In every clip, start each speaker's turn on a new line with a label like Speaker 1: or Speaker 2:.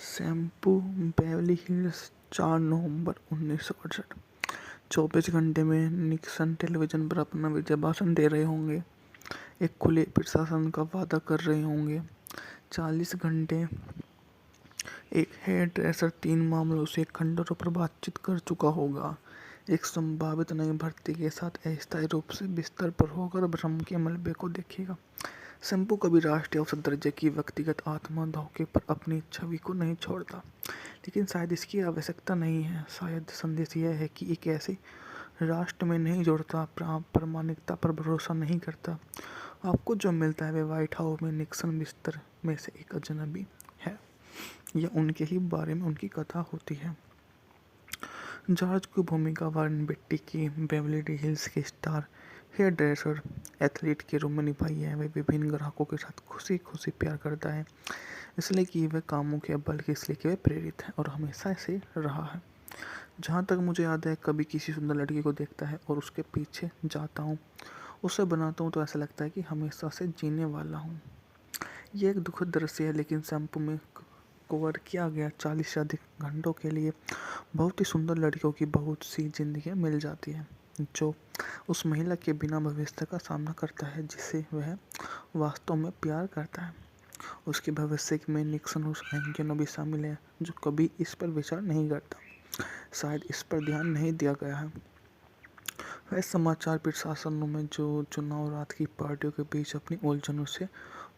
Speaker 1: Shampoo बेवली hills 4 नवंबर 1968। 24 घंटे में Nixon television पर अपना विजय भाषण दे रहे होंगे, एक खुले प्रशासन का वादा कर रहे होंगे। 40 घंटे एक हेयर ड्रेसर 3 मामलों से खंडरों पर बातचीत कर चुका होगा, एक संभावित नई भर्ती के साथ अस्थायी रूप से बिस्तर पर होकर भ्रम के मलबे को देखेगा। शैम्पू कभी राष्ट्रीय औसत दर्जे की व्यक्तिगत आत्मा धोखे पर अपनी छवि को नहीं छोड़ता, लेकिन शायद इसकी आवश्यकता नहीं है। शायद संदेश यह है कि एक ऐसे राष्ट्र में नहीं जोड़ता, प्रामाणिकता पर भरोसा नहीं करता। आपको जो मिलता है वे व्हाइट हाउस में निक्सन बिस्तर में से एक अजनबी है, या उनके ही बारे में उनकी कथा होती है। जॉर्ज की भूमिका वारन बेट्टी की बेवली हिल्स के स्टार हेयर ड्रेसर एथलीट के रूप में निभाई है। वह विभिन्न ग्राहकों के साथ खुशी खुशी प्यार करता है, इसलिए कि वह कामुक है, बल्कि इसलिए कि वह प्रेरित है और हमेशा ऐसे रहा है। जहाँ तक मुझे याद है, कभी किसी सुंदर लड़की को देखता है और उसके पीछे जाता हूँ, उसे बनाता हूँ, तो ऐसा लगता है कि हमेशा से जीने वाला हूँ। ये एक दुखद दृश्य है, लेकिन शैम्पू में कवर किया गया 40 से अधिक घंटों के लिए बहुत ही सुंदर लड़कियों की बहुत सी जिंदगियाँ मिल जाती हैं, जो उस महिला के बिना भविष्य का सामना करता है जिसे वह वास्तव में प्यार करता है। उसके भविष्य में निक्सन उस एंजेनो भी शामिल है जो कभी इस पर विचार नहीं करता। शायद इस पर ध्यान नहीं दिया गया है। वह समाचार प्रशासनों में जो चुनाव रात की पार्टियों के बीच अपनी उलझनों से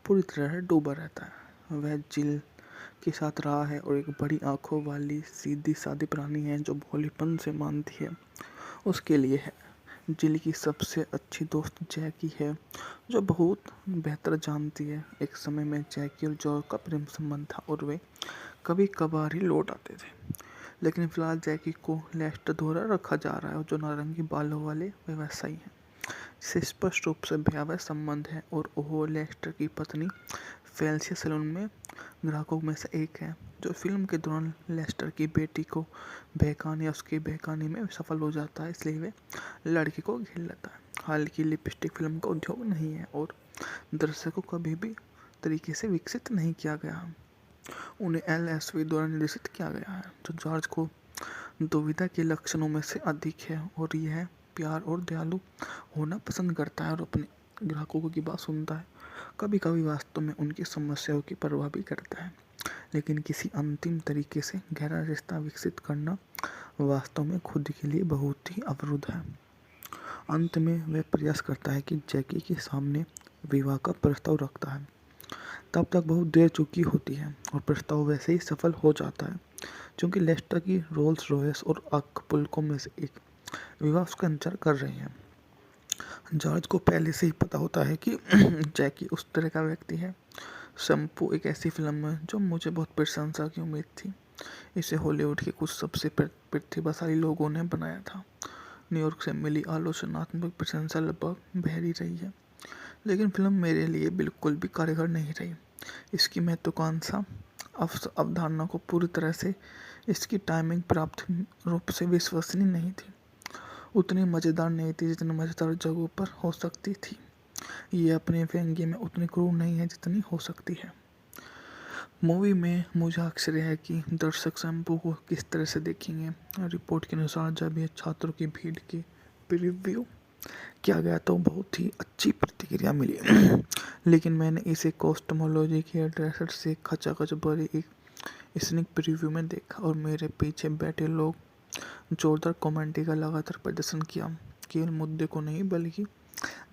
Speaker 1: पूरी तरह डूबा रहता है। वह जिल के साथ रहा है और एक बड़ी आंखों वाली सीधी सादी प्राणी है जो भोलेपन से मानती है उसके लिए है। जिल की सबसे अच्छी दोस्त जैकी है, जो बहुत बेहतर जानती है। एक समय में जैकी और जॉर्ज का प्रेम संबंध था और वे कभी कभार ही लौट आते थे, लेकिन फिलहाल जैकी को लेस्टर द्वारा रखा जा रहा है, जो नारंगी बालों वाले व्यवसायी हैं, जिसे स्पष्ट रूप से भयावह संबंध है, और वो लेस्टर की पत्नी फेलिसिया सैलून में ग्राहकों में से एक है, जो फिल्म के दौरान लेस्टर की बेटी को बहकाने या उसकी बहकाने में सफल हो जाता है, इसलिए वे लड़की को घेर लेता है। हालांकि लिपस्टिक फिल्म का उद्योग नहीं है और दर्शकों को कभी भी तरीके से विकसित नहीं किया गया। उन्हें LSV द्वारा निर्देशित किया गया है, जो जॉर्ज को दुविधा के लक्षणों में से अधिक है, और यह प्यार और दयालु होना पसंद करता है और अपने ग्राहकों की बात सुनता है। कभी कभी वास्तव में उनकी समस्याओं की परवाह भी करता है, लेकिन किसी अंतिम तरीके से गहरा रिश्ता विकसित करना वास्तव में खुद के लिए बहुत ही अवरुद्ध है। अंत में वह प्रयास करता है कि जैकी के सामने विवाह का प्रस्ताव रखता है। तब तक बहुत देर चुकी होती है और प्रस्ताव वैसे ही सफल हो जाता है, क्योंकि लेस्टर की रोल्स रॉयस और अक्पुल्को में से एक विवाह उसका इंतजार कर रहे हैं। जॉर्ज को पहले से ही पता होता है कि जैकी उस तरह का व्यक्ति है। शैम्पू एक ऐसी फिल्म है जो मुझे बहुत प्रशंसा की उम्मीद थी। इसे हॉलीवुड के कुछ सबसे प्रतिभाशाली लोगों ने बनाया था। न्यूयॉर्क से मिली आलोचनात्मक प्रशंसा लगभग बहरी रही है, लेकिन फिल्म मेरे लिए बिल्कुल भी कारगर नहीं रही। इसकी महत्वाकांक्षा अवधारणा को पूरी तरह से इसकी टाइमिंग प्राप्त रूप से विश्वसनीय नहीं थी, उतनी मज़ेदार नहीं थी जितनी मज़ेदार जगहों पर हो सकती थी। ये अपने व्यंग्य में उतनी क्रूर नहीं है जितनी हो सकती है। मूवी में मुझे आश्चर्य है कि दर्शक शैम्पू को किस तरह से देखेंगे। रिपोर्ट के अनुसार जब ये छात्रों की भीड़ की प्रीव्यू किया गया तो बहुत ही अच्छी प्रतिक्रिया मिली, लेकिन मैंने इसे कॉस्टमोलॉजी के ड्रेसर से खचाखच भरे एक स्निक प्रीव्यू में देखा, और मेरे पीछे बैठे लोग जोरदार कमेंट्री का लगातार प्रदर्शन किया। केवल मुद्दे को नहीं, बल्कि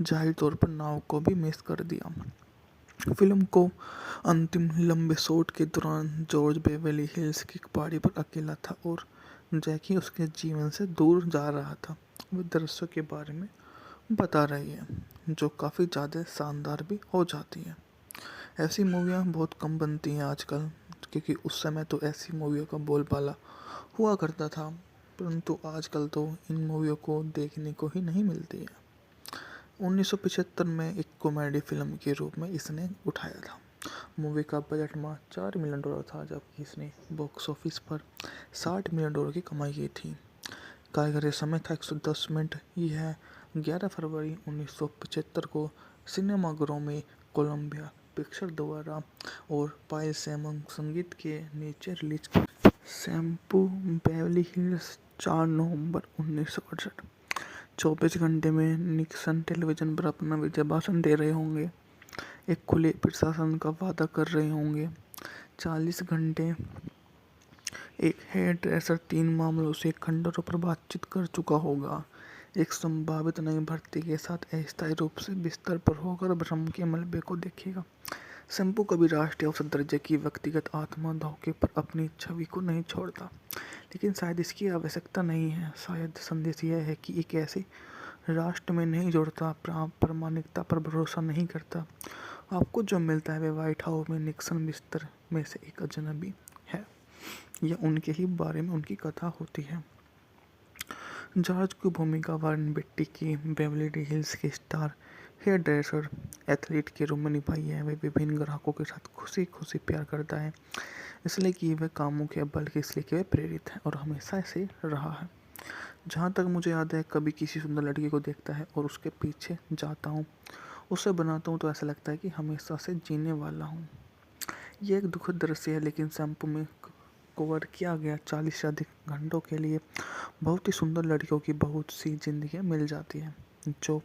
Speaker 1: जाहिर तौर पर नाव को भी मिस कर दिया। फिल्म को अंतिम लंबे शॉट के दौरान जॉर्ज बेवली हिल्स की पहाड़ी पर अकेला था और जैकी उसके जीवन से दूर जा रहा था। वह दृश्यों के बारे में बता रही है जो काफ़ी ज़्यादा शानदार भी हो जाती है। ऐसी मूवियाँ बहुत कम बनती हैं आजकल, क्योंकि उस समय तो ऐसी मूवियों का बोलबाला हुआ करता था, परंतु आजकल तो इन मूवियों को देखने को ही नहीं मिलती है। 1975 में एक कॉमेडी फिल्म के रूप में इसने उठाया था। मूवी का बजट मात्र $4 मिलियन था, जबकि इसने बॉक्स ऑफिस पर $60 मिलियन की कमाई की थी। कार्यकारी समय था 110 मिनट। यह 11 फरवरी 1975 को सिनेमाघरों में कोलंबिया पिक्चर द्वारा और पायल सैमंग संगीत के नीचे रिलीज किया। शैम्पू बेवली हिल्स 4 नवंबर 1968। 24 घंटे में निक्सन टेलीविजन पर अपना विजय भाषण दे रहे होंगे, एक खुले प्रशासन का वादा कर रहे होंगे। 40 घंटे एक हेयर ड्रेसर 3 मामलों से खंडरों पर बातचीत कर चुका होगा, एक संभावित नई भर्ती के साथ अस्थायी रूप से बिस्तर पर होकर भ्रम के मलबे को देखेगा। शैम्पू कभी राष्ट्रीय औसत दर्जे की व्यक्तिगत आत्मा धोखे पर अपनी छवि को नहीं छोड़ता, लेकिन शायद इसकी आवश्यकता नहीं है। शायद संदेश यह है कि एक ऐसे राष्ट्र में नहीं जोड़ता, प्रामाणिकता पर भरोसा नहीं करता। आपको जो मिलता है वह व्हाइट हाउस में निक्सन बिस्तर में से एक अजनबी है, या उनके ही बारे में उनकी कथा होती है। जॉर्ज की भूमिका वारेन बेट्टी की बेवली हिल्स के स्टार हेयर ड्रेसर एथलीट के रूप में निभाई है। वह विभिन्न ग्राहकों के साथ खुशी खुशी प्यार करता है, इसलिए कि वह कामुक है, बल्कि इसलिए कि वह प्रेरित है और हमेशा ऐसे रहा है। जहाँ तक मुझे याद है, कभी किसी सुंदर लड़की को देखता है और उसके पीछे जाता हूँ, उसे बनाता हूँ, तो ऐसा लगता है कि हमेशा से जीने वाला हूँ। ये एक दुखद दृश्य है, लेकिन शैम्पू में कवर किया गया 40 से अधिक घंटों के लिए बहुत ही सुंदर लड़कियों की बहुत सी जिंदगियाँ मिल जाती हैं, जो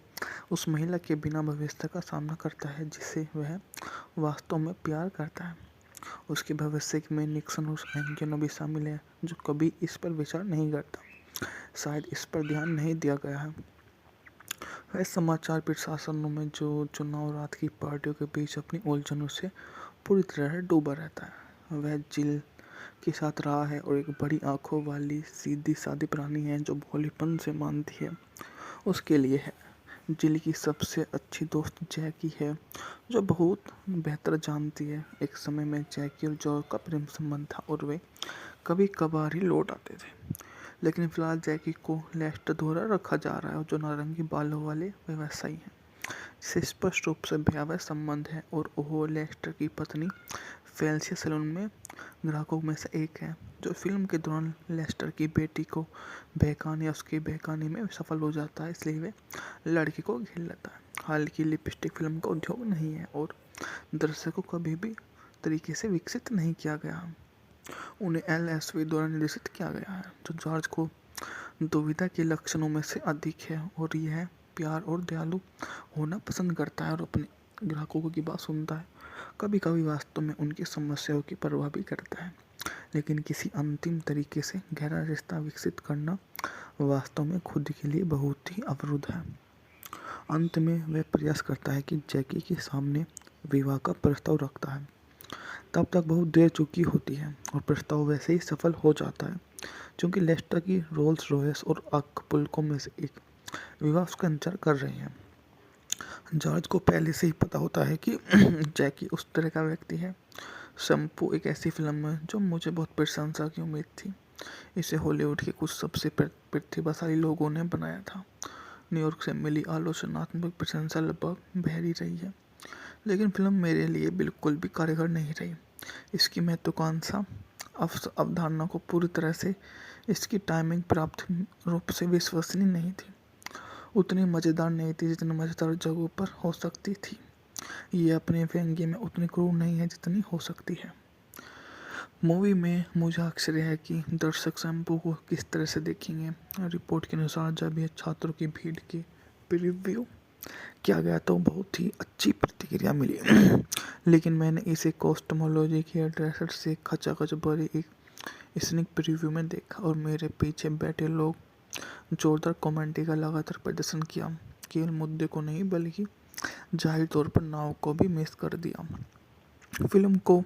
Speaker 1: उस महिला के बिना भविष्य का सामना करता है जिसे वह वास्तव में प्यार करता है। उसके भविष्य में निक्सन और एंगिनो भी शामिल है, जो कभी इस पर विचार नहीं करता। शायद इस पर ध्यान नहीं दिया गया है। वह समाचार प्रशासनों में जो चुनाव रात की पार्टियों के बीच अपनी उलझनों से पूरी तरह डूबा रहता है। वह जिल के साथ रहा है और एक बड़ी आंखों वाली सीधी सादी प्राणी है जो भोलेपन से मानती है। उसके लिए है जिल की सबसे अच्छी दोस्त जैकी है, जो बहुत बेहतर जानती है। एक समय में जैकी और जॉर्ज का प्रेम संबंध था और वे कभी कभार ही लौट आते थे, लेकिन फिलहाल जैकी को लेस्टर द्वारा रखा जा रहा है, जो नारंगी बालों वाले व्यवसायी हैं, जिसे स्पष्ट रूप से भयावह संबंध है, और वो लेस्टर की पत्नी फेलिसिया सैलून में ग्राहकों में से एक है, जो फिल्म के दौरान लेस्टर की बेटी को बहकाने या उसके बहकाने में सफल हो जाता है, इसलिए वे लड़की को घेर लेता है। हालांकि लिपस्टिक फिल्म का उद्योग नहीं है और दर्शकों को कभी भी तरीके से विकसित नहीं किया गया। उन्हें LSV द्वारा निर्देशित किया गया है, जो जॉर्ज को दुविधा के लक्षणों में से अधिक है, और यह प्यार और दयालु होना पसंद करता है और अपने ग्राहकों की बात सुनता है। कभी कभी वास्तव में उनकी समस्याओं की परवाह भी करता है, लेकिन किसी अंतिम तरीके से गहरा रिश्ता विकसित करना वास्तव में खुद के लिए बहुत ही अवरुद्ध है। अंत में वह प्रयास करता है कि जैकी के सामने विवाह का प्रस्ताव रखता है। तब तक बहुत देर चुकी होती है और प्रस्ताव वैसे ही सफल हो जाता है, क्योंकि लेस्टर की रोल्स रॉयस और अक्पुल्को में से एक विवाह उसका इंतजार कर रहे हैं। जॉर्ज को पहले से ही पता होता है कि जैकी उस तरह का व्यक्ति है। शैम्पू एक ऐसी फिल्म है जो मुझे बहुत प्रशंसा की उम्मीद थी। इसे हॉलीवुड के कुछ सबसे प्रतिभाशाली लोगों ने बनाया था। न्यूयॉर्क से मिली आलोचनात्मक प्रशंसा लगभग बहरी रही है, लेकिन फिल्म मेरे लिए बिल्कुल भी कारगर नहीं रही। इसकी महत्वाकांक्षा अवधारणा को पूरी तरह से इसकी टाइमिंग प्राप्त रूप से विश्वसनीय नहीं थी, उतनी मज़ेदार नहीं थी जितनी मज़ेदार जगहों पर हो सकती थी। ये अपने व्यंग्य में उतनी क्रूर नहीं है जितनी हो सकती है। मूवी में मुझे आश्चर्य है कि दर्शक शैम्पू को किस तरह से देखेंगे। रिपोर्ट के अनुसार जब यह छात्रों की भीड़ की प्रीव्यू किया गया तो बहुत ही अच्छी प्रतिक्रिया मिली, लेकिन मैंने इसे कॉस्टमोलॉजी के एड्रेसर से खचाखच भरे एक स्निक प्रीव्यू में देखा, और मेरे पीछे बैठे लोग जोरदार कॉमेंट्री का लगातार प्रदर्शन किया। केवल मुद्दे को नहीं, बल्कि जाहिर तौर पर नाव को भी मिस कर दिया। फिल्म को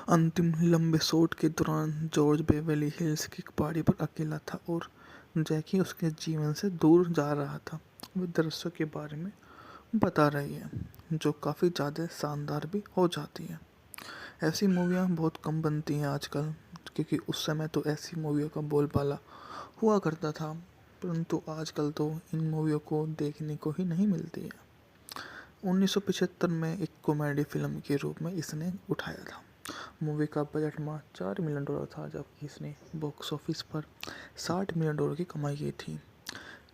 Speaker 1: अंतिम लंबे शॉट के दौरान जॉर्ज बेवली हिल्स की पहाड़ी पर अकेला था और जैकी उसके जीवन से दूर जा रहा था। वह दृश्यों के बारे में बता रही है, जो काफ़ी ज़्यादा शानदार भी हो जाती है। ऐसी मूवियाँ बहुत कम बनती हैं आजकल, क्योंकि उस समय तो ऐसी मूवियों का बोलबाला हुआ करता था, परंतु आजकल तो इन मूवियों को देखने को ही नहीं मिलती है। 1975 में एक कॉमेडी फिल्म के रूप में इसने उठाया था। मूवी का बजट मात्र $4 मिलियन था, जबकि इसने बॉक्स ऑफिस पर $60 मिलियन की कमाई की थी।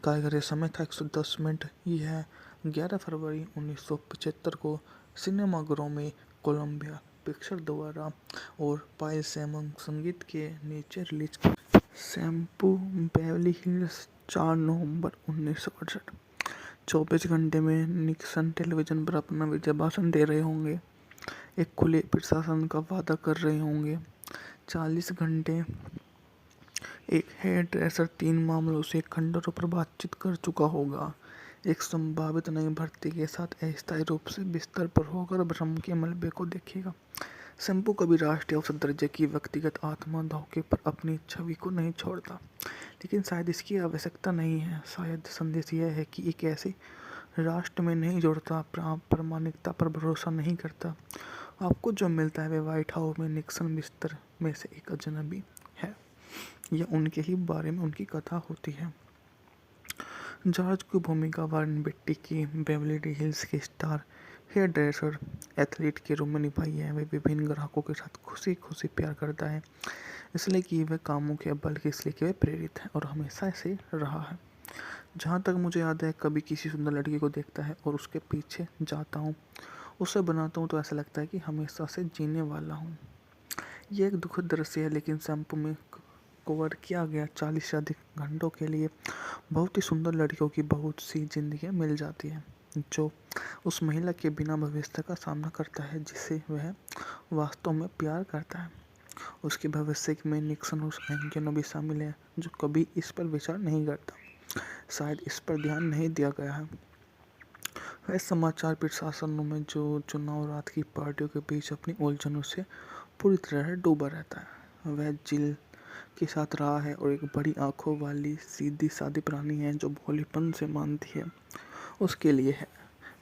Speaker 1: कार्यकारी समय था 110 मिनट। यह 11 फरवरी 1975 को सिनेमाघरों में कोलंबिया पिक्चर द्वारा और पायल सैमन संगीत के नीचे रिलीज। शैम्पू बेवरली हिल्स 4 नवंबर 1968। 24 घंटे में निक्सन टेलीविजन पर अपना विजय भाषण दे रहे होंगे, एक खुले प्रशासन का वादा कर रहे होंगे। 40 घंटे एक हेयर ड्रेसर 3 मामलों से खंडरों पर बातचीत कर चुका होगा, एक संभावित नई भर्ती के साथ अस्थायी रूप से बिस्तर पर होकर भ्रम के मलबे को देखेगा। शैम्पू कभी राष्ट्रीय औसत दर्जे की व्यक्तिगत आत्मा धोखे पर अपनी छवि को नहीं छोड़ता, लेकिन शायद इसकी आवश्यकता नहीं है। शायद संदेश यह है कि एक ऐसे राष्ट्र में नहीं जुड़ता, प्रामाणिकता पर भरोसा नहीं करता। आपको जो मिलता है वे व्हाइट हाउस में निक्सन बिस्तर में से एक अजनबी है, या उनके ही बारे में उनकी कथा होती है। जॉर्ज की भूमिका वारेन बेट्टी की बेवरली हिल्स के स्टार हेयर ड्रेसर एथलीट के रूप में निभाई है। वह विभिन्न ग्राहकों के साथ खुशी खुशी प्यार करता है, इसलिए कि वह कामुक है, बल्कि इसलिए कि वह प्रेरित है और हमेशा ऐसे रहा है। जहाँ तक मुझे याद है, कभी किसी सुंदर लड़की को देखता है और उसके पीछे जाता हूँ, उसे बनाता हूँ, तो ऐसा लगता है कि हमेशा से जीने वाला हूँ। यह एक दुखद दृश्य है, लेकिन शैम्पू में कवर किया गया 40 से अधिक घंटों के लिए बहुत ही सुंदर लड़कियों की बहुत सी जिंदगियां मिल जाती हैं, जो उस महिला के बिना भविष्य का सामना करता है जिसे वह वास्तव में प्यार करता है। उसके भविष्य में निक्सन और एंगिनो भी शामिल है, जो कभी इस पर विचार नहीं करता। शायद इस पर ध्यान नहीं दिया गया है। वह समाचार प्रशासनों में जो चुनाव रात की पार्टियों के बीच अपनी उलझनों से पूरी तरह डूबा रहता है। वह जिल के साथ रहा है और एक बड़ी आंखों वाली सीधी सादी प्राणी है जो भोलेपन से मानती है उसके लिए है।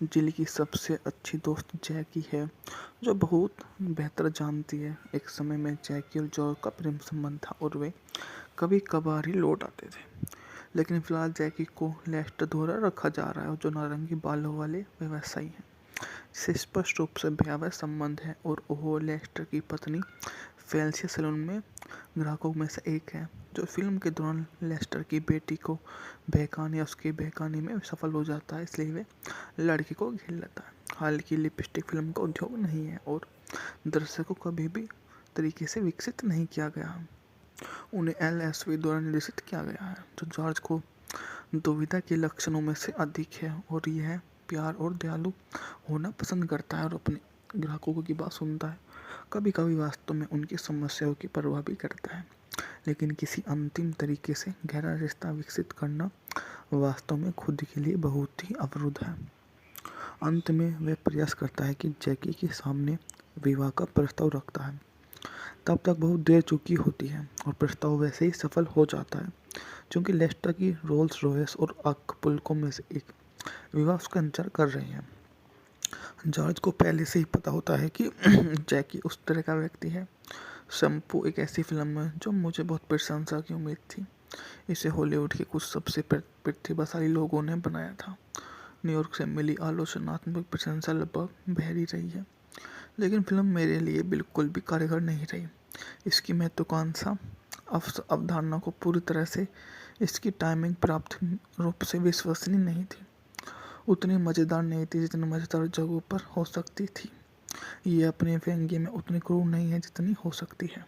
Speaker 1: जिल की सबसे अच्छी दोस्त जैकी है, जो बहुत बेहतर जानती है। एक समय में जैकी और जॉर्ज का प्रेम संबंध था और वे कभी कभार ही लौट आते थे, लेकिन फिलहाल जैकी को लेस्टर द्वारा रखा जा रहा है, जो नारंगी बालों वाले व्यवसायी हैं, जिसे स्पष्ट रूप से भयावह संबंध है, और वह लेस्टर की पत्नी फेलिसिया सैलून में ग्राहकों में से एक है, जो फिल्म के दौरान लेस्टर की बेटी को बहकाने या उसके बहकाने में सफल हो जाता है, इसलिए वे लड़की को घेर लेता है। हालांकि लिपस्टिक फिल्म का उद्योग नहीं है और दर्शकों को कभी भी तरीके से विकसित नहीं किया गया। उन्हें LSV द्वारा निर्देशित किया गया है, जो जॉर्ज को दुविधा के लक्षणों में से अधिक है, और यह प्यार और दयालु होना पसंद करता है और अपने ग्राहकों की बात सुनता है। कभी कभी वास्तव में उनकी समस्याओं की परवाह भी करता है, लेकिन किसी अंतिम तरीके से गहरा रिश्ता विकसित करना वास्तव में खुद के लिए बहुत ही अवरुद्ध है। अंत में वह प्रयास करता है कि जैकी के सामने विवाह का प्रस्ताव रखता है। तब तक बहुत देर चुकी होती है और प्रस्ताव वैसे ही सफल हो जाता है, क्योंकि लेस्टर की रोल्स रॉयस और अक्पुल्को में से एक विवाह उसका इंतजार कर रहे हैं। जॉर्ज को पहले से ही पता होता है कि जैकी उस तरह का व्यक्ति है। शैम्पू एक ऐसी फिल्म है जो मुझे बहुत प्रशंसा की उम्मीद थी। इसे हॉलीवुड के कुछ सबसे प्रतिभाशाली लोगों ने बनाया था। न्यूयॉर्क से मिली आलोचनात्मक प्रशंसा लगभग बहरी रही है, लेकिन फिल्म मेरे लिए बिल्कुल भी कारगर नहीं रही। इसकी महत्वाकांक्षा अवधारणा को पूरी तरह से इसकी टाइमिंग प्राप्त रूप से विश्वसनीय नहीं थी, उतनी मज़ेदार नहीं थी जितनी मज़ेदार जगहों पर हो सकती थी। ये अपने व्यंग्य में उतनी क्रूर नहीं है जितनी हो सकती है।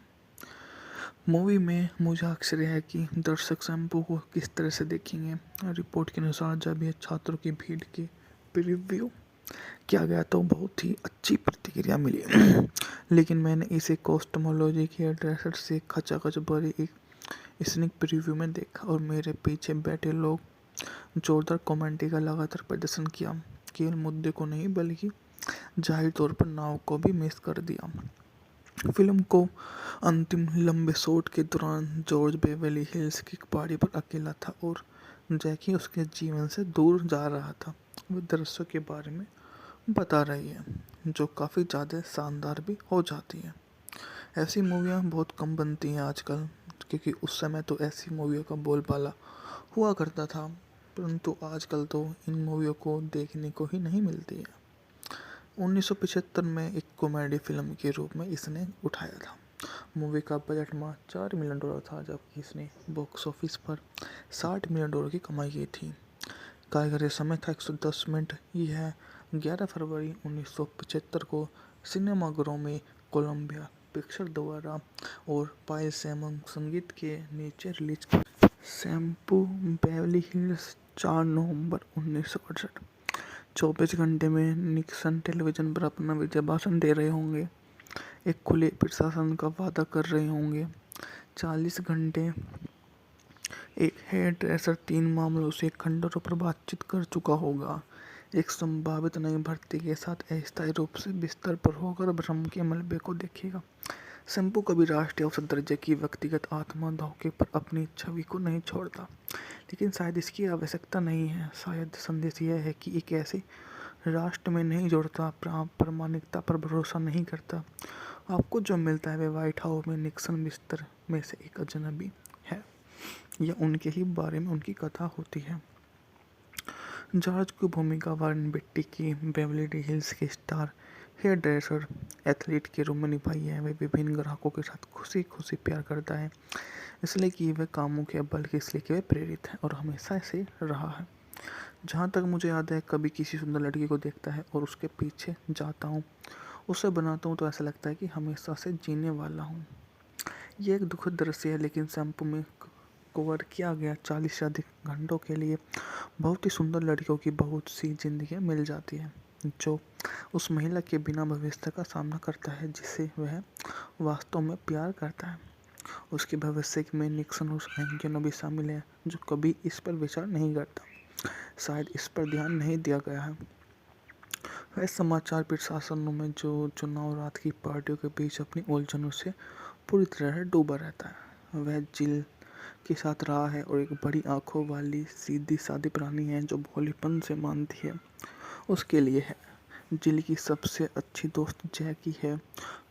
Speaker 1: मूवी में मुझे आश्चर्य है कि दर्शक शैम्पू को किस तरह से देखेंगे। रिपोर्ट के अनुसार जब यह छात्रों की भीड़ के प्रीव्यू किया गया तो बहुत ही अच्छी प्रतिक्रिया मिली, लेकिन मैंने इसे कॉस्टमोलॉजी के ड्रेसर से खचाखच भरे एक स्निक प्रीव्यू में देखा, और मेरे पीछे बैठे लोग जोरदार कमेंट्री का लगातार प्रदर्शन किया। केवल मुद्दे को नहीं, बल्कि जाहिर तौर पर नाव को भी मिस कर दिया। फिल्म को अंतिम लंबे शॉट के दौरान जॉर्ज बेवरली हिल्स की पहाड़ी पर अकेला था और जैकी उसके जीवन से दूर जा रहा था। वह दृश्यों के बारे में बता रही है जो काफ़ी ज़्यादा शानदार भी हो जाती है। ऐसी मूवियाँ बहुत कम बनती हैं आजकल, क्योंकि उस समय तो ऐसी मूवियों का बोलबाला हुआ करता था, परंतु आजकल तो इन मूवियों को देखने को ही नहीं मिलती है। 1975 में एक कॉमेडी फिल्म के रूप में इसने उठाया था। मूवी का बजट मात्र $4 मिलियन था, जबकि इसने बॉक्स ऑफिस पर $60 मिलियन की कमाई की थी। कार्यकारी समय था 110 मिनट। यह 11 फरवरी 1975 को सिनेमाघरों में कोलंबिया पिक्चर द्वारा और पायल सैमन संगीत के नीचे रिलीज। शैम्पू बेवरली हिल्स 4 नवंबर 1968। 24 घंटे में निक्सन टेलीविजन पर अपना विजय भाषण दे रहे होंगे, एक खुले प्रशासन का वादा कर रहे होंगे। 40 घंटे एक हेयर ड्रेसर 3 मामलों से खंडरों पर बातचीत कर चुका होगा, एक संभावित नई भर्ती के साथ अस्थायी रूप से बिस्तर पर होकर भ्रम के मलबे को देखेगा। शैम्पू कभी राष्ट्रीय औसत दर्जे की व्यक्तिगत आत्मा धोखे पर अपनी छवि को नहीं छोड़ता, लेकिन शायद इसकी आवश्यकता नहीं है। शायद संदेश यह है कि एक ऐसे राष्ट्र में नहीं जुड़ता, प्रामाणिकता पर भरोसा नहीं करता। आपको जो मिलता है वह व्हाइट हाउस में निक्सन बिस्तर में से एक अजनबी है, या उनके ही बारे में उनकी कथा होती है। जॉर्ज की भूमिका वारेन बेट्टी की बेवरली हिल्स के स्टार हेयर ड्रेसर एथलीट के रूप में निभाई है। वह विभिन्न ग्राहकों के साथ खुशी खुशी प्यार करता है, इसलिए कि वह कामुक है, बल्कि इसलिए कि वह प्रेरित है और हमेशा ऐसे रहा है। जहाँ तक मुझे याद है, कभी किसी सुंदर लड़की को देखता है और उसके पीछे जाता हूँ, उसे बनाता हूँ, तो ऐसा लगता है कि हमेशा से जीने वाला हूँ। ये एक दुखद दृश्य है, लेकिन शैम्पू में कवर किया गया 40 से अधिक घंटों के लिए बहुत ही सुंदर लड़कियों की बहुत सी जिंदगियाँ मिल जाती हैं, जो उस महिला के बिना भविष्य का सामना करता है जिसे वह वास्तव में प्यार करता है। उसके भविष्य में निक्सन और एंकिनो भी शामिल है, जो कभी इस पर विचार नहीं करता। शायद इस पर ध्यान नहीं दिया गया है। वह समाचार प्रशासनों में जो चुनाव रात की पार्टियों के बीच अपनी उलझनों से पूरी तरह डूबा रहता है। वह जिल के साथ रहा है और एक बड़ी आंखों वाली सीधी सादी प्राणी है जो भोलेपन से मानती है। उसके लिए है जिल की सबसे अच्छी दोस्त जैकी है,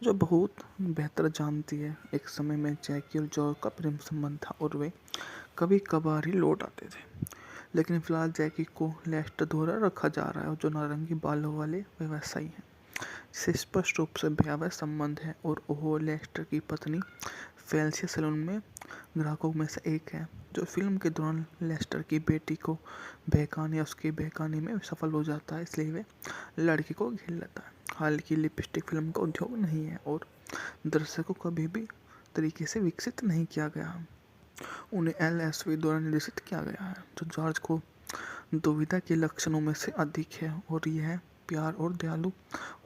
Speaker 1: जो बहुत बेहतर जानती है। एक समय में जैकी और जॉर्ज का प्रेम संबंध था और वे कभी कभार ही लौट आते थे, लेकिन फिलहाल जैकी को लेस्टर द्वारा रखा जा रहा है, जो नारंगी बालों वाले व्यवसायी हैं, जिसे स्पष्ट रूप से भयावह संबंध है, और वो लेस्टर की पत्नी फेलिसिया सैलून में ग्राहकों में से एक है, जो फिल्म के दौरान लेस्टर की बेटी को बहकाने या उसके बहकाने में सफल हो जाता है, इसलिए वे लड़की को घेर लेता है। हालांकि लिपस्टिक फिल्म का उद्योग नहीं है और दर्शकों को कभी भी तरीके से विकसित नहीं किया गया। उन्हें LSV द्वारा निर्देशित किया गया है, जो जॉर्ज को दुविधा के लक्षणों में से अधिक है, और यह प्यार और दयालु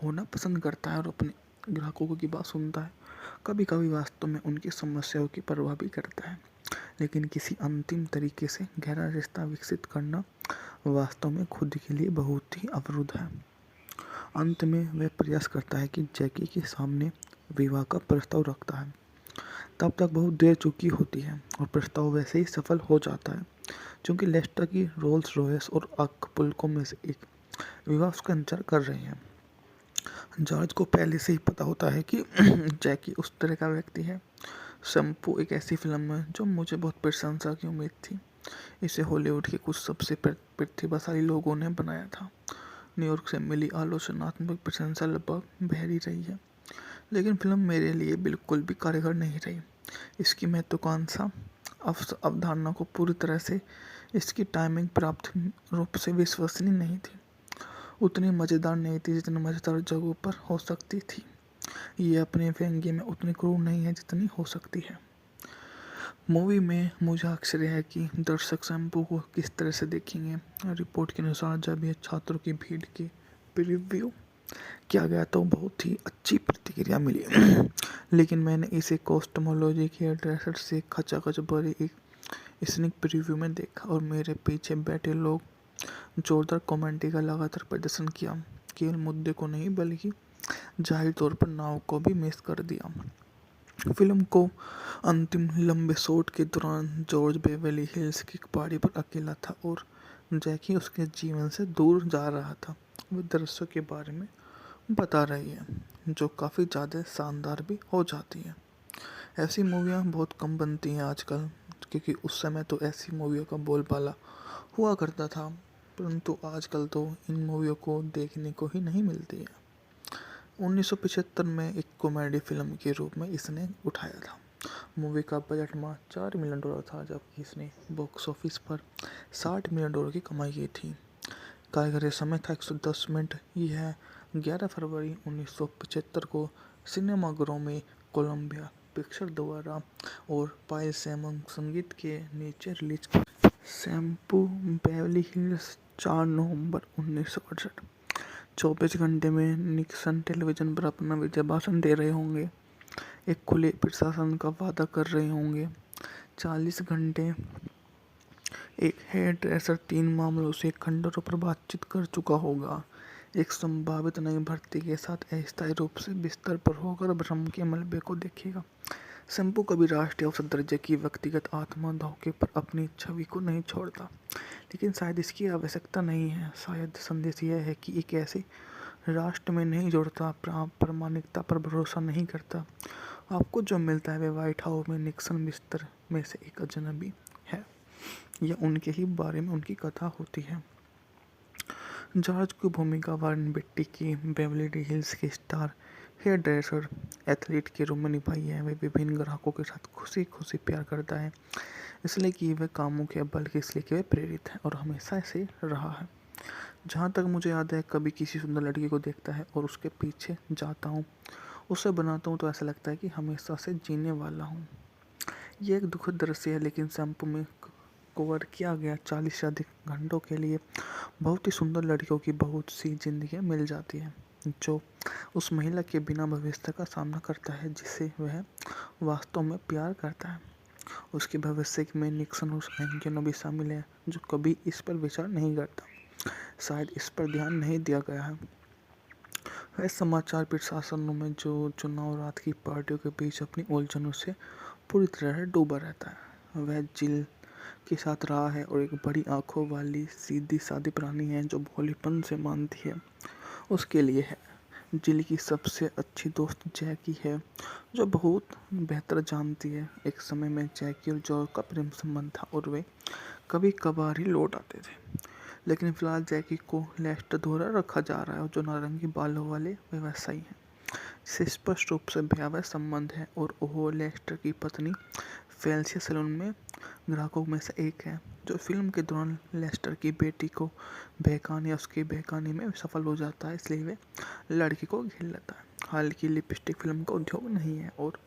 Speaker 1: होना पसंद करता है और अपने ग्राहकों की बात सुनता है। कभी कभी वास्तव में उनकी समस्याओं की परवाह भी करता है, लेकिन किसी अंतिम तरीके से गहरा रिश्ता विकसित करना वास्तव में खुद के लिए बहुत ही अवरुद्ध है। अंत में वह प्रयास करता है कि जैकी के सामने विवाह का प्रस्ताव रखता है। तब तक बहुत देर चुकी होती है और प्रस्ताव वैसे ही सफल हो जाता है, क्योंकि लेस्टर की रोल्स रॉयस और अक्पुल्को में से एक विवाह उसका इंतजार कर रहे हैं। जॉर्ज को पहले से ही पता होता है कि जैकी उस तरह का व्यक्ति है। शैम्पू एक ऐसी फिल्म है जो मुझे बहुत प्रशंसा की उम्मीद थी। इसे हॉलीवुड के कुछ सबसे प्रतिभाशाली लोगों ने बनाया था। न्यूयॉर्क से मिली आलोचनात्मक प्रशंसा लगभग बहरी रही है, लेकिन फिल्म मेरे लिए बिल्कुल भी कारगर नहीं रही। इसकी महत्वाकांक्षा अवधारणा को पूरी तरह से, इसकी टाइमिंग प्राप्त रूप से विश्वसनीय नहीं थी, उतनी मज़ेदार नहीं थी जितनी मज़ेदार जगहों पर हो सकती थी। ये अपने व्यंग्य में उतनी क्रूर नहीं है जितनी हो सकती है। मूवी में मुझे आश्चर्य है कि दर्शक शैम्पू को किस तरह से देखेंगे। रिपोर्ट के अनुसार जब यह छात्रों की भीड़ के प्रीव्यू किया गया तो बहुत ही अच्छी प्रतिक्रिया मिली, लेकिन मैंने इसे कॉस्टमोलॉजी के ड्रेसर से खचाखच भरे एक स्निक प्रीव्यू में देखा, और मेरे पीछे बैठे लोग जोरदार कमेंट्री का लगातार प्रदर्शन किया। केवल मुद्दे को नहीं, बल्कि जाहिर तौर पर नाव को भी मिस कर दिया। फिल्म को अंतिम लंबे शॉट के दौरान जॉर्ज बेवरली हिल्स की पहाड़ी पर अकेला था और जैकी उसके जीवन से दूर जा रहा था। वह दृश्यों के बारे में बता रही है जो काफ़ी ज़्यादा शानदार भी हो जाती है। ऐसी मूवियाँ बहुत कम बनती हैं आजकल, क्योंकि उस समय तो ऐसी मूवियों का बोलबाला हुआ करता था, परंतु आजकल तो इन मूवियों को देखने को ही नहीं मिलती है। 1975 में एक कॉमेडी फिल्म के रूप में इसने उठाया था। मूवी का बजट मात्र $4 मिलियन था, जबकि इसने बॉक्स ऑफिस पर $60 मिलियन की कमाई की थी। कार्यकारी समय था 110 मिनट। यह 11 फरवरी 1975 को सिनेमाघरों में कोलंबिया पिक्चर द्वारा और पायल सैमन संगीत के नीचे रिलीज की। शैम्पू बेवली हिल्स 4 नवंबर 1968। 24 घंटे में निक्सन टेलीविजन पर अपना विजय भाषण दे रहे होंगे, एक खुले प्रशासन का वादा कर रहे होंगे। 40 घंटे एक हेयर ड्रेसर 3 मामलों से खंडरों पर बातचीत कर चुका होगा, एक संभावित नई भर्ती के साथ अस्थायी रूप से बिस्तर पर होकर भ्रम के मलबे को देखेगा। शैम्पू कभी राष्ट्रीय औसत दर्जे की व्यक्तिगत आत्मा धोखे पर अपनी छवि को नहीं छोड़ता, लेकिन शायद इसकी आवश्यकता नहीं है। शायद संदेश यह है कि एक ऐसे राष्ट्र में नहीं जुड़ता, प्रामाणिकता पर भरोसा नहीं करता। आपको जो मिलता है वह व्हाइट हाउस में निक्सन बिस्तर में से एक अजनबी है, या उनके ही बारे में उनकी कथा होती है। जॉर्ज की भूमिका वारन बेट्टी की बेवली हिल्स के स्टार हेयर ड्रेसर एथलीट के रूप में निभाई है। वह विभिन्न ग्राहकों के साथ खुशी खुशी प्यार करता है, इसलिए कि वह कामुक है, बल्कि इसलिए कि वह प्रेरित है और हमेशा ऐसे रहा है। जहाँ तक मुझे याद है, कभी किसी सुंदर लड़की को देखता है और उसके पीछे जाता हूँ, उसे बनाता हूँ, तो ऐसा लगता है कि हमेशा से जीने वाला हूँ। ये एक दुखद दृश्य है, लेकिन शैम्पू में कवर किया गया 40 से अधिक घंटों के लिए बहुत ही सुंदर लड़कियों की बहुत सी जिंदगियाँ मिल जाती हैं, जो उस महिला के बिना भविष्य का सामना करता है जिसे वह वास्तव में प्यार करता है। उसके भविष्य में निक्सन और एंजेनो भी शामिल है, जो कभी इस पर विचार नहीं करता। शायद इस पर ध्यान नहीं दिया गया है। वह समाचार प्रशासनों में जो चुनाव रात की पार्टियों के बीच अपनी उलझनों से पूरी तरह डूबा रहता है। वह जिल के साथ रहा है और एक बड़ी आंखों वाली सीधी सादी प्राणी है जो भोलेपन से मानती है। उसके लिए है जिल की सबसे अच्छी दोस्त जैकी है, जो बहुत बेहतर जानती है। एक समय में जैकी और जॉर्ज का प्रेम संबंध था और वे कभी कभार ही लौट आते थे, लेकिन फिलहाल जैकी को लेस्टर द्वारा रखा जा रहा है और जो नारंगी बालों वाले व्यवसायी हैं, जिसे स्पष्ट रूप से भयावह संबंध है और वो लेस्टर की पत्नी फेलिसिया सैलून में ग्राहकों में से एक है, जो फिल्म के दौरान लेस्टर की बेटी को बहकाने या उसके बहकाने में सफल हो जाता है, इसलिए वे लड़की को घेर लेता है। हालांकि लिपस्टिक फिल्म का उद्योग नहीं है और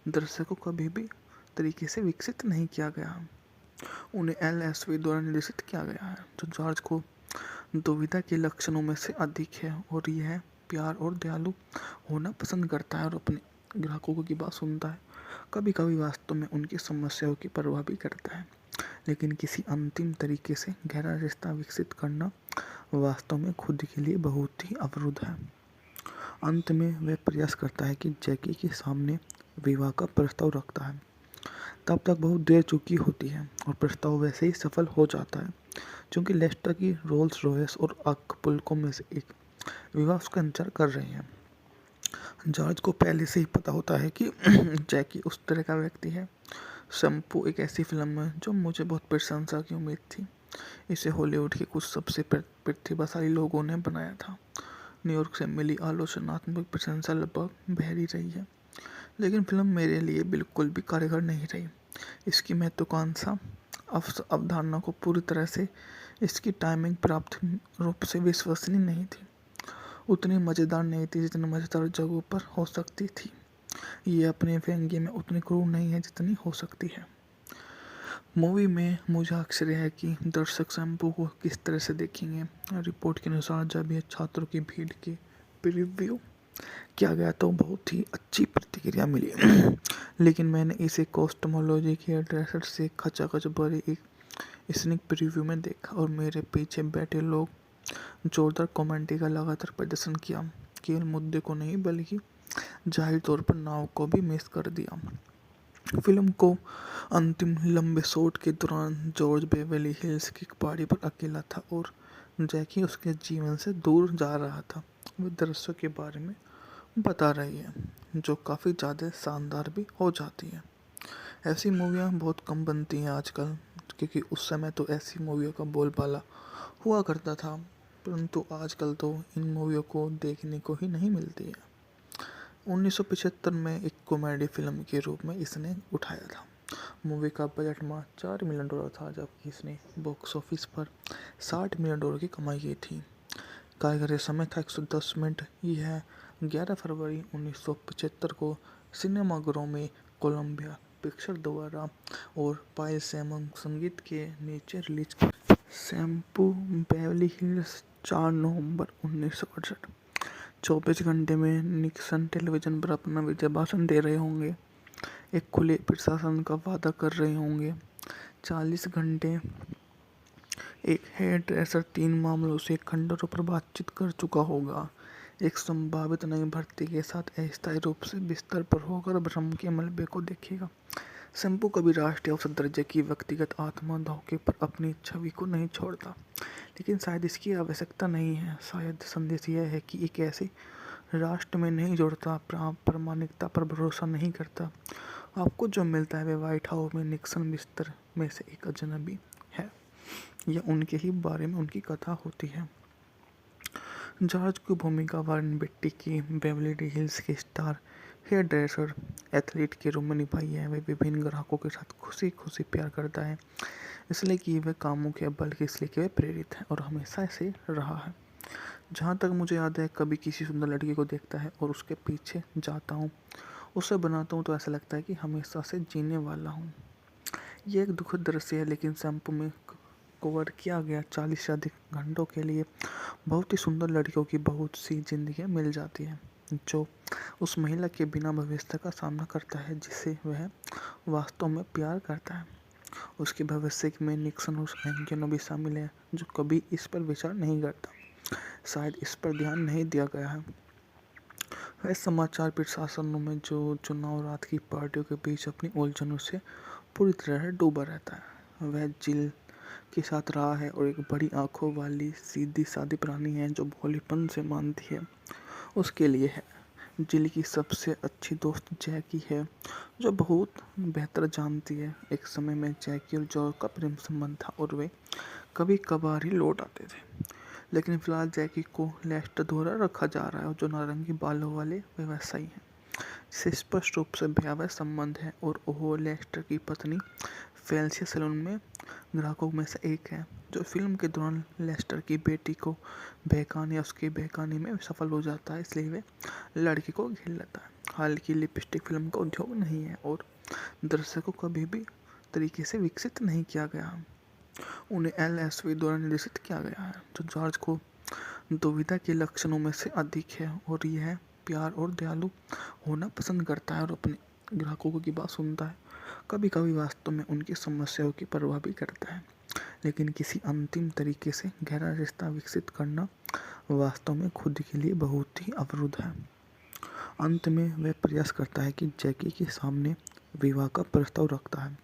Speaker 1: दर्शकों को कभी भी तरीके से विकसित नहीं किया गया। उन्हें LSV द्वारा निर्देशित किया गया है, जो जॉर्ज को दुविधा के लक्षणों में से अधिक है और यह प्यार और दयालु होना पसंद करता है और अपने ग्राहकों की बात सुनता है। कभी कभी वास्तव में उनकी समस्याओं की परवाह भी करता है, लेकिन किसी अंतिम तरीके से गहरा रिश्ता विकसित करना वास्तव में खुद के लिए बहुत ही अवरुद्ध है। अंत में वह प्रयास करता है कि जैकी के सामने विवाह का प्रस्ताव रखता है। तब तक बहुत देर चुकी होती है और प्रस्ताव वैसे ही सफल हो जाता है, क्योंकि लेस्टर की रोल्स रॉयस और अक्पुल्को में से एक विवाह उसका इंतजार कर रहे हैं। जॉर्ज को पहले से ही पता होता है कि जैकी उस तरह का व्यक्ति है। शैम्पू एक ऐसी फिल्म है जो मुझे बहुत प्रशंसा की उम्मीद थी। इसे हॉलीवुड के कुछ सबसे प्रतिभाशाली लोगों ने बनाया था। न्यूयॉर्क से मिली आलोचनात्मक प्रशंसा लगभग बहरी रही है, लेकिन फिल्म मेरे लिए बिल्कुल भी कारगर नहीं रही। इसकी महत्वाकांक्षा अवधारणा को पूरी तरह से इसकी टाइमिंग प्राप्त रूप से विश्वसनीय नहीं थी, उतनी मज़ेदार नहीं थी जितनी मज़ेदार जगहों पर हो सकती थी। ये अपने व्यंग्य में उतनी क्रूर नहीं है जितनी हो सकती है। मूवी में मुझे आश्चर्य है कि दर्शक शैम्पू को किस तरह से देखेंगे। रिपोर्ट के अनुसार जब यह छात्रों की भीड़ के प्रीव्यू किया गया तो बहुत ही अच्छी प्रतिक्रिया मिली, लेकिन मैंने इसे कॉस्टमोलॉजी के ड्रेसर से खचाखच भरे एक स्निक प्रीव्यू में देखा और मेरे पीछे बैठे लोग जोरदार कमेंट्री का लगातार प्रदर्शन किया। केवल मुद्दे को नहीं बल्कि जाहिर तौर पर नाव को भी मिस कर दिया। फिल्म को अंतिम लंबे शॉट के दौरान जॉर्ज बेवली हिल्स की पहाड़ी पर अकेला था और जैकी उसके जीवन से दूर जा रहा था। वह दृश्यों के बारे में बता रही है जो काफ़ी ज़्यादा शानदार भी हो जाती है। ऐसी मूवियाँ बहुत कम बनती हैं आजकल, क्योंकि उस समय तो ऐसी मूवियों का बोलबाला हुआ करता था, परंतु आजकल तो इन मूवियों को देखने को ही नहीं मिलती है। 1975 में एक कॉमेडी फिल्म के रूप में इसने उठाया था। मूवी का बजट मात्र $4 मिलियन था, जबकि इसने बॉक्स ऑफिस पर $60 मिलियन की कमाई की थी। कार्यकारी समय था 110 मिनट। यह 11 फरवरी 1975 को सिनेमाघरों में कोलंबिया पिक्चर द्वारा और पायल सैमन संगीत के नीचे रिलीज की। शैम्पू बेवली हिल्स 4 नवंबर 1968। 24 घंटे में निक्सन टेलीविजन पर अपना विजय भाषण दे रहे होंगे, एक खुले प्रशासन का वादा कर रहे होंगे। 40 घंटे एक हेयर ड्रेसर 3 मामलों से खंडरों पर बातचीत कर चुका होगा, एक संभावित नई भर्ती के साथ अस्थायी रूप से बिस्तर पर होकर भ्रम के मलबे को देखेगा। शैम्पू कभी राष्ट्रीय औसत दर्जे की व्यक्तिगत आत्मा धोखे पर अपनी छवि को नहीं छोड़ता, लेकिन शायद इसकी आवश्यकता नहीं है। शायद संदेश यह है कि एक ऐसे राष्ट्र में नहीं जुड़ता, प्रामाणिकता पर भरोसा नहीं करता। आपको जो मिलता है वह व्हाइट हाउस में निक्सन बिस्तर में से एक अजनबी है, या उनके ही बारे में उनकी कथा होती है। जॉर्ज की भूमिका वारन बेट्टी की बेवली हिल्स के स्टार हेयर ड्रेसर एथलीट के रूप में निभाई है। वह विभिन्न ग्राहकों के साथ खुशी खुशी प्यार करता है, इसलिए कि वह कामुक है, बल्कि इसलिए कि वह प्रेरित है और हमेशा ऐसे रहा है। जहाँ तक मुझे याद है, कभी किसी सुंदर लड़की को देखता है और उसके पीछे जाता हूँ, उसे बनाता हूँ, तो ऐसा लगता है कि हमेशा से जीने वाला हूँ। ये एक दुखद दृश्य है, लेकिन शैम्पू में कवर किया गया 40 से अधिक घंटों के लिए बहुत ही सुंदर लड़कियों की बहुत सी जिंदगियाँ मिल जाती हैं, जो उस महिला के बिना भविष्य का सामना करता है जिसे वह वास्तव में प्यार करता है। उसके भविष्य में निक्सन और एंजेनो भी शामिल है, जो कभी इस पर विचार नहीं करता। शायद इस पर ध्यान नहीं दिया गया है। वह समाचार प्रशासनों में जो चुनाव रात की पार्टियों के बीच अपनी उलझनों से पूरी तरह डूबा रहता है। वह जिल के साथ रहा है और एक बड़ी आंखों वाली सीधी सादी प्राणी है जो भोलेपन से मानती है उसके लिए है। जिल की सबसे अच्छी दोस्त जैकी है, जो बहुत बेहतर जानती है। एक समय में जैकी और जॉर्ज का प्रेम संबंध था और वे कभी कभार ही लौट आते थे, लेकिन फिलहाल जैकी को लेस्टर द्वारा रखा जा रहा है और जो नारंगी बालों वाले व्यवसायी हैं, जिसे स्पष्ट रूप से भयावह संबंध है और वो लेस्टर की पत्नी फेलिसिया सैलून में ग्राहकों में से एक है, जो फिल्म के दौरान लेस्टर की बेटी को बहकाने या उसकी बहकाने में सफल हो जाता है, इसलिए वे लड़की को घेर लेता है। हालांकि लिपस्टिक फिल्म का उद्योग नहीं है और दर्शकों को कभी भी तरीके से विकसित नहीं किया गया। उन्हें LSV द्वारा निर्देशित किया गया है, जो जॉर्ज को दुविधा के लक्षणों में से अधिक है और यह प्यार और दयालु होना पसंद करता है और अपने ग्राहकों की बात सुनता है। कभी कभी वास्तव में उनकी समस्याओं की परवाह भी करता है, लेकिन किसी अंतिम तरीके से गहरा रिश्ता विकसित करना वास्तव में खुद के लिए बहुत ही अवरुद्ध है। अंत में वह प्रयास करता है कि जैकी के सामने विवाह का प्रस्ताव रखता है।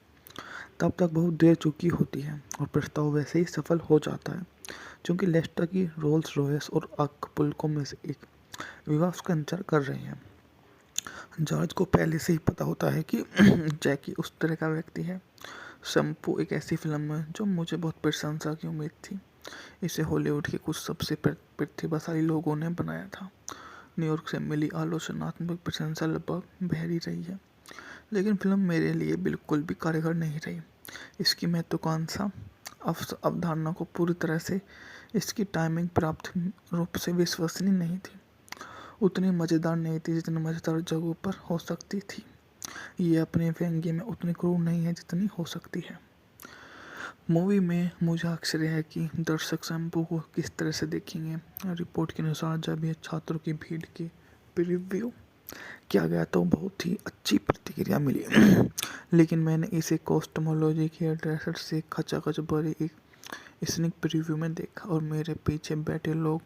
Speaker 1: तब तक बहुत देर चुकी होती है और प्रस्ताव वैसे ही सफल हो जाता है, क्योंकि लेस्टर की रोल्स रॉयस और अक्पुल्को में से एक विवाह उसका इंतजार कर रहे हैं। जॉर्ज को पहले से ही पता होता है कि जैकी उस तरह का व्यक्ति है। शैम्पू एक ऐसी फिल्म है जो मुझे बहुत प्रशंसा की उम्मीद थी। इसे हॉलीवुड के कुछ सबसे प्रतिभाशाली लोगों ने बनाया था। न्यूयॉर्क से मिली आलोचनात्मक प्रशंसा लगभग बहरी रही है, लेकिन फिल्म मेरे लिए बिल्कुल भी कारगर नहीं रही। इसकी महत्वाकांक्षा अवधारणा को पूरी तरह से इसकी टाइमिंग प्राप्त रूप से विश्वसनीय नहीं थी, उतनी मज़ेदार नहीं थी जितनी मज़ेदार जगहों पर हो सकती थी। ये अपने व्यंग्य में उतनी क्रूर नहीं है जितनी हो सकती है। मूवी में मुझे आश्चर्य है कि दर्शक शैम्पू को किस तरह से देखेंगे। रिपोर्ट के अनुसार जब यह छात्रों की भीड़ के प्रीव्यू किया गया तो बहुत ही अच्छी प्रतिक्रिया मिली, लेकिन मैंने इसे कॉस्टमोलॉजी के ड्रेसर से खचाखच भरे एक स्निक प्रीव्यू में देखा और मेरे पीछे बैठे लोग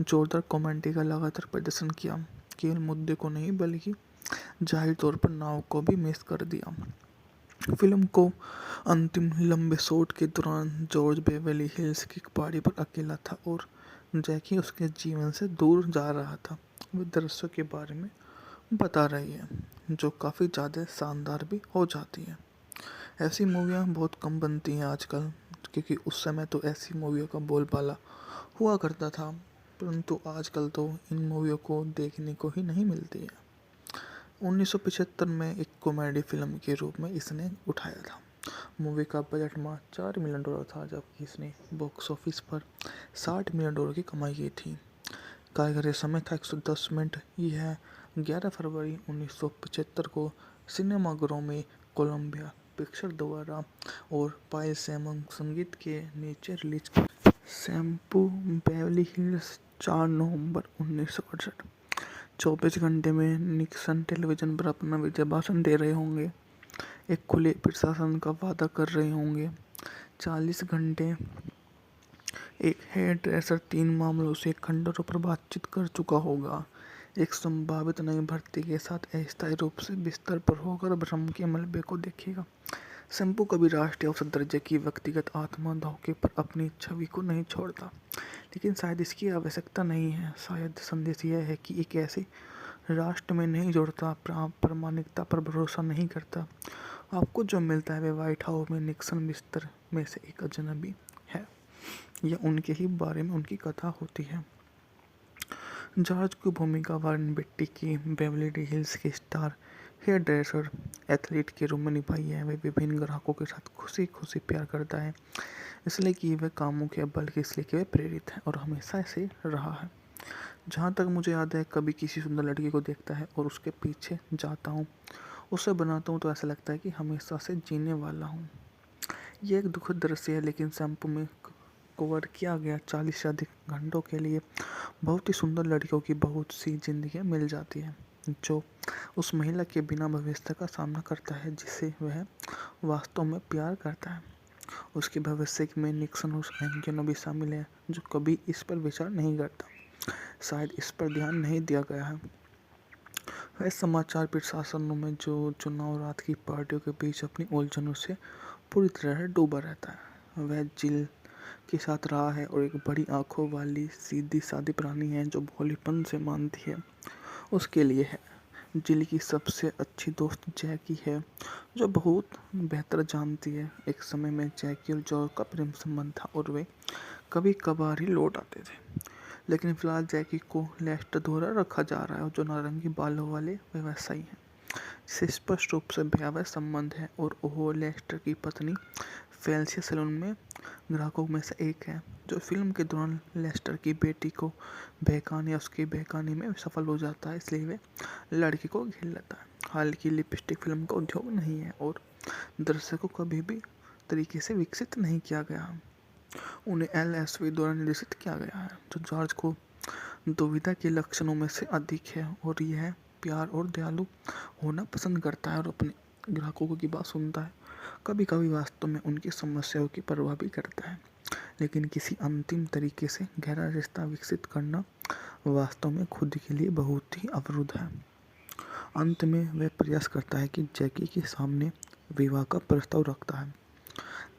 Speaker 1: जोरदार कमेंट्री का लगातार प्रदर्शन किया। केवल मुद्दे को नहीं बल्कि जाहिर तौर पर नाव को भी मिस कर दिया। फिल्म को अंतिम लंबे शॉट के दौरान जॉर्ज बेवली हिल्स की पहाड़ी पर अकेला था और जैकी उसके जीवन से दूर जा रहा था। वो दृश्यों के बारे में बता रही है जो काफ़ी ज़्यादा शानदार भी हो जाती है। ऐसी मूवियाँ बहुत कम बनती हैं आजकल, क्योंकि उस समय तो ऐसी मूवियों का बोलबाला हुआ करता था, परंतु आजकल तो इन मूवियों को देखने को ही नहीं मिलती है। 1975 में एक कॉमेडी फिल्म के रूप में इसने उठाया था। मूवी का बजट मात्र $4 मिलियन था, जबकि इसने बॉक्स ऑफिस पर $60 मिलियन की कमाई की थी। कार्यकारी समय था 110 मिनट। यह 11 फरवरी 1975 को सिनेमाघरों में कोलंबिया पिक्चर द्वारा और पायल सैमन संगीत के नीचे रिलीज की। शैम्पू बेवली हिल्स 4 नवंबर 1968। 24 घंटे में निक्सन टेलीविजन पर अपना विजय भाषण दे रहे होंगे, एक खुले प्रशासन का वादा कर रहे होंगे। 40 घंटे एक हेयर ड्रेसर 3 मामलों से खंडरों पर बातचीत कर चुका होगा, एक संभावित नई भर्ती के साथ अस्थायी रूप से बिस्तर पर होकर भ्रम के मलबे को देखेगा। शैम्पू कभी राष्ट्रीय औसत दर्जे की व्यक्तिगत आत्मा धोखे पर अपनी छवि को नहीं छोड़ता, लेकिन शायद इसकी आवश्यकता नहीं है। शायद संदेश यह है कि एक ऐसे राष्ट्र में नहीं जोड़ता, प्रामाणिकता पर भरोसा नहीं करता। आपको जो मिलता है वे व्हाइट हाउस में निक्सन बिस्तर में से एक अजनबी है, या उनके ही बारे में उनकी कथा होती है। जॉर्ज की भूमिका वारेन बेट्टी की बेवली हिल्स के स्टार हेयर ड्रेसर एथलीट के रूप में निभाई है। वे विभिन्न ग्राहकों के साथ खुशी खुशी प्यार करता है, इसलिए कि वे कामों के बल्कि इसलिए कि वे प्रेरित है और हमेशा ऐसे रहा है। जहाँ तक मुझे याद है, कभी किसी सुंदर लड़की को देखता है और उसके पीछे जाता हूँ, उसे बनाता हूँ, तो ऐसा लगता है कि हमेशा से जीने वाला हूँ। ये एक दुखद दृश्य है, लेकिन शैम्पू में कवर किया गया 40 से अधिक घंटों के लिए बहुत ही सुंदर लड़कियों की बहुत सी जिंदगियां मिल जाती हैं, जो उस महिला के बिना भविष्य का सामना करता है जिसे वह वास्तव में प्यार करता है। उसके भविष्य में निक्सन और एंगिनो भी शामिल है, जो कभी इस पर विचार नहीं करता। शायद इस पर ध्यान नहीं दिया गया है। वह समाचार प्रशासनों में जो चुनाव रात की पार्टियों के बीच अपनी उलझनों से पूरी तरह डूबा रहता है। वह जिल के साथ रहा है और एक बड़ी आंखों वाली सीधी सादी प्राणी है जो भोलेपन से मानती है उसके लिए है। जिल की सबसे अच्छी दोस्त जैकी है, जो बहुत बेहतर जानती है। एक समय में जैकी और जॉर्ज का प्रेम संबंध था और वे कभी कभार ही लौट आते थे, लेकिन फिलहाल जैकी को लेस्टर द्वारा रखा जा रहा है, जो नारंगी बालों वाले व्यवसायी हैं, जिसे स्पष्ट रूप से भयावह संबंध है, और वो लेस्टर की पत्नी फेलिसिया सैलून में ग्राहकों में से एक है, जो फिल्म के दौरान लेस्टर की बेटी को बहकाने या उसकी बहकाने में सफल हो जाता है, इसलिए वे लड़की को घेर लेता है। हालांकि लिपस्टिक फिल्म का उद्योग नहीं है और दर्शकों को कभी भी तरीके से विकसित नहीं किया गया। उन्हें LSV द्वारा निर्देशित किया गया है, जो जॉर्ज को दुविधा के लक्षणों में से अधिक है, और यह प्यार और दयालु होना पसंद करता है और अपने ग्राहकों की बात सुनता है। कभी कभी वास्तव में उनकी समस्याओं की परवाह भी करता है, लेकिन किसी अंतिम तरीके से गहरा रिश्ता विकसित करना वास्तव में खुद के लिए बहुत ही अवरुद्ध है। अंत में वह प्रयास करता है कि जैकी के सामने विवाह का प्रस्ताव रखता है।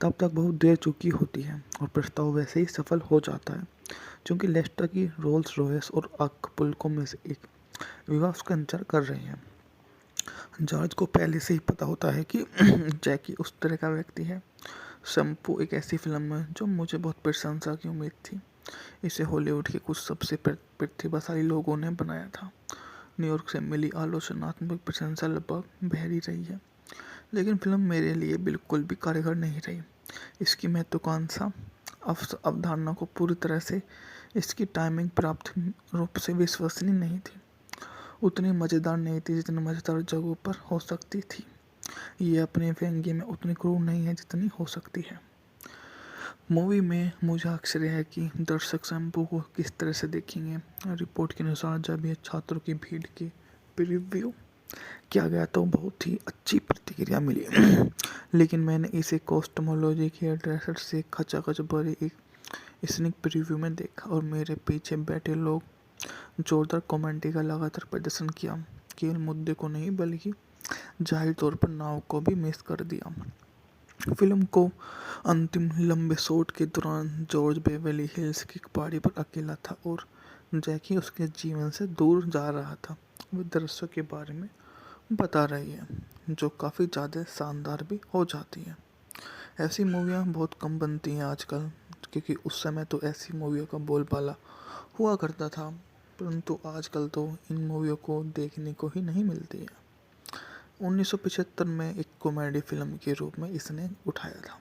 Speaker 1: तब तक बहुत देर चुकी होती है और प्रस्ताव वैसे ही सफल हो जाता है, क्योंकि लेस्टर की रोल्स रॉयस और अक्पुल्को में से एक विवाह उसका इंतजार कर रहे हैं। जॉर्ज को पहले से ही पता होता है कि जैकी उस तरह का व्यक्ति है। शैम्पू एक ऐसी फिल्म है जो मुझे बहुत प्रशंसा की उम्मीद थी। इसे हॉलीवुड के कुछ सबसे प्रतिभाशाली लोगों ने बनाया था। न्यूयॉर्क से मिली आलोचनात्मक प्रशंसा लगभग बहरी रही है, लेकिन फिल्म मेरे लिए बिल्कुल भी कारगर नहीं रही। इसकी महत्वाकांक्षा अवधारणा को पूरी तरह से, इसकी टाइमिंग पर्याप्त रूप से विश्वसनीय नहीं थी, उतनी मज़ेदार नहीं थी जितनी मज़ेदार जगहों पर हो सकती थी। ये अपने व्यंग्य में उतनी क्रूर नहीं है जितनी हो सकती है। मूवी में मुझे आश्चर्य है कि दर्शक शैम्पू को किस तरह से देखेंगे। रिपोर्ट के अनुसार जब यह छात्रों की भीड़ की प्रीव्यू किया गया तो बहुत ही अच्छी प्रतिक्रिया मिली, लेकिन मैंने इसे कॉस्टमोलॉजी के हेयर ड्रेसर से खचाखच भरे एक स्निक प्रीव्यू में देखा, और मेरे पीछे बैठे लोग जोरदार कॉमेंट्री का लगातार प्रदर्शन किया। केवल मुद्दे को नहीं बल्कि जाहिर तौर पर नाव को भी मिस कर दिया। फिल्म को अंतिम लंबे शॉट के दौरान जॉर्ज बेवली हिल्स की पहाड़ी पर अकेला था और जैकी उसके जीवन से दूर जा रहा था। वो दृश्यों के बारे में बता रही है जो काफ़ी ज़्यादा शानदार भी हो जाती है। ऐसी मूवियाँ बहुत कम बनती हैं आजकल, क्योंकि उस समय तो ऐसी मूवियों का बोलबाला हुआ करता था, परंतु आजकल तो इन मूवियों को देखने को ही नहीं मिलती है। 1975 में एक कॉमेडी फिल्म के रूप में इसने उठाया था।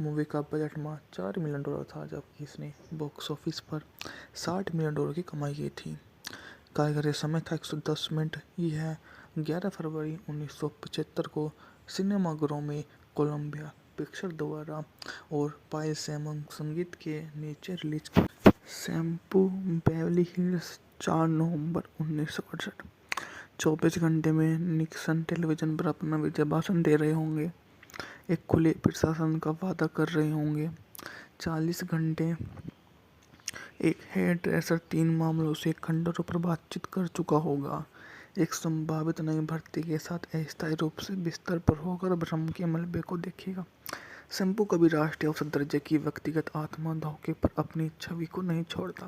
Speaker 1: मूवी का बजट मात्र $4 मिलियन था, जबकि इसने बॉक्स ऑफिस पर $60 मिलियन की कमाई की थी। कार्यकारी समय था 110 मिनट। यह 11 फरवरी 1975 को सिनेमाघरों में कोलंबिया पिक्चर द्वारा और पॉल सैमन संगीत के नीचे रिलीज की। शैम्पू बेवरली हिल्स 4 नवंबर 1968। 24 घंटे में निक्सन टेलीविजन पर अपना विजय भाषण दे रहे होंगे, एक खुले प्रशासन का वादा कर रहे होंगे। 40 घंटे एक हेयर ड्रेसर 3 मामलों से खंडरों पर बातचीत कर चुका होगा, एक संभावित नई भर्ती के साथ अस्थायी रूप से बिस्तर पर होकर भ्रम के मलबे को देखेगा। शैम्पू कभी राष्ट्रीय औसत दर्जे की व्यक्तिगत आत्मा धोखे पर अपनी छवि को नहीं छोड़ता,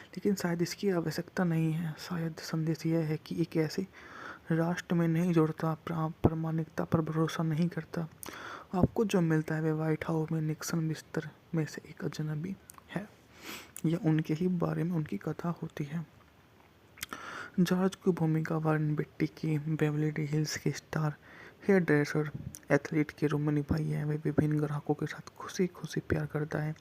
Speaker 1: लेकिन शायद इसकी आवश्यकता नहीं है। शायद संदेश यह है कि एक ऐसे राष्ट्र में नहीं जुड़ता, प्रामाणिकता पर भरोसा नहीं करता। आपको जो मिलता है वह व्हाइट हाउस में निक्सन बिस्तर में से एक अजनबी है, या उनके ही बारे में उनकी कथा होती है। जॉर्ज की भूमिका वारेन बेट्टी की बेवरली हिल्स के स्टार हेयर ड्रेसर एथलीट के रूप में निभाई है। वह विभिन्न ग्राहकों के साथ खुशी खुशी प्यार करता है,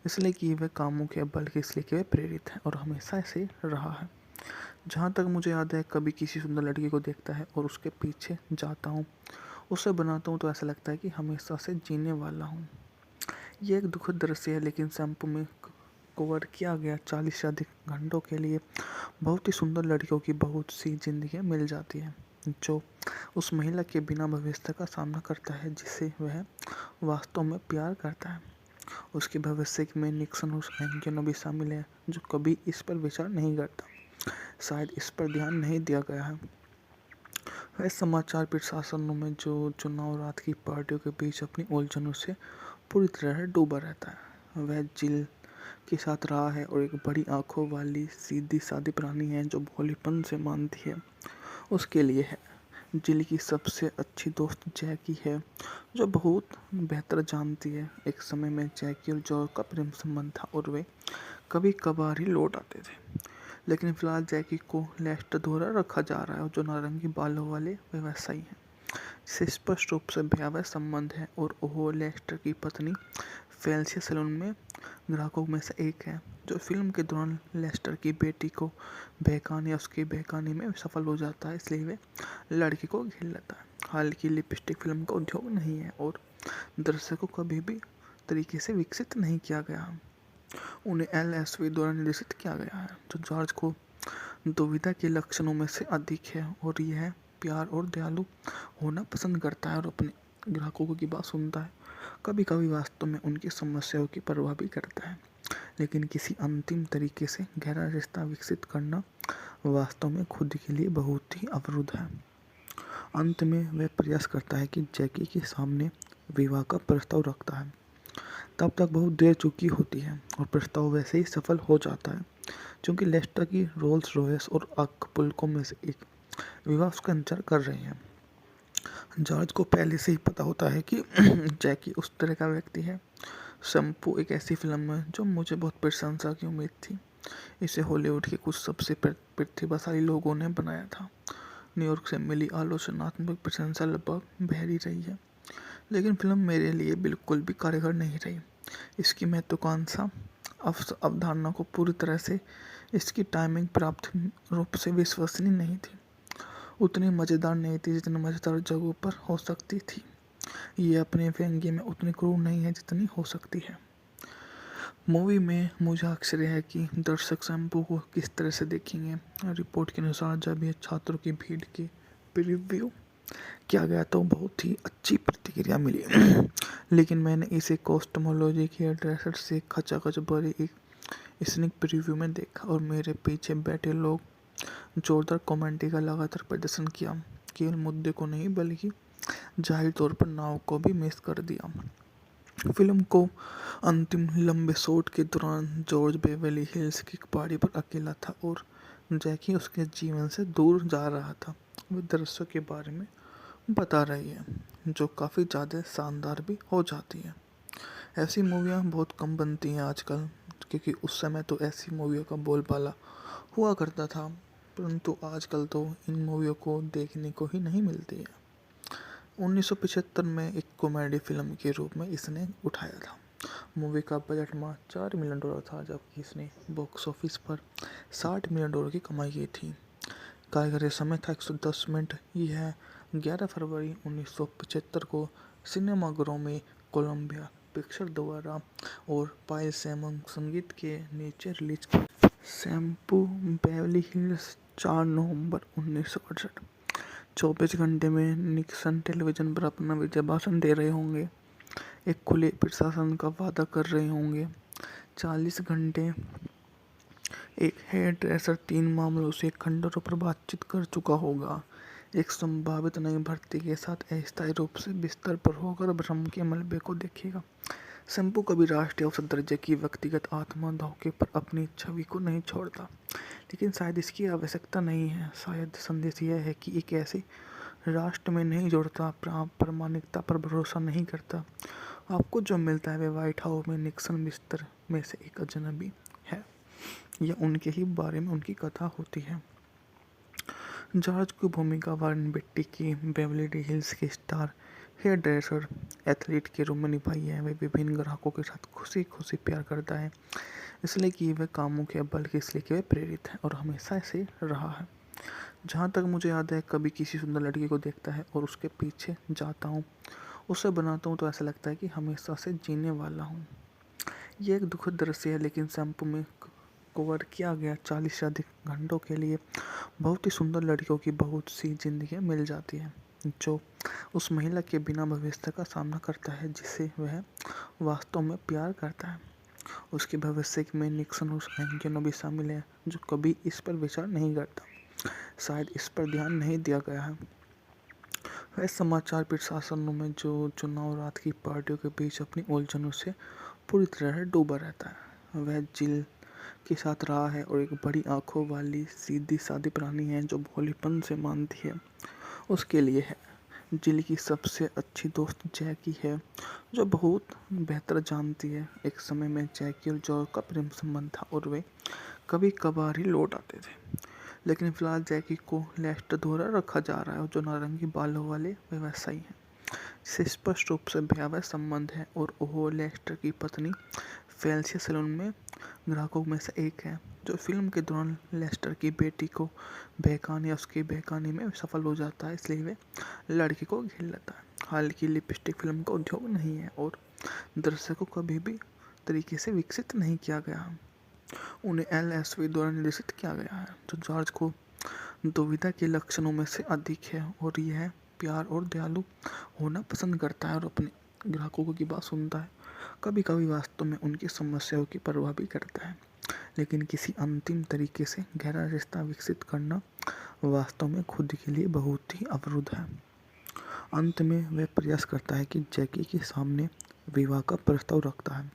Speaker 1: इसलिए कि वह कामों के बल्कि इसलिए कि वह प्रेरित है और हमेशा ऐसे रहा है। जहाँ तक मुझे याद है, कभी किसी सुंदर लड़की को देखता है और उसके पीछे जाता हूँ, उसे बनाता हूँ, तो ऐसा लगता है कि हमेशा से जीने वाला हूँ। यह एक दुखद दृश्य है, लेकिन शैम्पू में कवर किया गया 40 से अधिक घंटों के लिए बहुत ही सुंदर लड़कियों की बहुत सी जिंदगियाँ मिल जाती हैं, जो उस महिला के बिना भविष्य का सामना करता है जिसे वह वास्तव में प्यार करता है। उसके भविष्य में निक्सन और एंगिनो भी शामिल है, जो कभी इस पर विचार नहीं करता। शायद इस पर ध्यान नहीं दिया गया है। वह समाचार प्रशासनों में जो चुनाव रात की पार्टियों के बीच अपनी उलझनों से पूरी तरह डूबा रहता है। वह जिल के साथ रहा है और एक बड़ी आंखों वाली सीधी सादी प्राणी है जो भोलेपन से मानती है। उसके लिए है। जिल की सबसे अच्छी दोस्त जैकी है, जो बहुत बेहतर जानती है। एक समय में जैकी और जॉर्ज का प्रेम संबंध था और वे कभी कभार ही लौट आते थे, लेकिन फिलहाल जैकी को लेस्टर द्वारा रखा जा रहा है, जो नारंगी बालों वाले व्यवसायी हैं, जिसे स्पष्ट रूप से भयावह संबंध है, और वो लेस्टर की पत्नी फेलिसिया सैलून में ग्राहकों में से एक है, जो फिल्म के दौरान लेस्टर की बेटी को बहकाने या उसकी बहकाने में सफल हो जाता है, इसलिए वे लड़की को घेर लेता है। हालांकि लिपस्टिक फिल्म का उद्योग नहीं है और दर्शकों को कभी भी तरीके से विकसित नहीं किया गया। उन्हें LSV द्वारा निर्देशित किया गया है, जो जॉर्ज को दुविधा के लक्षणों में से अधिक है, और यह प्यार और दयालु होना पसंद करता है और अपने ग्राहकों की बात सुनता है। कभी कभी वास्तव में उनकी समस्याओं की परवाह भी करता है, लेकिन किसी अंतिम तरीके से गहरा रिश्ता विकसित करना वास्तव में खुद के लिए बहुत ही अवरुद्ध है। अंत में वह प्रयास करता है कि जैकी के सामने विवाह का प्रस्ताव रखता है। तब तक बहुत देर चुकी होती है और प्रस्ताव वैसे ही सफल हो जाता है, क्योंकि लेस्टर की रोल्स रॉयस और अक्पुल्को में से एक विवाह उसका इंतजार कर रहे हैं। जॉर्ज को पहले से ही पता होता है कि जैकी उस तरह का व्यक्ति है। शैम्पू एक ऐसी फिल्म है जो मुझे बहुत प्रशंसा की उम्मीद थी। इसे हॉलीवुड के कुछ सबसे प्रतिभाशाली लोगों ने बनाया था। न्यूयॉर्क से मिली आलोचनात्मक प्रशंसा लगभग बहरी रही है, लेकिन फिल्म मेरे लिए बिल्कुल भी कारगर नहीं रही। इसकी महत्वाकांक्षा अवधारणा को पूरी तरह से, इसकी टाइमिंग प्राप्त रूप से विश्वसनीय नहीं थी, उतनी मज़ेदार नहीं थी जितनी मज़ेदार जगहों पर हो सकती थी। ये अपने व्यंग्य में उतनी क्रूर नहीं है जितनी हो सकती है। मूवी में मुझे आश्चर्य है कि दर्शक शैम्पू को किस तरह से देखेंगे। रिपोर्ट के अनुसार जब यह छात्रों की भीड़ की प्रीव्यू किया गया तो बहुत ही अच्छी प्रतिक्रिया मिली, लेकिन मैंने इसे कॉस्टमोलॉजी के ड्रेसर से खचाखच भरे एक स्निक प्रीव्यू में देखा, और मेरे पीछे बैठे लोग जोरदार कमेंट्री का लगातार प्रदर्शन किया। केवल मुद्दे को नहीं, बल्कि जाहिर तौर पर नाव को भी मिस कर दिया। फिल्म को अंतिम लंबे शॉट के दौरान जॉर्ज बेवरली हिल्स की पहाड़ी पर अकेला था और जैकी उसके जीवन से दूर जा रहा था। वह दृश्यों के बारे में बता रही है, जो काफ़ी ज़्यादा शानदार भी हो जाती है। ऐसी मूवियाँ बहुत कम बनती हैं आजकल, क्योंकि उस समय तो ऐसी मूवियों का बोलबाला हुआ करता था, परंतु आजकल तो इन मूवियों को देखने को ही नहीं मिलती है। 1975 में एक कॉमेडी फिल्म के रूप में इसने उठाया था। मूवी का बजट मात्र $4 मिलियन था, जबकि इसने बॉक्स ऑफिस पर $60 मिलियन की कमाई की थी। कार्यकारी समय था 110 मिनट। यह 11 फरवरी 1975 को सिनेमाघरों में कोलंबिया पिक्चर द्वारा और पायल सैमन संगीत के नीचे रिलीज की। शैम्पू बेवरली हिल्स 4 नवंबर 1968। 24 घंटे में निक्सन टेलीविजन पर अपना विजय भाषण दे रहे होंगे, एक खुले प्रशासन का वादा कर रहे होंगे। 40 घंटे एक हेयर ड्रेसर 3 मामलों से खंडरों पर बातचीत कर चुका होगा, एक संभावित नई भर्ती के साथ अस्थायी रूप से बिस्तर पर होकर भ्रम के मलबे को देखेगा। शैम्पू कभी राष्ट्रीय औसत दर्जे की व्यक्तिगत आत्मा धोखे पर अपनी छवि को नहीं छोड़ता, लेकिन शायद इसकी आवश्यकता नहीं है। शायद संदेश यह है कि एक ऐसे राष्ट्र में नहीं जुड़ता, प्रामाणिकता पर भरोसा नहीं करता। आपको जो मिलता है वह व्हाइट हाउस में निक्सन बिस्तर में से एक अजनबी है, या उनके ही बारे में उनकी कथा होती है। जॉर्ज की भूमिका वारन बेट्टी की बेवरली हिल्स के स्टार हेयर ड्रेसर एथलीट के रूप में निभाई है। वह विभिन्न ग्राहकों के साथ खुशी खुशी प्यार करता है, इसलिए कि वह कामुक है, बल्कि इसलिए कि वह प्रेरित है और हमेशा ऐसे रहा है। जहाँ तक मुझे याद है, कभी किसी सुंदर लड़की को देखता है और उसके पीछे जाता हूँ, उसे बनाता हूँ, तो ऐसा लगता है कि हमेशा से जीने वाला हूँ। ये एक दुखद दृश्य है, लेकिन शैम्पू में कवर किया गया 40 से अधिक घंटों के लिए बहुत ही सुंदर लड़कियों की बहुत सी जिंदगियाँ मिल जाती हैं, जो उस महिला के बिना भविष्य का सामना करता है जिसे वह वास्तव में प्यार करता है। उसके भविष्य में निक्सन और एंकेनो भी शामिल है, जो कभी इस पर विचार नहीं करता। शायद इस पर ध्यान नहीं दिया गया है। वह समाचार प्रशासनों में जो चुनाव रात की पार्टियों के बीच अपनी उलझनों से पूरी तरह डूबा रहता है। वह जिल के साथ रहा है और एक बड़ी आंखों वाली सीधी सादी प्राणी है जो भोलेपन से मानती है। उसके लिए है जिल की सबसे अच्छी दोस्त जैकी है, जो बहुत बेहतर जानती है। एक समय में जैकी और जॉर्ज का प्रेम संबंध था और वे कभी कभार ही लौट आते थे, लेकिन फिलहाल जैकी को लेस्टर द्वारा रखा जा रहा है, जो नारंगी बालों वाले व्यवसायी हैं, जिसे स्पष्ट रूप से भयावह संबंध है, और वो लेस्टर की पत्नी फेलिसिया सैलून में ग्राहकों में से एक है, जो फिल्म के दौरान लेस्टर की बेटी को बहकाने या उसके बहकाने में सफल हो जाता है, इसलिए वे लड़की को घेर लेता है। हालांकि लिपस्टिक फिल्म का उद्योग नहीं है और दर्शकों को कभी भी तरीके से विकसित नहीं किया गया। उन्हें LSV द्वारा निर्देशित किया गया है, जो जॉर्ज को दुविधा के लक्षणों में से अधिक है, और यह प्यार और दयालु होना पसंद करता है और अपने ग्राहकों की बात सुनता है। कभी कभी वास्तव में उनकी समस्याओं की परवाह भी करता है, लेकिन किसी अंतिम तरीके से गहरा रिश्ता विकसित करना वास्तव में खुद के लिए बहुत ही अवरुद्ध है। अंत में वह प्रयास करता है कि जैकी के सामने विवाह का प्रस्ताव रखता है।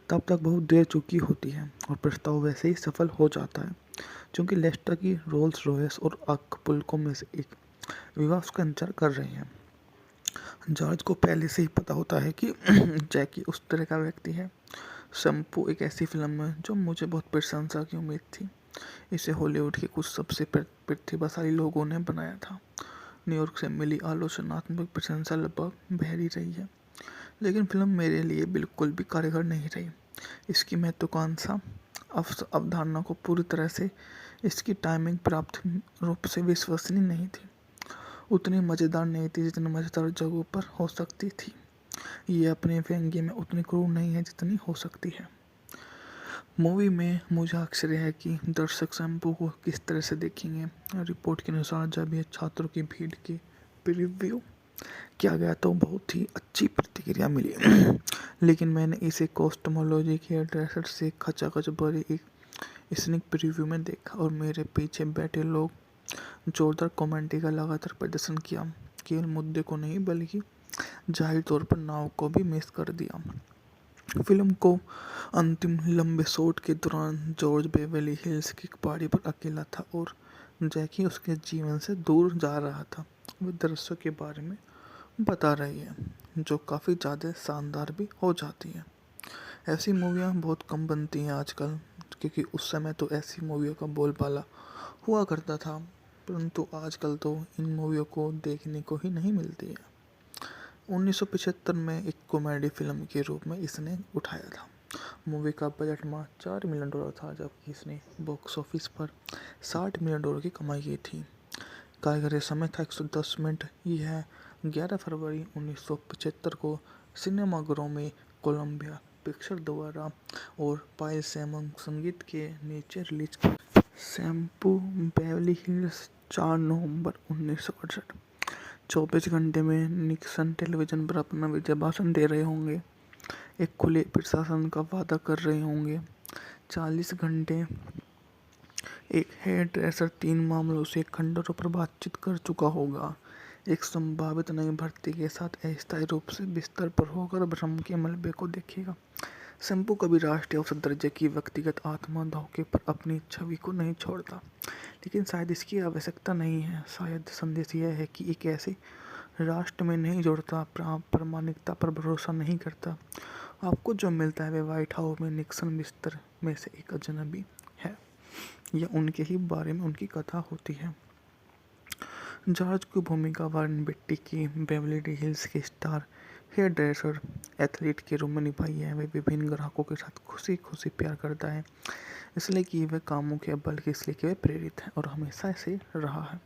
Speaker 1: तब तक बहुत देर चुकी होती है और प्रस्ताव वैसे ही सफल हो जाता है, क्योंकि लेस्टर की रोल्स रॉयस और अक्पुल्को में से एक विवाह उसका इंतजार कर रहे हैं। जॉर्ज को पहले से ही पता होता है कि जैकी उस तरह का व्यक्ति है। शैम्पू एक ऐसी फिल्म है जो मुझे बहुत प्रशंसा की उम्मीद थी। इसे हॉलीवुड के कुछ सबसे प्रतिभाशाली लोगों ने बनाया था। न्यूयॉर्क से मिली आलोचनात्मक प्रशंसा लगभग बहरी रही है, लेकिन फिल्म मेरे लिए बिल्कुल भी कारगर नहीं रही। इसकी महत्वाकांक्षा अवधारणा को पूरी तरह से, इसकी टाइमिंग प्राप्त रूप से विश्वसनीय नहीं थी, उतनी मज़ेदार नहीं थी जितनी मज़ेदार जगहों पर हो सकती थी। ये अपने व्यंग्य में उतनी क्रूर नहीं है जितनी हो सकती है। मूवी में मुझे आश्चर्य है कि दर्शक शैम्पू को किस तरह से देखेंगे। रिपोर्ट के अनुसार जब यह छात्रों की भीड़ के प्रीव्यू किया गया तो बहुत ही अच्छी प्रतिक्रिया मिली, लेकिन मैंने इसे कॉस्टमोलॉजी के ड्रेसर से खचाखच भरे एक स्निक प्रीव्यू में देखा, और मेरे पीछे बैठे लोग जोरदार कमेंट्री का लगातार प्रदर्शन किया। केवल मुद्दे को नहीं, बल्कि जाहिर तौर पर नाव को भी मिस कर दिया। फिल्म को अंतिम लंबे शॉट के दौरान जॉर्ज बेवरली हिल्स की पहाड़ी पर अकेला था और जैकी उसके जीवन से दूर जा रहा था। वह दृश्यों के बारे में बता रही है जो काफ़ी ज़्यादा शानदार भी हो जाती है। ऐसी मूवियाँ बहुत कम बनती हैं आजकल, क्योंकि उस समय तो ऐसी मूवियों का बोलबाला हुआ करता था, परंतु आजकल तो इन मूवियों को देखने को ही नहीं मिलती है। 1975 में एक कॉमेडी फिल्म के रूप में इसने उठाया था। मूवी का बजट मात्र $4 मिलियन था, जबकि इसने बॉक्स ऑफिस पर $60 मिलियन की कमाई की थी। कार्यकारी समय था 110 मिनट। यह 11 फरवरी 1975 को सिनेमाघरों में कोलंबिया पिक्चर द्वारा और पायल सैमन संगीत के नीचे रिलीज की। शैम्पू बेवरली हिल्स 4 नवंबर 1968। 24 घंटे में निक्सन टेलीविजन पर अपना विजय भाषण दे रहे होंगे, एक खुले प्रशासन का वादा कर रहे होंगे। 40 घंटे एक हेयर ड्रेसर 3 मामलों से खंडरों पर बातचीत कर चुका होगा, एक संभावित नई भर्ती के साथ अस्थायी रूप से बिस्तर पर होकर भ्रम के मलबे को देखेगा। शैम्पू कभी राष्ट्रीय औसत दर्जे की व्यक्तिगत आत्मा धोखे पर अपनी छवि को नहीं छोड़ता, लेकिन शायद इसकी आवश्यकता नहीं है। शायद संदेश यह है कि एक ऐसे राष्ट्र में नहीं जुड़ता, प्रामाणिकता पर भरोसा नहीं करता। आपको जो मिलता है वह व्हाइट हाउस में निक्सन बिस्तर में से एक अजनबी है, या उनके ही बारे में उनकी कथा होती है। जॉर्ज की भूमिका वारन बेट्टी की बेवरली हिल्स के स्टार हेयर ड्रेसर एथलीट के रूप में निभाई है। वह विभिन्न ग्राहकों के साथ खुशी खुशी प्यार करता है, इसलिए कि वह कामुक है, बल्कि इसलिए कि वह प्रेरित है और हमेशा ऐसे रहा है।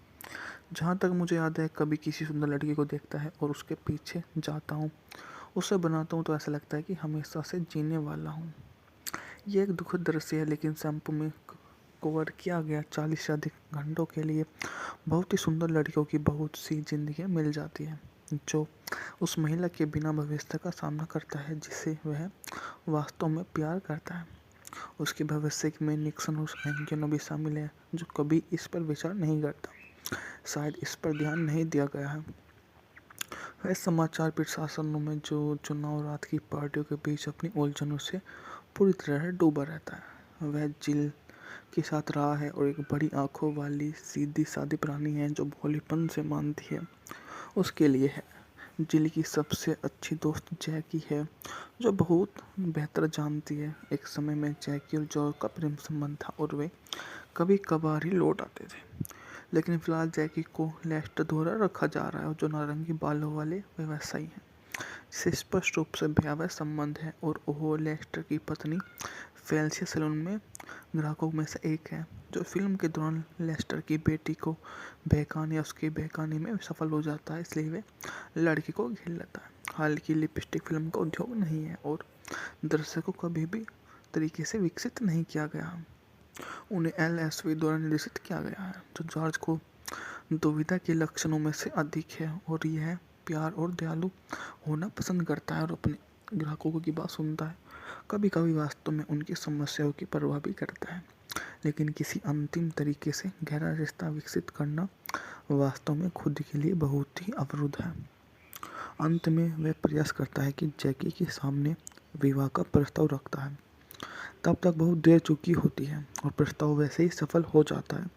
Speaker 1: जहाँ तक मुझे याद है, कभी किसी सुंदर लड़की को देखता है और उसके पीछे जाता हूँ, उसे बनाता हूँ, तो ऐसा लगता है कि हमेशा से जीने वाला हूँ। ये एक दुखद दृश्य है, लेकिन शैम्पू में कवर किया गया 40 से अधिक घंटों के लिए बहुत ही सुंदर लड़कियों की बहुत सी जिंदगियाँ मिल जाती हैं, जो उस महिला के बिना भविष्य का सामना करता है जिसे वह वास्तव में प्यार करता है। उसके भविष्य में निक्सन और एंकिनो भी शामिल है, जो कभी इस पर विचार नहीं करता। शायद इस पर ध्यान नहीं दिया गया है। वह समाचार प्रशासनों में जो चुनाव रात की पार्टियों के बीच अपनी उलझनों से पूरी तरह डूबा रहता है। वह जिल के साथ रहा है और एक बड़ी आंखों वाली सीधी सादी प्राणी है जो भोलेपन से मानती है। उसके लिए है। जिल की सबसे अच्छी दोस्त जैकी है, जो बहुत बेहतर जानती है। एक समय में जैकी और जॉर्ज का प्रेम संबंध था और वे कभी कभार ही लौट आते थे, लेकिन फिलहाल जैकी को लेस्टर द्वारा रखा जा रहा है, जो नारंगी बालों वाले व्यवसायी हैं, जिसे स्पष्ट रूप से भयावह संबंध है, और वो लेस्टर की पत्नी फेलिसिया सैलून में ग्राहकों में से एक है, जो फिल्म के दौरान लेस्टर की बेटी को बहकाने या उसके बहकाने में सफल हो जाता है, इसलिए वे लड़की को घेर लेता है। हालांकि लिपस्टिक फिल्म का उद्योग नहीं है और दर्शकों को कभी भी तरीके से विकसित नहीं किया गया। उन्हें LSV द्वारा निर्देशित किया गया है, जो जॉर्ज को दुविधा के लक्षणों में से अधिक है, और यह प्यार और दयालु होना पसंद करता है और अपने ग्राहकों की बात सुनता है। कभी कभी वास्तव में उनकी समस्याओं की परवाह भी करता है, लेकिन किसी अंतिम तरीके से गहरा रिश्ता विकसित करना वास्तव में खुद के लिए बहुत ही अवरुद्ध है। अंत में वह प्रयास करता है कि जैकी के सामने विवाह का प्रस्ताव रखता है। तब तक बहुत देर चुकी होती है और प्रस्ताव वैसे ही सफल हो जाता है,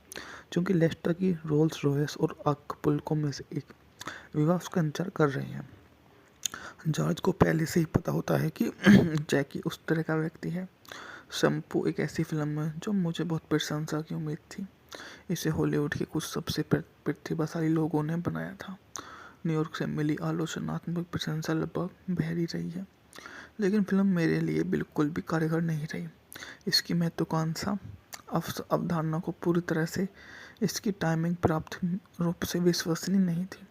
Speaker 1: क्योंकि लेस्टर की रोल्स रॉयस और अक्पुल्को में से एक विवाह उसका इंतजार कर रहे हैं। जॉर्ज को पहले से ही पता होता है कि जैकी उस तरह का व्यक्ति है। शैम्पू एक ऐसी फिल्म है जो मुझे बहुत प्रशंसा की उम्मीद थी। इसे हॉलीवुड के कुछ सबसे प्रतिभाशाली लोगों ने बनाया था। न्यूयॉर्क से मिली आलोचनात्मक प्रशंसा लगभग बहरी रही है, लेकिन फिल्म मेरे लिए बिल्कुल भी कारगर नहीं रही। इसकी महत्वाकांक्षा अवधारणा को पूरी तरह से इसकी टाइमिंग प्राप्त रूप से विश्वसनीय नहीं थी,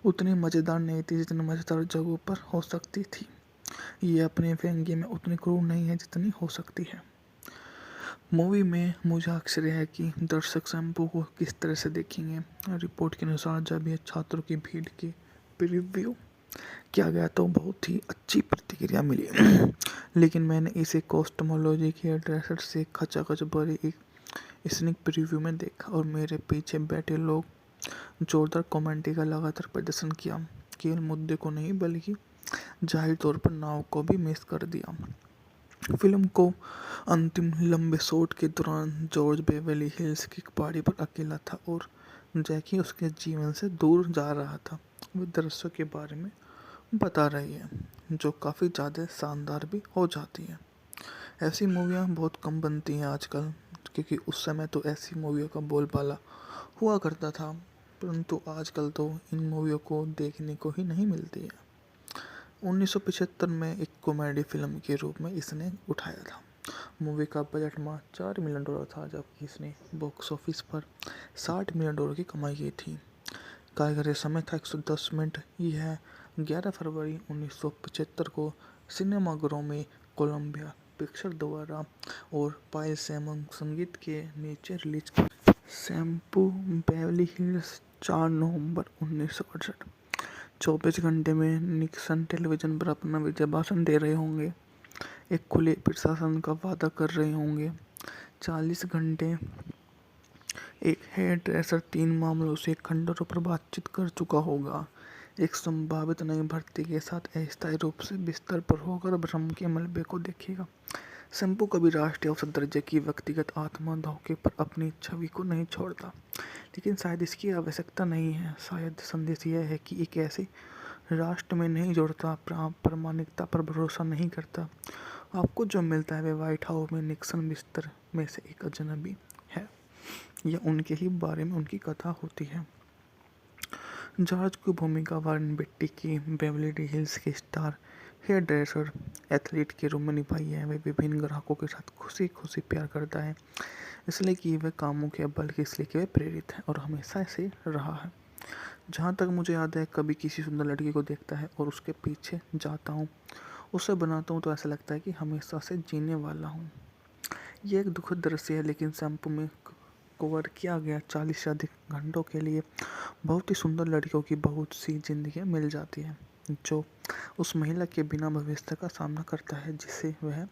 Speaker 1: उतनी मज़ेदार नहीं थी जितनी मज़ेदार जगहों पर हो सकती थी। ये अपने व्यंग्य में उतनी क्रूर नहीं है जितनी हो सकती है। मूवी में मुझे आश्चर्य है कि दर्शक शैम्पू को किस तरह से देखेंगे। रिपोर्ट के अनुसार जब यह छात्रों की भीड़ के प्रीव्यू किया गया तो बहुत ही अच्छी प्रतिक्रिया मिली, लेकिन मैंने इसे कॉस्टमोलॉजी के ड्रेसर से खचाखच भरे एक स्निक प्रीव्यू में देखा, और मेरे पीछे बैठे लोग जोरदार कमेंट्री का लगातार प्रदर्शन किया। केवल मुद्दे को नहीं, बल्कि जाहिर तौर पर नाव को भी मिस कर दिया। फिल्म को अंतिम लंबे शॉट के दौरान जॉर्ज बेवरली हिल्स की पहाड़ी पर अकेला था और जैकी उसके जीवन से दूर जा रहा था। वो दृश्य के बारे में बता रही है, जो काफ़ी ज़्यादा शानदार भी हो जाती है। ऐसी मूवियाँ बहुत कम बनती हैं आजकल, क्योंकि उस समय तो ऐसी मूवियों का बोलबाला हुआ करता था। परंतु आजकल तो इन मूवियों को देखने को ही नहीं मिलती है। 1975 में एक कॉमेडी फिल्म के रूप में इसने उठाया था। मूवी का बजट मात्र $4 मिलियन था, जबकि इसने बॉक्स ऑफिस पर $60 मिलियन की कमाई की थी। कार्यकारी समय था 110 मिनट। यह 11 फरवरी 1975 को सिनेमाघरों में कोलंबिया पिक्चर द्वारा और पायल सैमन संगीत के नीचे रिलीज की। शैम्पू बेवली हिल्स 4 नवंबर 1968। 24 घंटे में निक्सन टेलीविजन पर अपना विजय भाषण दे रहे होंगे, एक खुले प्रशासन का वादा कर रहे होंगे। 40 घंटे एक हेयर ड्रेसर 3 मामलों से खंडरों पर बातचीत कर चुका होगा, एक संभावित नई भर्ती के साथ अस्थायी रूप से बिस्तर पर होकर भ्रम के मलबे को देखेगा। शैम्पू कभी राष्ट्रीय औसत दर्जे की व्यक्तिगत आत्मा धोखे पर अपनी छवि को नहीं छोड़ता, लेकिन शायद इसकी आवश्यकता नहीं है। शायद संदेश यह है कि एक ऐसे राष्ट्र में नहीं जुड़ता, प्रामाणिकता पर भरोसा नहीं करता। आपको जो मिलता है वह व्हाइट हाउस में निक्सन बिस्तर में से एक अजनबी है, या उनके ही बारे में उनकी कथा होती है। जॉर्ज की भूमिका वारन बेट्टी की बेवली हिल्स के स्टार हेयर ड्रेसर एथलीट के रूप में निभाई है। वह विभिन्न ग्राहकों के साथ खुशी खुशी प्यार करता है, इसलिए कि वह कामुक है, बल्कि इसलिए कि वह प्रेरित है और हमेशा ऐसे रहा है। जहाँ तक मुझे याद है, कभी किसी सुंदर लड़की को देखता है और उसके पीछे जाता हूँ, उसे बनाता हूँ, तो ऐसा लगता है कि हमेशा से जीने वाला हूँ। ये एक दुखद दृश्य है, लेकिन शैम्पू में कवर किया गया 40 से अधिक घंटों के लिए बहुत ही सुंदर लड़कियों की बहुत सी जिंदगियाँ मिल जाती हैं, जो उस महिला के बिना भविष्य का सामना करता है जिसे वह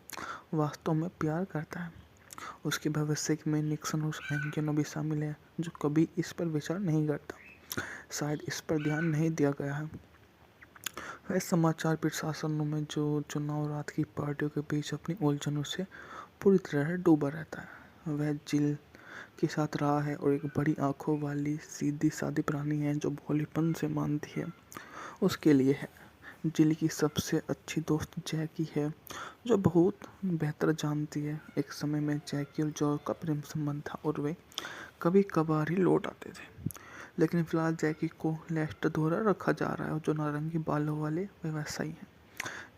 Speaker 1: वास्तव में प्यार करता है। उसके भविष्य में निक्सन और एंगिनो भी शामिल है, जो कभी इस पर विचार नहीं करता। शायद इस पर ध्यान नहीं दिया गया है। वह समाचार प्रशासनों में जो चुनाव रात की पार्टियों के बीच अपनी उलझनों से पूरी तरह डूबा रहता है। वह जिल के साथ रहा है और एक बड़ी आंखों वाली सीधी सादी प्राणी है जो भोलेपन से मानती है। उसके लिए है जिल की सबसे अच्छी दोस्त जैकी है, जो बहुत बेहतर जानती है। एक समय में जैकी और जॉर्ज का प्रेम संबंध था और वे कभी कभार ही लौट आते थे, लेकिन फिलहाल जैकी को लेस्टर द्वारा रखा जा रहा है और जो नारंगी बालों वाले व्यवसायी हैं,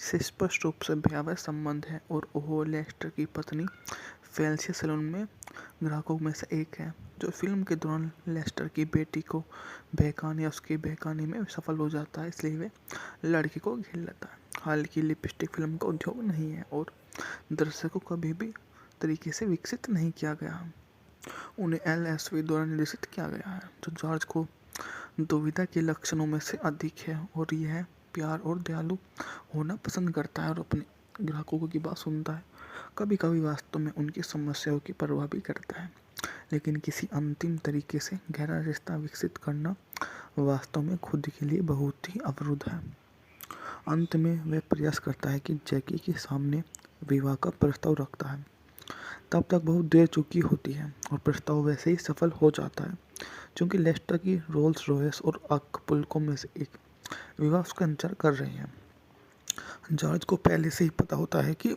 Speaker 1: जिसे स्पष्ट रूप से भयावह संबंध है, और वो लेस्टर की पत्नी फेलिसिया सैलून में ग्राहकों में से एक है, जो फिल्म के दौरान लेस्टर की बेटी को बहकाने या उसके बहकाने में सफल हो जाता है, इसलिए वे लड़की को घेर लेता है। हालांकि लिपस्टिक फिल्म का उद्योग नहीं है और दर्शकों को कभी भी तरीके से विकसित नहीं किया गया। उन्हें LSV द्वारा निर्देशित किया गया है, जो जॉर्ज को दुविधा के लक्षणों में से अधिक है और यह प्यार और दयालु होना पसंद करता है और अपने ग्राहकों की बात सुनता है। कभी कभी वास्तव में उनकी समस्याओं की परवाह भी करता है, लेकिन किसी अंतिम तरीके से गहरा रिश्ता विकसित करना वास्तव में खुद के लिए बहुत ही अवरुद्ध है। अंत में वह प्रयास करता है कि जैकी के सामने विवाह का प्रस्ताव रखता है। तब तक बहुत देर चुकी होती है और प्रस्ताव वैसे ही सफल हो जाता है, क्योंकि लेस्टर की रोल्स रॉयस और अक्पुल्को में से एक विवाह उसका इंतजार कर रहे हैं। जॉर्ज को पहले से ही पता होता है कि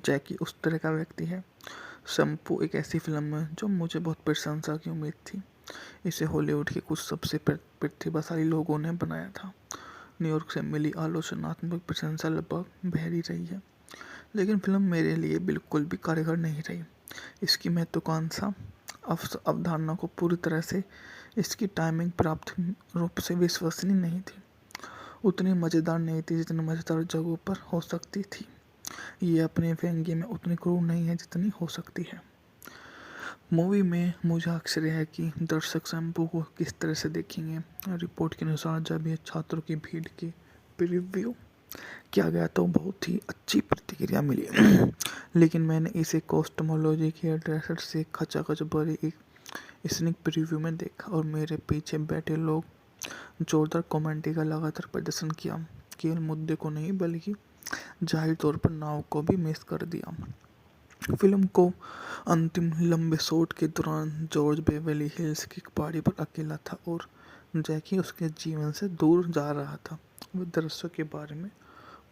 Speaker 1: जैकी उस तरह का व्यक्ति है। शैम्पू एक ऐसी फिल्म है जो मुझे बहुत प्रशंसा की उम्मीद थी। इसे हॉलीवुड के कुछ सबसे प्रतिभाशाली लोगों ने बनाया था। न्यूयॉर्क से मिली आलोचनात्मक प्रशंसा लगभग बहरी रही है, लेकिन फिल्म मेरे लिए बिल्कुल भी कारगर नहीं रही। इसकी महत्वाकांक्षा अवधारणा को पूरी तरह से इसकी टाइमिंग प्राप्त रूप से विश्वसनीय नहीं थी, उतनी मज़ेदार नहीं थी जितनी मज़ेदार जगहों पर हो सकती थी। ये अपने व्यंग्य में उतनी क्रूर नहीं है जितनी हो सकती है। मूवी में मुझे आश्चर्य है कि दर्शक शैम्पू को किस तरह से देखेंगे। रिपोर्ट के अनुसार जब ये छात्रों की भीड़ के प्रीव्यू किया गया तो बहुत ही अच्छी प्रतिक्रिया मिली, लेकिन मैंने इसे कॉस्टमोलॉजी के ड्रेसर से खचाखच भरे एक स्निक प्रीव्यू में देखा और मेरे पीछे बैठे लोग जोरदार कमेंट्री का लगातार प्रदर्शन किया। केवल मुद्दे को नहीं बल्कि जाहिर तौर पर नाव को भी मिस कर दिया। फिल्म को अंतिम लंबे शॉट के दौरान जॉर्ज बेवली हिल्स की पहाड़ी पर अकेला था और जैकी उसके जीवन से दूर जा रहा था। वह दृश्यों के बारे में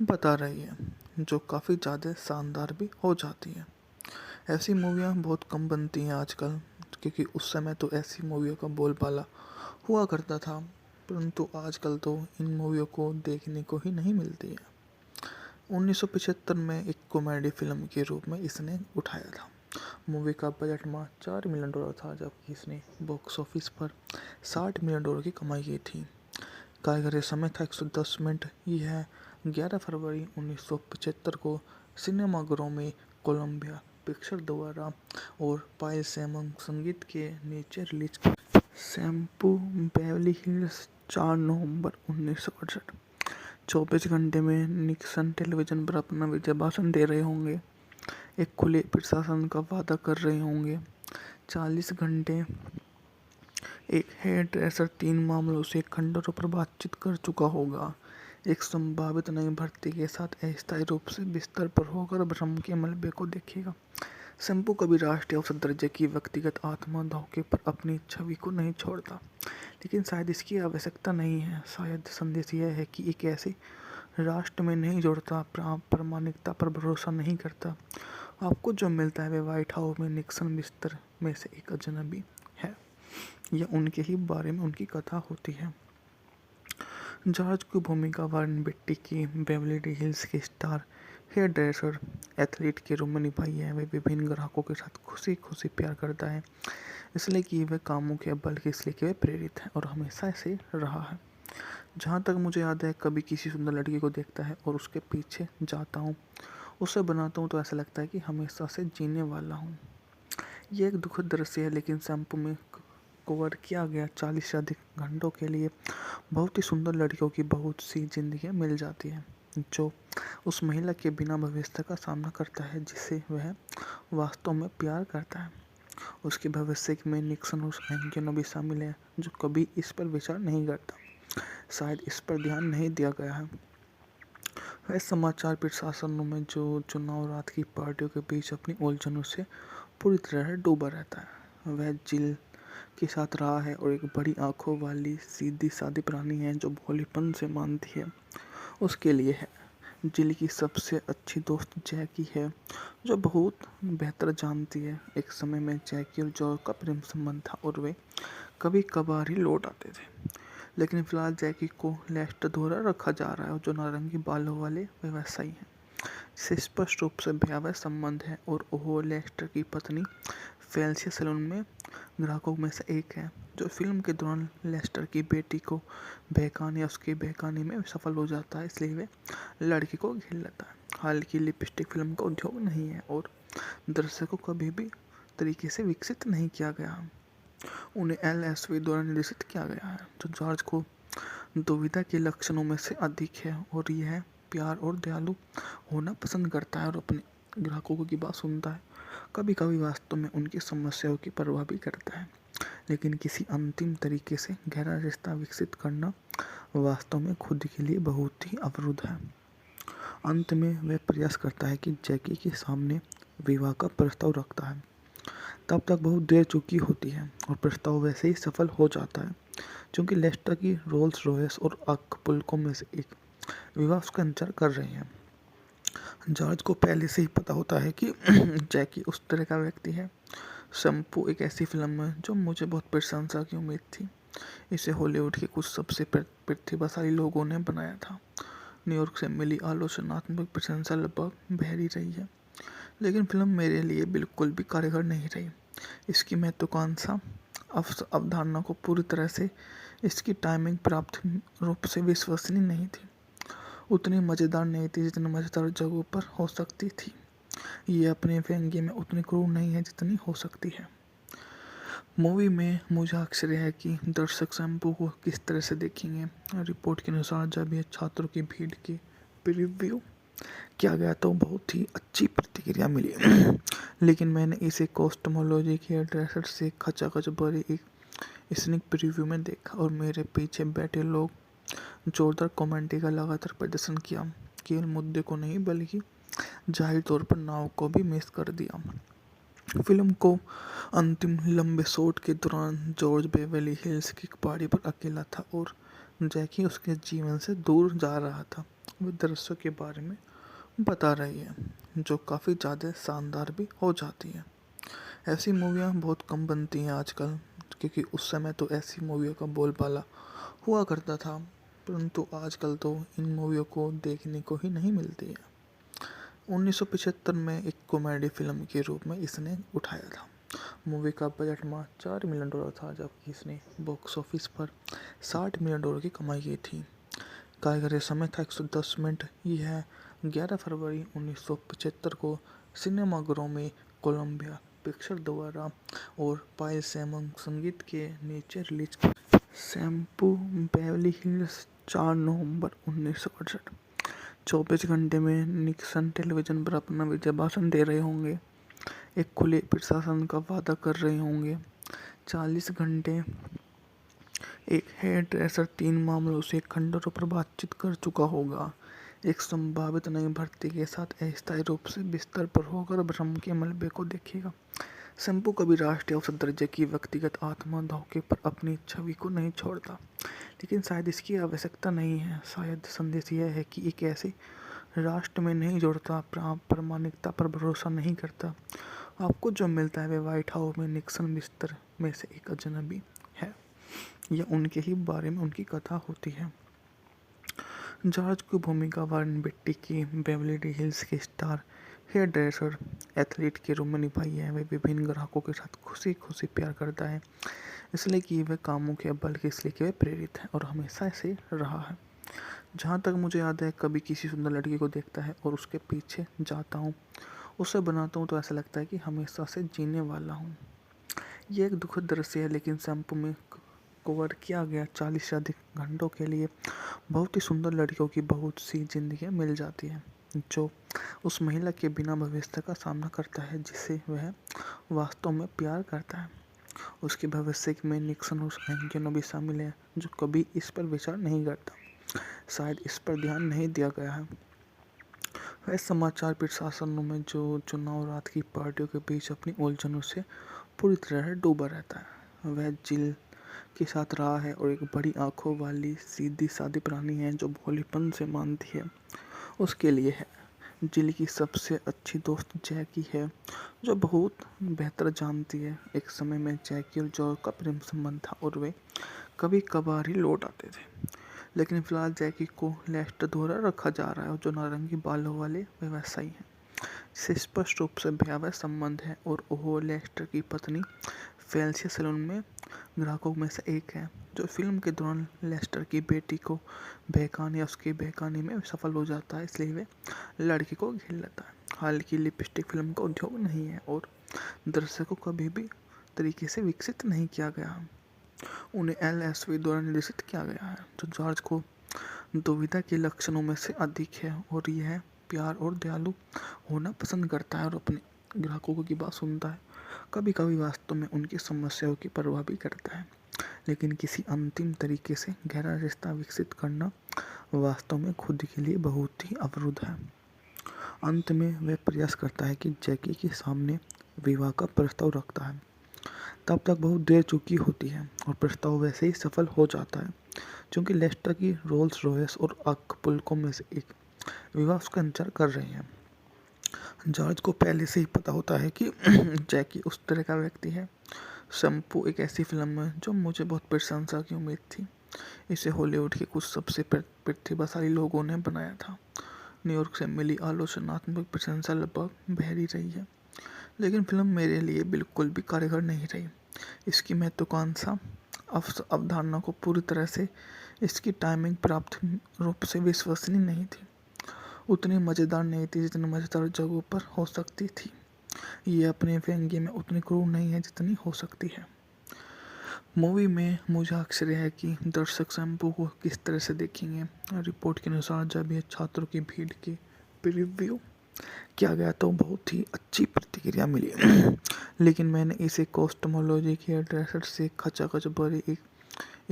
Speaker 1: बता रही है जो काफ़ी ज़्यादा शानदार भी हो जाती है। ऐसी मूवियाँ बहुत कम बनती हैं आजकल, क्योंकि उस समय तो ऐसी मूवियों का बोलबाला हुआ करता था, परंतु आजकल तो इन मूवियों को देखने को ही नहीं मिलती है। 1975 में एक कॉमेडी फिल्म के रूप में इसने उठाया था। मूवी का बजट मात्र $4 मिलियन था, जबकि इसने बॉक्स ऑफिस पर $60 मिलियन की कमाई की थी। कार्यकारी समय था 110 मिनट। यह 11 फरवरी 1975 को सिनेमाघरों में कोलंबिया पिक्चर द्वारा और पायल सैमन संगीत के नीचे रिलीज की। शैम्पू बेवली हिल्स 4 नवंबर 1968। 24 घंटे में निक्सन टेलीविजन पर अपना विजय भाषण दे रहे होंगे, एक खुले प्रशासन का वादा कर रहे होंगे। 40 घंटे एक हेयर ड्रेसर 3 मामलों से खंडरों पर बातचीत कर चुका होगा, एक संभावित नई भर्ती के साथ अस्थायी रूप से बिस्तर पर होकर भ्रम के मलबे को देखेगा। शैम्पू कभी राष्ट्रीय औसत दर्जे की व्यक्तिगत आत्मा धोखे पर अपनी छवि को नहीं छोड़ता, लेकिन शायद इसकी आवश्यकता नहीं है। शायद संदेश यह है कि एक ऐसे राष्ट्र में नहीं जोड़ता, प्रामाणिकता पर भरोसा नहीं करता। आपको जो मिलता है वे व्हाइट हाउस में निक्सन बिस्तर में से एक अजनबी है, या उनके ही बारे में उनकी कथा होती है। जॉर्ज की भूमिका वारन बेट्टी की बेवरली हिल्स के स्टार हेयर ड्रेसर एथलीट के रूप में निभाई है। वह विभिन्न ग्राहकों के साथ खुशी खुशी प्यार करता है, इसलिए कि वह कामुक है, बल्कि इसलिए कि वह प्रेरित है और हमेशा ऐसे रहा है। जहाँ तक मुझे याद है, कभी किसी सुंदर लड़की को देखता है और उसके पीछे जाता हूँ, उसे बनाता हूँ, तो ऐसा लगता है कि हमेशा से जीने वाला हूँ। ये एक दुखद दृश्य है, लेकिन शैम्पू में कवर किया गया 40 से अधिक घंटों के लिए बहुत ही सुंदर लड़कियों की बहुत सी जिंदगियाँ मिल जाती हैं, जो उस महिला के बिना भविष्य का सामना करता है जिसे वह वास्तव में प्यार करता है। उसके भविष्य में निक्सन और एंगिनो भी शामिल है, जो कभी इस पर विचार नहीं करता। शायद इस पर ध्यान नहीं दिया गया है। वह समाचार प्रशासनों में जो चुनाव रात की पार्टियों के बीच अपनी उलझनों से पूरी तरह डूबा रहता है। वह जिल के साथ रहा है और एक बड़ी आंखों वाली सीधी सादी प्राणी है जो भोलेपन से मानती है। उसके लिए है। जिल की सबसे अच्छी दोस्त जैकी है, जो बहुत बेहतर जानती है। एक समय में जैकी और जॉर्ज का प्रेम संबंध था और वे कभी कभार ही लौट आते थे, लेकिन फिलहाल जैकी को लेस्टर द्वारा रखा जा रहा है और जो नारंगी बालों वाले व्यवसायी हैं, जिसे स्पष्ट रूप से भयावह संबंध है और वो लेस्टर की पत्नी फेलिसिया सैलून में ग्राहकों में से एक है, जो फिल्म के दौरान लेस्टर की बेटी को बहकाने या उसके बहकाने में सफल हो जाता है, इसलिए वे लड़की को घेर लेता है। हालांकि लिपस्टिक फिल्म का उद्योग नहीं है और दर्शकों को कभी भी तरीके से विकसित नहीं किया गया। उन्हें LSV द्वारा निर्देशित किया गया है, जो जॉर्ज को दुविधा के लक्षणों में से अधिक है और यह प्यार और दयालु होना पसंद करता है और अपने ग्राहकों की बात सुनता है। कभी कभी वास्तव में उनकी समस्याओं की परवाह भी करता है, लेकिन किसी अंतिम तरीके से गहरा रिश्ता विकसित करना वास्तव में खुद के लिए बहुत ही अवरुद्ध है। अंत में वह प्रयास करता है कि जैकी के सामने विवाह का प्रस्ताव रखता है। तब तक बहुत देर चुकी होती है और प्रस्ताव वैसे ही सफल हो जाता है, क्योंकि लेस्टर की रोल्स रॉयस और अक्पुल्को में से एक विवाह उसका इंतजार कर रहे हैं। जॉर्ज को पहले से ही पता होता है कि जैकी उस तरह का व्यक्ति है। शैम्पू एक ऐसी फिल्म है जो मुझे बहुत प्रशंसा की उम्मीद थी। इसे हॉलीवुड के कुछ सबसे प्रतिभाशाली लोगों ने बनाया था। न्यूयॉर्क से मिली आलोचनात्मक प्रशंसा लगभग बहरी रही है, लेकिन फिल्म मेरे लिए बिल्कुल भी कारगर नहीं रही। इसकी महत्वाकांक्षा अवधारणा को पूरी तरह से इसकी टाइमिंग प्राप्त रूप से विश्वसनीय नहीं थी, उतनी मज़ेदार नहीं थी जितनी मज़ेदार जगहों पर हो सकती थी। ये अपने व्यंग्य में उतनी क्रूर नहीं है जितनी हो सकती है। मूवी में मुझे आश्चर्य है कि दर्शक शैम्पू को किस तरह से देखेंगे। रिपोर्ट के अनुसार जब यह छात्रों की भीड़ के प्रीव्यू किया गया तो बहुत ही अच्छी प्रतिक्रिया मिली, लेकिन मैंने इसे कॉस्टमोलॉजी के ड्रेसर से खचाखच भरे एक स्निक प्रीव्यू में देखा और मेरे पीछे बैठे लोग जोरदार कमेंट्री का लगातार प्रदर्शन किया। केवल मुद्दे को नहीं बल्कि जाहिर तौर पर नाव को भी मिस कर दिया। फिल्म को अंतिम लंबे शॉट के दौरान जॉर्ज बेवरली हिल्स की पहाड़ी पर अकेला था और जैकी उसके जीवन से दूर जा रहा था। वह दृश्यों के बारे में बता रही है जो काफ़ी ज़्यादा शानदार भी हो जाती है। ऐसी मूवियाँ बहुत कम बनती हैं आजकल, क्योंकि उस समय तो ऐसी मूवियों का बोलबाला हुआ करता था, परंतु आजकल तो इन मूवियों को देखने को ही नहीं मिलती है। 1975 में एक कॉमेडी फिल्म के रूप में इसने उठाया था। मूवी का बजट मात्र $4 मिलियन था, जबकि इसने बॉक्स ऑफिस पर $60 मिलियन की कमाई की थी। कार्यकारी समय था 110 मिनट। यह 11 फरवरी 1975 को सिनेमाघरों में कोलंबिया पिक्चर द्वारा और पायल सैमन संगीत के नीचे रिलीज की। शैम्पू बेवली हिल्स 4 नवंबर 1968। 24 घंटे में निक्सन टेलीविजन पर अपना विजय भाषण दे रहे होंगे, एक खुले प्रशासन का वादा कर रहे होंगे। 40 घंटे एक हेयर ड्रेसर 3 मामलों से खंडरों पर बातचीत कर चुका होगा, एक संभावित नई भर्ती के साथ अस्थायी रूप से बिस्तर पर होकर भ्रम के मलबे को देखेगा। शैम्पू कभी राष्ट्रीय औसत दर्जे की व्यक्तिगत आत्मा धोखे पर अपनी छवि को नहीं छोड़ता, लेकिन शायद इसकी आवश्यकता नहीं है। शायद संदेश यह है कि एक ऐसे राष्ट्र में नहीं जोड़ता, प्रामाणिकता पर भरोसा नहीं करता। आपको जो मिलता है वे व्हाइट हाउस में निक्सन बिस्तर में से एक अजनबी है, या उनके ही बारे में उनकी कथा होती है। जॉर्ज की भूमिका वारन बेट्टी की बेवली हिल्स के स्टार हेयर ड्रेसर एथलीट के रूप में निभाई है। वह विभिन्न ग्राहकों के साथ खुशी खुशी प्यार करता है, इसलिए कि वह कामुक है, बल्कि इसलिए कि वह प्रेरित है और हमेशा ऐसे रहा है। जहाँ तक मुझे याद है, कभी किसी सुंदर लड़की को देखता है और उसके पीछे जाता हूँ, उसे बनाता हूँ, तो ऐसा लगता है कि हमेशा से जीने वाला हूँ। ये एक दुखद दृश्य है, लेकिन शैम्पू में कवर किया गया 40 से अधिक घंटों के लिए बहुत ही सुंदर लड़कियों की बहुत सी जिंदगियां मिल जाती हैं, जो उस महिला के बिना भविष्य का सामना करता है जिसे वह वास्तव में प्यार करता है। उसके भविष्य में निक्सन और एंजेनो भी शामिल है, जो कभी इस पर विचार नहीं करता। शायद इस पर ध्यान नहीं दिया गया है। वह समाचार प्रशासनों में जो चुनाव रात की पार्टियों के बीच अपनी उलझनों से पूरी तरह डूबा रहता है। वह जिल के साथ रहा है और एक बड़ी आंखों वाली सीधी सादी प्राणी है जो भोलेपन से मानती है। उसके लिए है। जिल की सबसे अच्छी दोस्त जैकी है, जो बहुत बेहतर जानती है। एक समय में जैकी और जॉर्ज का प्रेम संबंध था और वे कभी कभार ही लौट आते थे, लेकिन फिलहाल जैकी को लेस्टर द्वारा रखा जा रहा है और जो नारंगी बालों वाले व्यवसायी हैं, जिसे स्पष्ट रूप से भयावह संबंध है और वो लेस्टर की पत्नी फेलिसिया सैलून में ग्राहकों में से एक है, जो फिल्म के दौरान लेस्टर की बेटी को बहकाने या उसकी बहकाने में सफल हो जाता है, इसलिए वे लड़की को घेर लेता है। हालांकि लिपस्टिक फिल्म का उद्योग नहीं है और दर्शकों को कभी भी तरीके से विकसित नहीं किया गया। उन्हें LSV द्वारा निर्देशित किया गया है, जो जॉर्ज को दुविधा के लक्षणों में से अधिक है और यह प्यार और दयालु होना पसंद करता है और अपने ग्राहकों की बात सुनता है। कभी कभी वास्तव में उनकी समस्याओं की परवाह भी करता है, लेकिन किसी अंतिम तरीके से गहरा रिश्ता विकसित करना वास्तव में खुद के लिए बहुत ही अवरुद्ध है। अंत में वह प्रयास करता है कि जैकी के सामने विवाह का प्रस्ताव रखता है। तब तक बहुत देर चुकी होती है और प्रस्ताव वैसे ही सफल हो जाता है, क्योंकि लेस्टर की रोल्स रॉयस और अक्पुल्को में से एक विवाह उसका इंतजार कर रहे हैं। जॉर्ज को पहले से ही पता होता है कि जैकी उस तरह का व्यक्ति है। शैम्पू एक ऐसी फिल्म है जो मुझे बहुत प्रशंसा की उम्मीद थी। इसे हॉलीवुड के कुछ सबसे प्रतिभाशाली लोगों ने बनाया था। न्यूयॉर्क से मिली आलोचनात्मक प्रशंसा लगभग बहरी रही है, लेकिन फिल्म मेरे लिए बिल्कुल भी कारगर नहीं रही। इसकी महत्वाकांक्षा अवधारणा को पूरी तरह से इसकी टाइमिंग प्राप्त रूप से विश्वसनीय नहीं थी, उतनी मज़ेदार नहीं थी जितनी मज़ेदार जगहों पर हो सकती थी। ये अपने व्यंग्य में उतनी क्रूर नहीं है जितनी हो सकती है। मूवी में मुझे आश्चर्य है कि दर्शक शैम्पू को किस तरह से देखेंगे। रिपोर्ट के अनुसार जब ये छात्रों की भीड़ के प्रीव्यू किया गया तो बहुत ही अच्छी प्रतिक्रिया मिली, लेकिन मैंने इसे कॉस्टमोलॉजी के ड्रेसर से खचाखच भरे एक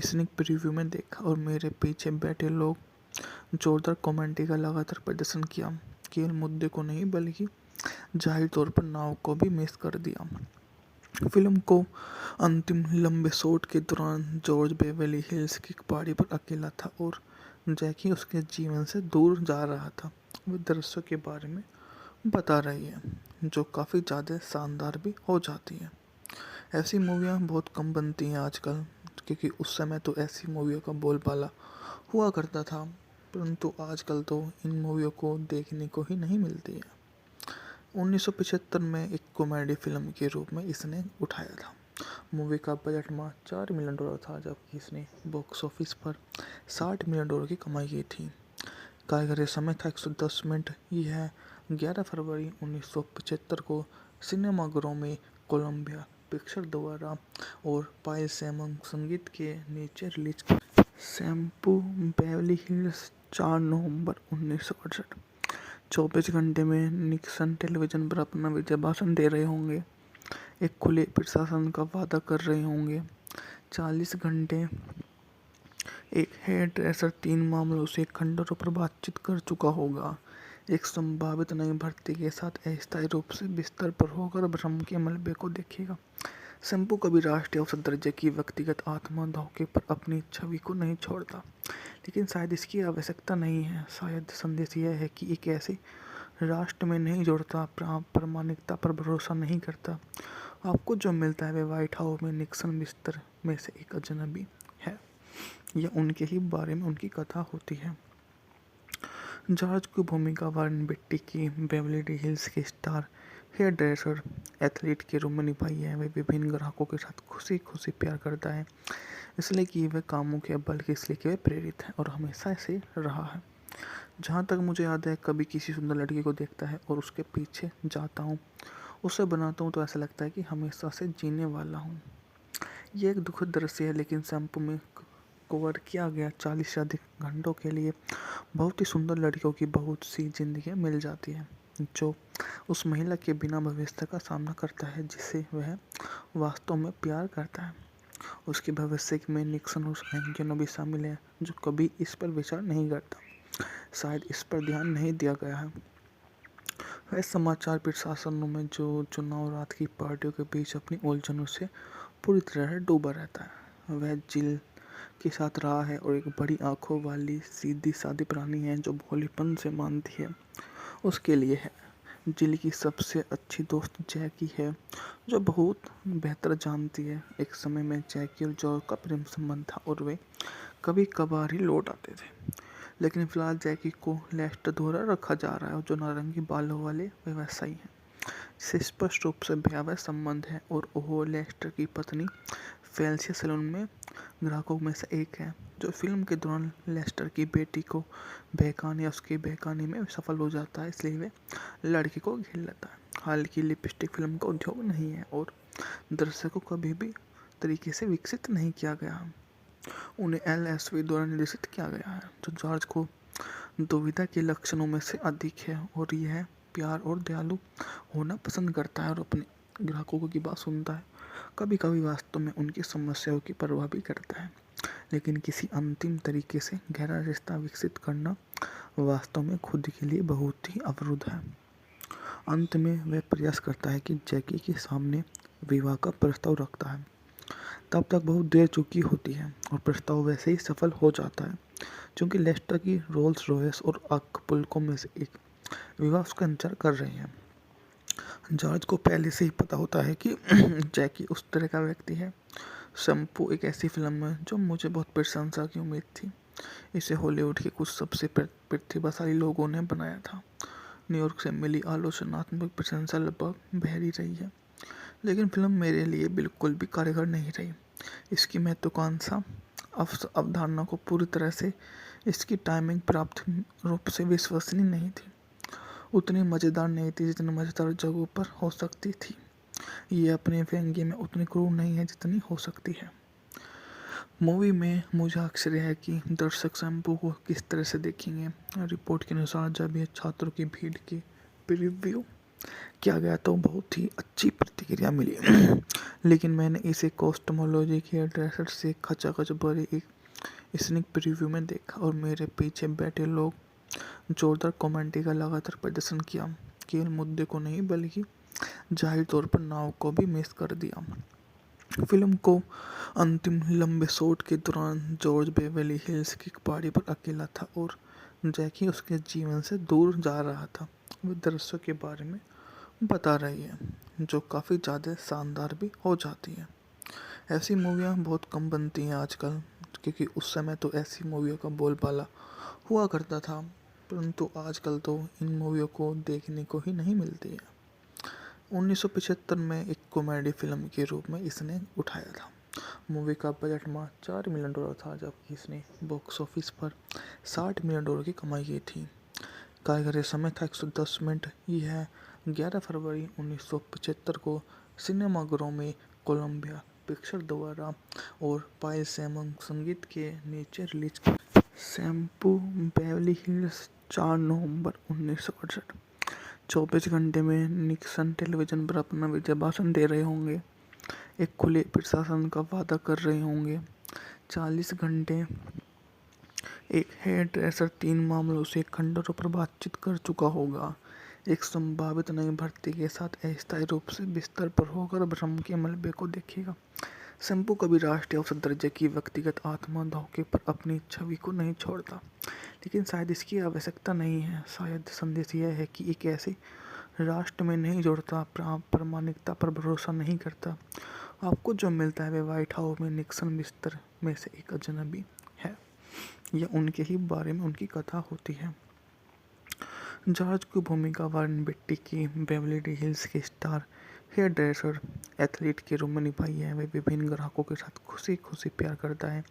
Speaker 1: स्निक प्रीव्यू में देखा और मेरे पीछे बैठे लोग जोरदार कमेंट्री का लगातार प्रदर्शन किया। केवल मुद्दे को नहीं बल्कि जाहिर तौर पर नाव को भी मिस कर दिया। फिल्म को अंतिम लंबे शॉट के दौरान जॉर्ज बेवली हिल्स की पहाड़ी पर अकेला था और जैकी उसके जीवन से दूर जा रहा था। वे दृश्यों के बारे में बता रही है जो काफ़ी ज़्यादा शानदार भी हो जाती है। ऐसी मूवियाँ बहुत कम बनती हैं आजकल, क्योंकि उस समय तो ऐसी मूवियों का बोलबाला हुआ करता था, परंतु आजकल तो इन मूवियों को देखने को ही नहीं मिलती है। 1975 में एक कॉमेडी फिल्म के रूप में इसने उठाया था। मूवी का बजट मात्र $4 मिलियन था, जबकि इसने बॉक्स ऑफिस पर $60 मिलियन की कमाई की थी। कार्यकारी समय था 110 मिनट। यह 11 फरवरी 1975 को सिनेमाघरों में कोलंबिया पिक्चर द्वारा और पायल सैमन संगीत के नीचे रिलीज की। शैम्पू बेवली हिल्स 4 नवंबर 1968। 24 घंटे में निक्सन टेलीविजन पर अपना विजय भाषण दे रहे होंगे, एक खुले प्रशासन का वादा कर रहे होंगे। 40 घंटे एक हेयर ड्रेसर 3 मामलों से खंडरों पर बातचीत कर चुका होगा, एक संभावित नई भर्ती के साथ अस्थायी रूप से बिस्तर पर होकर भ्रम के मलबे को देखेगा। शैम्पू कभी राष्ट्रीय औसत दर्जे की व्यक्तिगत आत्मा धोखे पर अपनी छवि को नहीं छोड़ता, लेकिन शायद इसकी आवश्यकता नहीं है। शायद संदेश यह है कि एक ऐसे राष्ट्र में नहीं जोड़ता, प्रामाणिकता पर भरोसा नहीं करता। आपको जो मिलता है वह व्हाइट हाउस में निक्सन बिस्तर में से एक अजनबी है, या उनके ही बारे में उनकी कथा होती है। जॉर्ज की भूमिका वारेन बेट्टी की बेवली हिल्स के स्टार हेयर ड्रेसर एथलीट के रूप में निभाई है। वह विभिन्न ग्राहकों के साथ खुशी खुशी प्यार करता है, इसलिए कि वह कामों के बल्कि इसलिए कि वह प्रेरित है और हमेशा ऐसे रहा है। जहाँ तक मुझे याद है, कभी किसी सुंदर लड़की को देखता है और उसके पीछे जाता हूँ, उसे बनाता हूँ, तो ऐसा लगता है कि हमेशा से जीने वाला हूँ। ये एक दुखद दृश्य है, लेकिन शैम्पू में कवर किया गया 40 से अधिक घंटों के लिए बहुत ही सुंदर लड़कियों की बहुत सी जिंदगियाँ मिल जाती हैं, जो उस महिला के बिना भविष्य का सामना करता है जिसे वह वास्तव में प्यार करता है। उसके भविष्य में निक्सन और एंजनो भी शामिल है, जो कभी इस पर विचार नहीं करता। शायद इस पर ध्यान नहीं दिया गया है। वह समाचार प्रशासनों में जो चुनाव रात की पार्टियों के बीच अपनी उलझनों से पूरी तरह डूबा रहता है। वह जिल के साथ रहा है और एक बड़ी आंखों वाली सीधी सादी प्राणी है जो भोलेपन से मानती है उसके लिए है। जिल की सबसे अच्छी दोस्त जैकी है, जो बहुत बेहतर जानती है। एक समय में जैकी और जॉर्ज का प्रेम संबंध था और वे कभी कभार ही लौट आते थे, लेकिन फिलहाल जैकी को लेस्टर द्वारा रखा जा रहा है, जो नारंगी बालों वाले व्यवसायी हैं, जिसे स्पष्ट रूप से भयावह संबंध है, और वह लेस्टर की पत्नी फेलिसिया सैलून में ग्राहकों में से एक है, जो फिल्म के दौरान लेस्टर की बेटी को बहकाने या उसकी बहकाने में सफल हो जाता है, इसलिए वे लड़की को घेर लेता है। हालांकि लिपस्टिक फिल्म का उद्योग नहीं है और दर्शकों को कभी भी तरीके से विकसित नहीं किया गया। उन्हें LSV द्वारा निर्देशित किया गया है, जो जॉर्ज को दुविधा के लक्षणों में से अधिक है, और यह प्यार और दयालु होना पसंद करता है और अपने ग्राहकों की बात सुनता है। कभी कभी वास्तव में उनकी समस्याओं की परवाह भी करता है, लेकिन किसी अंतिम तरीके से गहरा रिश्ता विकसित करना वास्तव में खुद के लिए बहुत ही अवरुद्ध है। अंत में वह प्रयास करता है कि जैकी के सामने विवाह का प्रस्ताव रखता है। तब तक बहुत देर चुकी होती है और प्रस्ताव वैसे ही सफल हो जाता है, क्योंकि लेस्टर की रोल्स रॉयस और अक्पुल्को में से एक विवाह उसका इंतजार कर रहे हैं। जॉर्ज को पहले से ही पता होता है कि जैकी उस तरह का व्यक्ति है। शैम्पू एक ऐसी फिल्म है जो मुझे बहुत प्रशंसा की उम्मीद थी। इसे हॉलीवुड के कुछ सबसे प्रतिभाशाली लोगों ने बनाया था। न्यूयॉर्क से मिली आलोचनात्मक प्रशंसा लगभग बहरी रही है, लेकिन फिल्म मेरे लिए बिल्कुल भी कारगर नहीं रही। इसकी महत्वाकांक्षा अवधारणा को पूरी तरह से इसकी टाइमिंग प्राप्त रूप से विश्वसनीय नहीं थी, उतनी मज़ेदार नहीं थी जितनी मज़ेदार जगहों पर हो सकती थी। ये अपने व्यंग्य में उतनी क्रूर नहीं है जितनी हो सकती है। मूवी में मुझे आश्चर्य है कि दर्शक शैम्पू को किस तरह से देखेंगे। रिपोर्ट के अनुसार जब यह छात्रों की भीड़ की प्रीव्यू किया गया तो बहुत ही अच्छी प्रतिक्रिया मिली, लेकिन मैंने इसे कॉस्टमोलॉजी के ड्रेसर से खचाखच भरे एक स्निक प्रीव्यू में देखा, और मेरे पीछे बैठे लोग जोरदार कमेंट्री का लगातार प्रदर्शन किया। केवल मुद्दे को नहीं, बल्कि जाहिर तौर पर नाव को भी मिस कर दिया। फिल्म को अंतिम लंबे शॉट के दौरान जॉर्ज बेवली हिल्स की पहाड़ी पर अकेला था और जैकी उसके जीवन से दूर जा रहा था। वह दृश्यों के बारे में बता रही है। जो काफ़ी ज़्यादा शानदार भी हो जाती हैं। ऐसी मूवियाँ बहुत कम बनती हैं आजकल, क्योंकि उस समय तो ऐसी मूवियों का बोलबाला हुआ करता था, परंतु आजकल तो इन मूवियों को देखने को ही नहीं मिलती है। 1975 में एक कॉमेडी फिल्म के रूप में इसने उठाया था। मूवी का बजट मात्र $4 मिलियन था, जबकि इसने बॉक्स ऑफिस पर $60 मिलियन की कमाई की थी। कार्यकारी समय था 110 मिनट। यह 11 फरवरी 1975 को सिनेमाघरों में कोलंबिया पिक्चर द्वारा और पायल सैमन संगीत के नीचे रिलीज की। शैम्पू बेवरली हिल्स 4 नवंबर 1968। 24 घंटे में निक्सन टेलीविजन पर अपना विजय भाषण दे रहे होंगे, एक खुले प्रशासन का वादा कर रहे होंगे। 40 घंटे एक हेयर ड्रेसर 3 मामलों से खंडरों पर बातचीत कर चुका होगा, एक संभावित नई भर्ती के साथ अस्थायी रूप से बिस्तर पर होकर भ्रम के मलबे को देखेगा। शैम्पू कभी राष्ट्रीय औसत दर्जे की व्यक्तिगत आत्मा धोखे पर अपनी छवि को नहीं छोड़ता, लेकिन शायद इसकी आवश्यकता नहीं है। शायद संदेश यह है कि एक ऐसे राष्ट्र में नहीं जुड़ता, प्रामाणिकता पर भरोसा नहीं करता। आपको जो मिलता है वह व्हाइट हाउस में निक्सन बिस्तर में से एक अजनबी है, यह उनके ही बारे में उनकी कथा होती है। जॉर्ज की भूमिका वारेन बेट्टी की बेवरली हिल्स के स्टार हेयर ड्रेसर एथलीट के रूप में निभाई है। वह विभिन्न ग्राहकों के साथ खुशी खुशी प्यार करता है,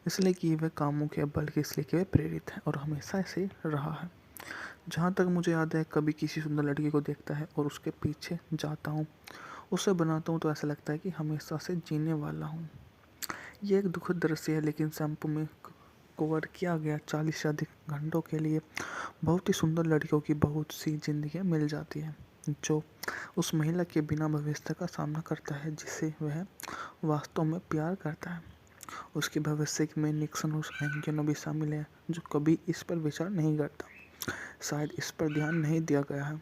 Speaker 1: इसलिए कि वह कामों के बल्कि इसलिए कि वह प्रेरित है और हमेशा ऐसे रहा है। जहाँ तक मुझे याद है, कभी किसी सुंदर लड़की को देखता है और उसके पीछे जाता हूँ, उसे बनाता हूँ, तो ऐसा लगता है कि हमेशा से जीने वाला हूँ। ये एक दुखद दृश्य है, लेकिन शैम्पू में कवर किया गया 40 से अधिक घंटों के लिए बहुत ही सुंदर लड़कियों की बहुत सी जिंदगियाँ मिल जाती हैं, जो उस महिला के बिना भविष्य का सामना करता है जिसे वह वास्तव में प्यार करता है। उसके भविष्य में निक्सन और एंगिनो भी शामिल है, जो कभी इस पर विचार नहीं करता। शायद इस पर ध्यान नहीं दिया गया है।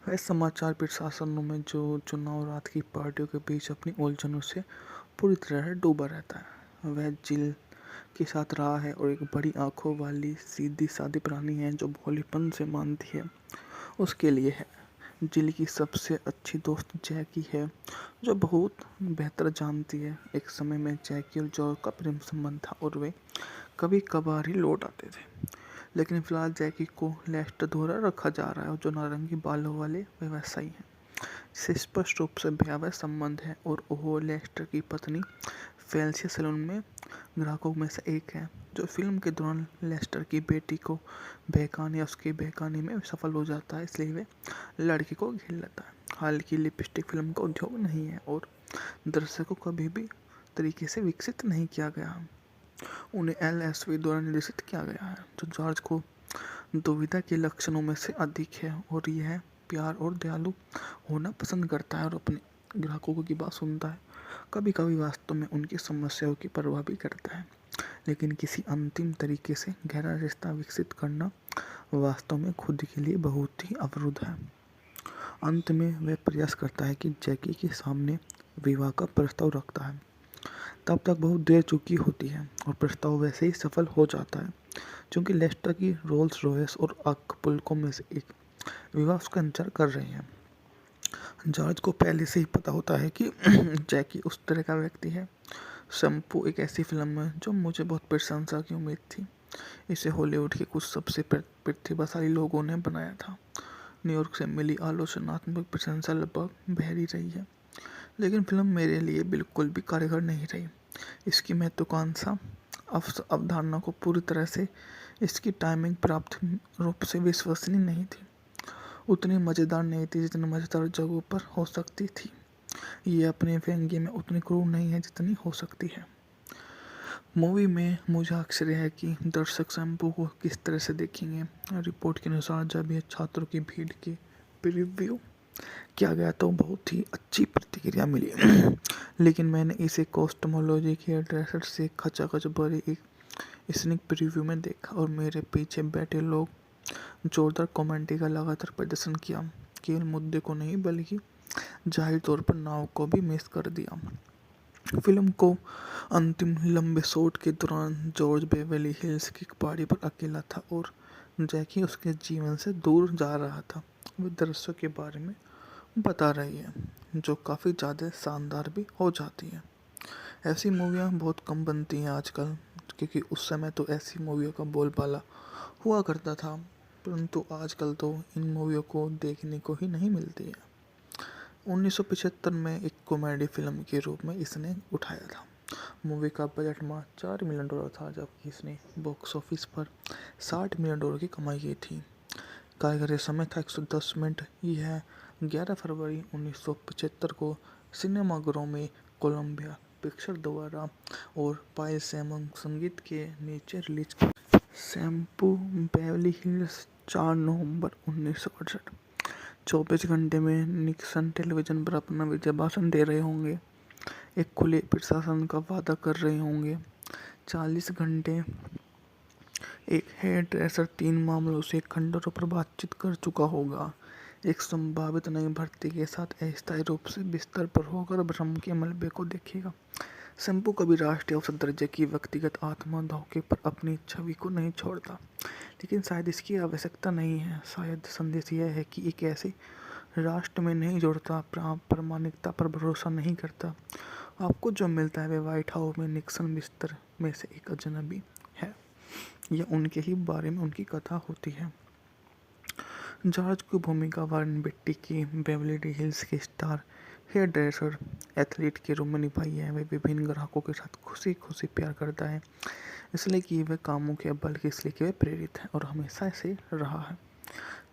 Speaker 1: वह समाचार प्रशासनों में जो चुनाव रात की पार्टियों के बीच अपनी उलझनों से पूरी तरह डूबा रहता है। वह जिल के साथ रहा है और एक बड़ी आंखों वाली सीधी सादी प्राणी है जो भोलेपन से मानती है। उसके लिए है। जिल की सबसे अच्छी दोस्त जैकी है, जो बहुत बेहतर जानती है। एक समय में जैकी और जॉर्ज का प्रेम संबंध था और वे कभी कभार ही लौट आते थे, लेकिन फिलहाल जैकी को लेस्टर द्वारा रखा जा रहा है, जो नारंगी बालों वाले व्यवसायी हैं, जिसे स्पष्ट रूप से भयावह संबंध है, और वो लेस्टर की पत्नी फेलिसिया सैलून में ग्राहकों में से एक है, जो फिल्म के दौरान लेस्टर की बेटी को बहकाने या उसके बहकाने में सफल हो जाता है, इसलिए वे लड़की को घेर लेता है। हालांकि लिपस्टिक फिल्म का उद्योग नहीं है और दर्शकों को कभी भी तरीके से विकसित नहीं किया गया। उन्हें LSV द्वारा निर्देशित किया गया है, जो जॉर्ज को दुविधा के लक्षणों में से अधिक है और यह प्यार और दयालु होना पसंद करता है और अपने ग्राहकों की बात सुनता है। कभी कभी वास्तव में उनकी समस्याओं की परवाह भी करता है, लेकिन किसी अंतिम तरीके से गहरा रिश्ता विकसित करना वास्तव में खुद के लिए बहुत ही अवरुद्ध है। अंत में वह प्रयास करता है कि जैकी के सामने विवाह का प्रस्ताव रखता है। तब तक बहुत देर चुकी होती है और प्रस्ताव वैसे ही सफल हो जाता है, क्योंकि लेस्टर की रोल्स रॉयस और अक्पुल्को में से एक विवाह उसका इंतजार कर रहे हैं। जॉर्ज को पहले से ही पता होता है कि जैकी उस तरह का व्यक्ति है। शैम्पू एक ऐसी फिल्म है जो मुझे बहुत प्रशंसा की उम्मीद थी। इसे हॉलीवुड के कुछ सबसे प्रतिभाशाली लोगों ने बनाया था। न्यूयॉर्क से मिली आलोचनात्मक प्रशंसा लगभग बहरी रही है, लेकिन फिल्म मेरे लिए बिल्कुल भी कारगर नहीं रही। इसकी महत्वाकांक्षा अवधारणा को पूरी तरह से इसकी टाइमिंग प्राप्त रूप से विश्वसनीय नहीं थी, उतनी मज़ेदार नहीं थी जितनी मज़ेदार जगहों पर हो सकती थी। ये अपने व्यंग्य में उतनी क्रूर नहीं है जितनी हो सकती है। मूवी में मुझे आश्चर्य है कि दर्शक शैम्पू को किस तरह से देखेंगे। रिपोर्ट के अनुसार जब यह छात्रों की भीड़ के प्रीव्यू किया गया तो बहुत ही अच्छी प्रतिक्रिया मिली, लेकिन मैंने इसे कॉस्टमोलॉजी के ड्रेसर से खचाखच भरे एक स्निक प्रीव्यू में देखा और मेरे पीछे बैठे लोग जोरदार कमेंट्री का लगातार प्रदर्शन किया। केवल मुद्दे को नहीं बल्कि जाहिर तौर पर नाव को भी मिस कर दिया। फिल्म को अंतिम लंबे शॉट के दौरान जॉर्ज बेवरली हिल्स की पहाड़ी पर अकेला था और जैकी उसके जीवन से दूर जा रहा था। वह दर्शक के बारे में बता रही है, जो काफ़ी ज़्यादा शानदार भी हो जाती है। ऐसी मूवियाँ बहुत कम बनती हैं आजकल, क्योंकि उस समय तो ऐसी मूवियों का बोलबाला हुआ करता था, परंतु आजकल तो इन मूवियों को देखने को ही नहीं मिलती है। 1975 में एक कॉमेडी फिल्म के रूप में इसने उठाया था। मूवी का बजट मात्र $4 मिलियन था, जबकि इसने बॉक्स ऑफिस पर $60 मिलियन की कमाई की थी। कार्यकारी समय था 110 मिनट। यह 11 फरवरी 1975 को सिनेमाघरों में कोलंबिया पिक्चर द्वारा और पायल सैमन संगीत के नीचे रिलीज की। शैम्पू बेवली हिल्स 4 नवंबर 1968। 24 घंटे में निक्सन टेलीविजन पर अपना विजय भाषण दे रहे होंगे, एक खुले प्रशासन का वादा कर रहे होंगे। 40 घंटे एक हेयर ड्रेसर 3 मामलों से खंडरों पर बातचीत कर चुका होगा, एक संभावित नई भर्ती के साथ अस्थायी रूप से बिस्तर पर होकर भ्रम के मलबे को देखेगा। शैम्पू कभी राष्ट्रीय औसत दर्जे की व्यक्तिगत आत्मा धोखे पर अपनी छवि को नहीं छोड़ता, लेकिन शायद इसकी आवश्यकता नहीं है। शायद संदेश यह है कि एक ऐसे राष्ट्र में नहीं जुड़ता, प्रामाणिकता पर भरोसा नहीं करता। आपको जो मिलता है वह व्हाइट हाउस में निक्सन बिस्तर में से एक अजनबी है, या उनके ही बारे में उनकी कथा होती है। जॉर्ज की भूमिका वारेन बेट्टी की बेवली हिल्स के स्टार हेयर ड्रेसर एथलीट के रूप में निभाई है। वह विभिन्न ग्राहकों के साथ खुशी खुशी प्यार करता है, इसलिए कि वह कामों के बल्कि इसलिए कि वह प्रेरित है और हमेशा ऐसे रहा है।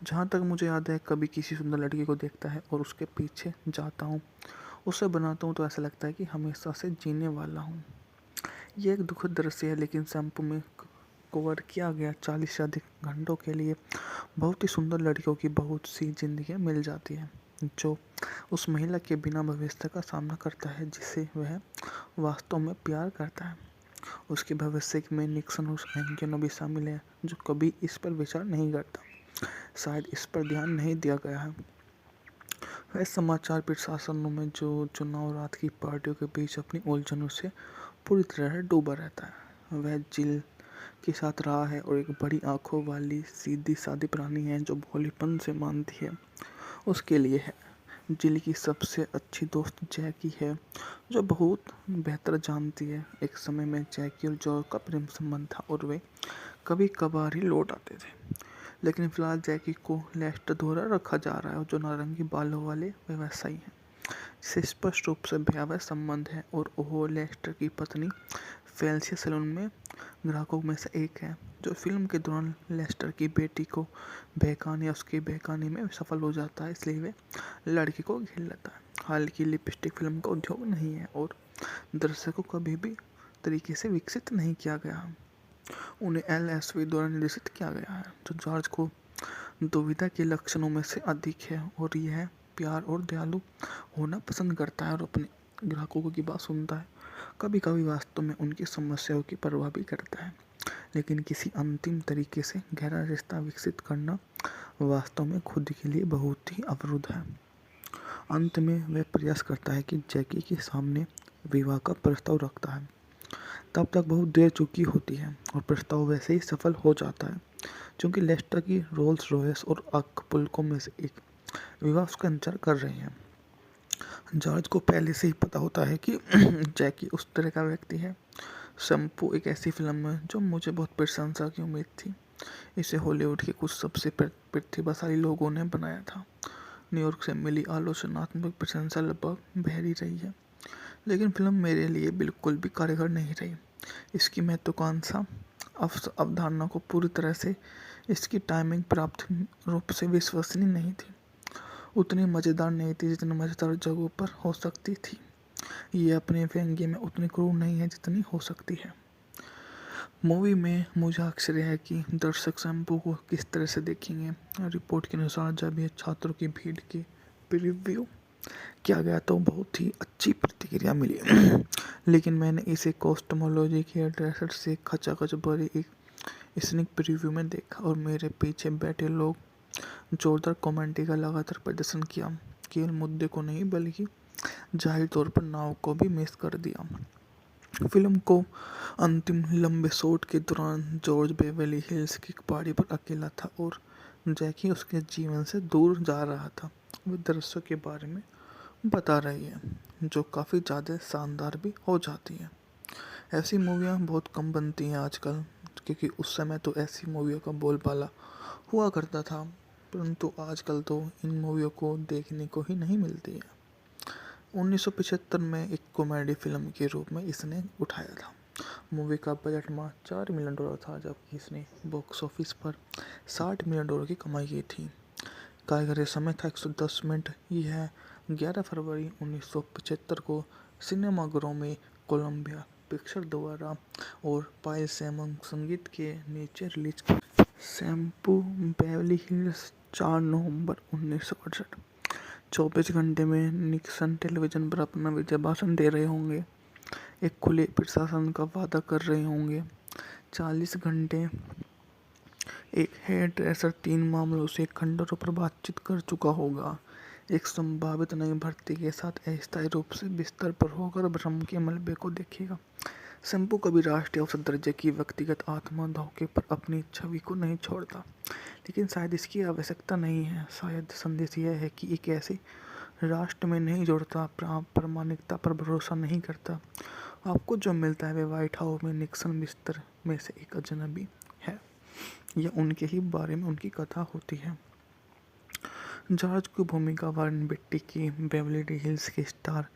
Speaker 1: जहाँ तक मुझे याद है, कभी किसी सुंदर लड़की को देखता है और उसके पीछे जाता हूँ, उसे बनाता हूँ, तो ऐसा लगता है कि हमेशा से जीने वाला हूँ। ये एक दुखद दृश्य है, लेकिन शैम्पू में कवर किया गया 40 से अधिक घंटों के लिए बहुत ही सुंदर लड़कियों की बहुत सी जिंदगियाँ मिल जाती हैं, जो उस महिला के बिना भविष्य का सामना करता है जिसे वह वास्तव में प्यार करता है। उसके भविष्य में निक्सन और एंकेनो भी शामिल है, जो कभी इस पर विचार नहीं करता। शायद इस पर ध्यान नहीं दिया गया है। वह समाचार प्रशासनों में जो चुनाव रात की पार्टियों के बीच अपनी उलझनों से पूरी तरह डूबा रहता है। वह जिल के साथ रहा है और एक बड़ी आंखों वाली सीधी सादी प्राणी है जो भोलेपन से मानती है उसके लिए है। जिल की सबसे अच्छी दोस्त जैकी है, जो बहुत बेहतर जानती है। एक समय में जैकी और जॉर्ज का प्रेम संबंध था और वे कभी कभार ही लौट आते थे, लेकिन फिलहाल जैकी को लेस्टर द्वारा रखा जा रहा है, जो नारंगी बालों वाले व्यवसायी हैं, जिसे स्पष्ट रूप से भयावह संबंध है, और वो लेस्टर की पत्नी फेलिसिया सैलून में ग्राहकों में से एक है, जो फिल्म के दौरान लेस्टर की बेटी को बहकाने या उसके बहकाने में सफल हो जाता है, इसलिए वे लड़की को घेर लेता है। हालांकि लिपस्टिक फिल्म का उद्योग नहीं है और दर्शकों को कभी भी तरीके से विकसित नहीं किया गया। उन्हें LSV द्वारा निर्देशित किया गया है, जो जॉर्ज को दुविधा के लक्षणों में से अधिक है, और यह प्यार और दयालु होना पसंद करता है और अपने ग्राहकों की बात सुनता है। कभी कभी वास्तव में उनकी समस्याओं की परवाह भी करता है, लेकिन किसी अंतिम तरीके से गहरा रिश्ता विकसित करना वास्तव में खुद के लिए बहुत ही अवरुद्ध है। अंत में वह प्रयास करता है कि जैकी के सामने विवाह का प्रस्ताव रखता है। तब तक बहुत देर चुकी होती है और प्रस्ताव वैसे ही सफल हो जाता है, क्योंकि लेस्टर की रोल्स रॉयस और अक्पुल्को में से एक विवाह उसका इंतजार कर रहे हैं। जॉर्ज को पहले से ही पता होता है कि जैकी उस तरह का व्यक्ति है। शैम्पू एक ऐसी फिल्म है जो मुझे बहुत प्रशंसा की उम्मीद थी। इसे हॉलीवुड के कुछ सबसे प्रतिभाशाली लोगों ने बनाया था। न्यूयॉर्क से मिली आलोचनात्मक प्रशंसा लगभग बहरी रही है, लेकिन फिल्म मेरे लिए बिल्कुल भी कारगर नहीं रही। इसकी महत्वाकांक्षा अवधारणा को पूरी तरह से, इसकी टाइमिंग प्राप्त रूप से विश्वसनीय नहीं थी, उतनी मज़ेदार नहीं थी जितनी मज़ेदार जगहों पर हो सकती थी। ये अपने व्यंग्य में उतनी क्रूर नहीं है जितनी हो सकती है। मूवी में मुझे आश्चर्य है कि दर्शक शैम्पू को किस तरह से देखेंगे। रिपोर्ट के अनुसार जब यह छात्रों की भीड़ के प्रीव्यू किया गया तो बहुत ही अच्छी प्रतिक्रिया मिली, लेकिन मैंने इसे कॉस्टमोलॉजी के ड्रेसर से खचाखच भरे एक स्निक प्रीव्यू में देखा, और मेरे पीछे बैठे लोग जोरदार कमेंट्री का लगातार प्रदर्शन किया। केवल मुद्दे को नहीं बल्कि जाहिर तौर पर नाव को भी मिस कर दिया। फिल्म को अंतिम लंबे शॉट के दौरान जॉर्ज बेवली हिल्स की पहाड़ी पर अकेला था और जैकी उसके जीवन से दूर जा रहा था वो दृश्यों के बारे में बता रही है, जो काफ़ी ज़्यादा शानदार भी हो जाती है। ऐसी मूवियाँ बहुत कम बनती हैं आजकल, क्योंकि उस समय तो ऐसी मूवियों का बोलबाला हुआ करता था, परंतु आजकल तो इन मूवियों को देखने को ही नहीं मिलती है। 1975 में एक कॉमेडी फिल्म के रूप में इसने उठाया था। मूवी का बजट मात्र $4 मिलियन था, जबकि इसने बॉक्स ऑफिस पर $60 मिलियन की कमाई की थी। कार्यकारी समय था 110 मिनट। यह 11 फरवरी 1975 को सिनेमाघरों में कोलंबिया पिक्चर द्वारा और पायल सैमन संगीत के नीचे रिलीज की। शैम्पू बेवली हिल्स 4 नवंबर 1968। 24 घंटे में निक्सन टेलीविजन पर अपना विजय भाषण दे रहे होंगे, एक खुले प्रशासन का वादा कर रहे होंगे। 40 घंटे एक हेयर ड्रेसर 3 मामलों से खंडरों पर बातचीत कर चुका होगा, एक संभावित नई भर्ती के साथ अस्थायी रूप से बिस्तर पर होकर भ्रम के मलबे को देखेगा। शैम्पू कभी राष्ट्रीय औसत दर्जे की व्यक्तिगत आत्मा धोखे पर अपनी छवि को नहीं छोड़ता, लेकिन शायद इसकी आवश्यकता नहीं है। शायद संदेश यह है कि एक ऐसे राष्ट्र में नहीं जुड़ता, प्रामाणिकता पर भरोसा नहीं करता। आपको जो मिलता है वह व्हाइट हाउस में निक्सन बिस्तर में से एक अजनबी है। यह उनके ही बारे में उनकी कथा होती है। जॉर्ज की भूमिका वारन बेट्टी की बेवली हिल्स के स्टार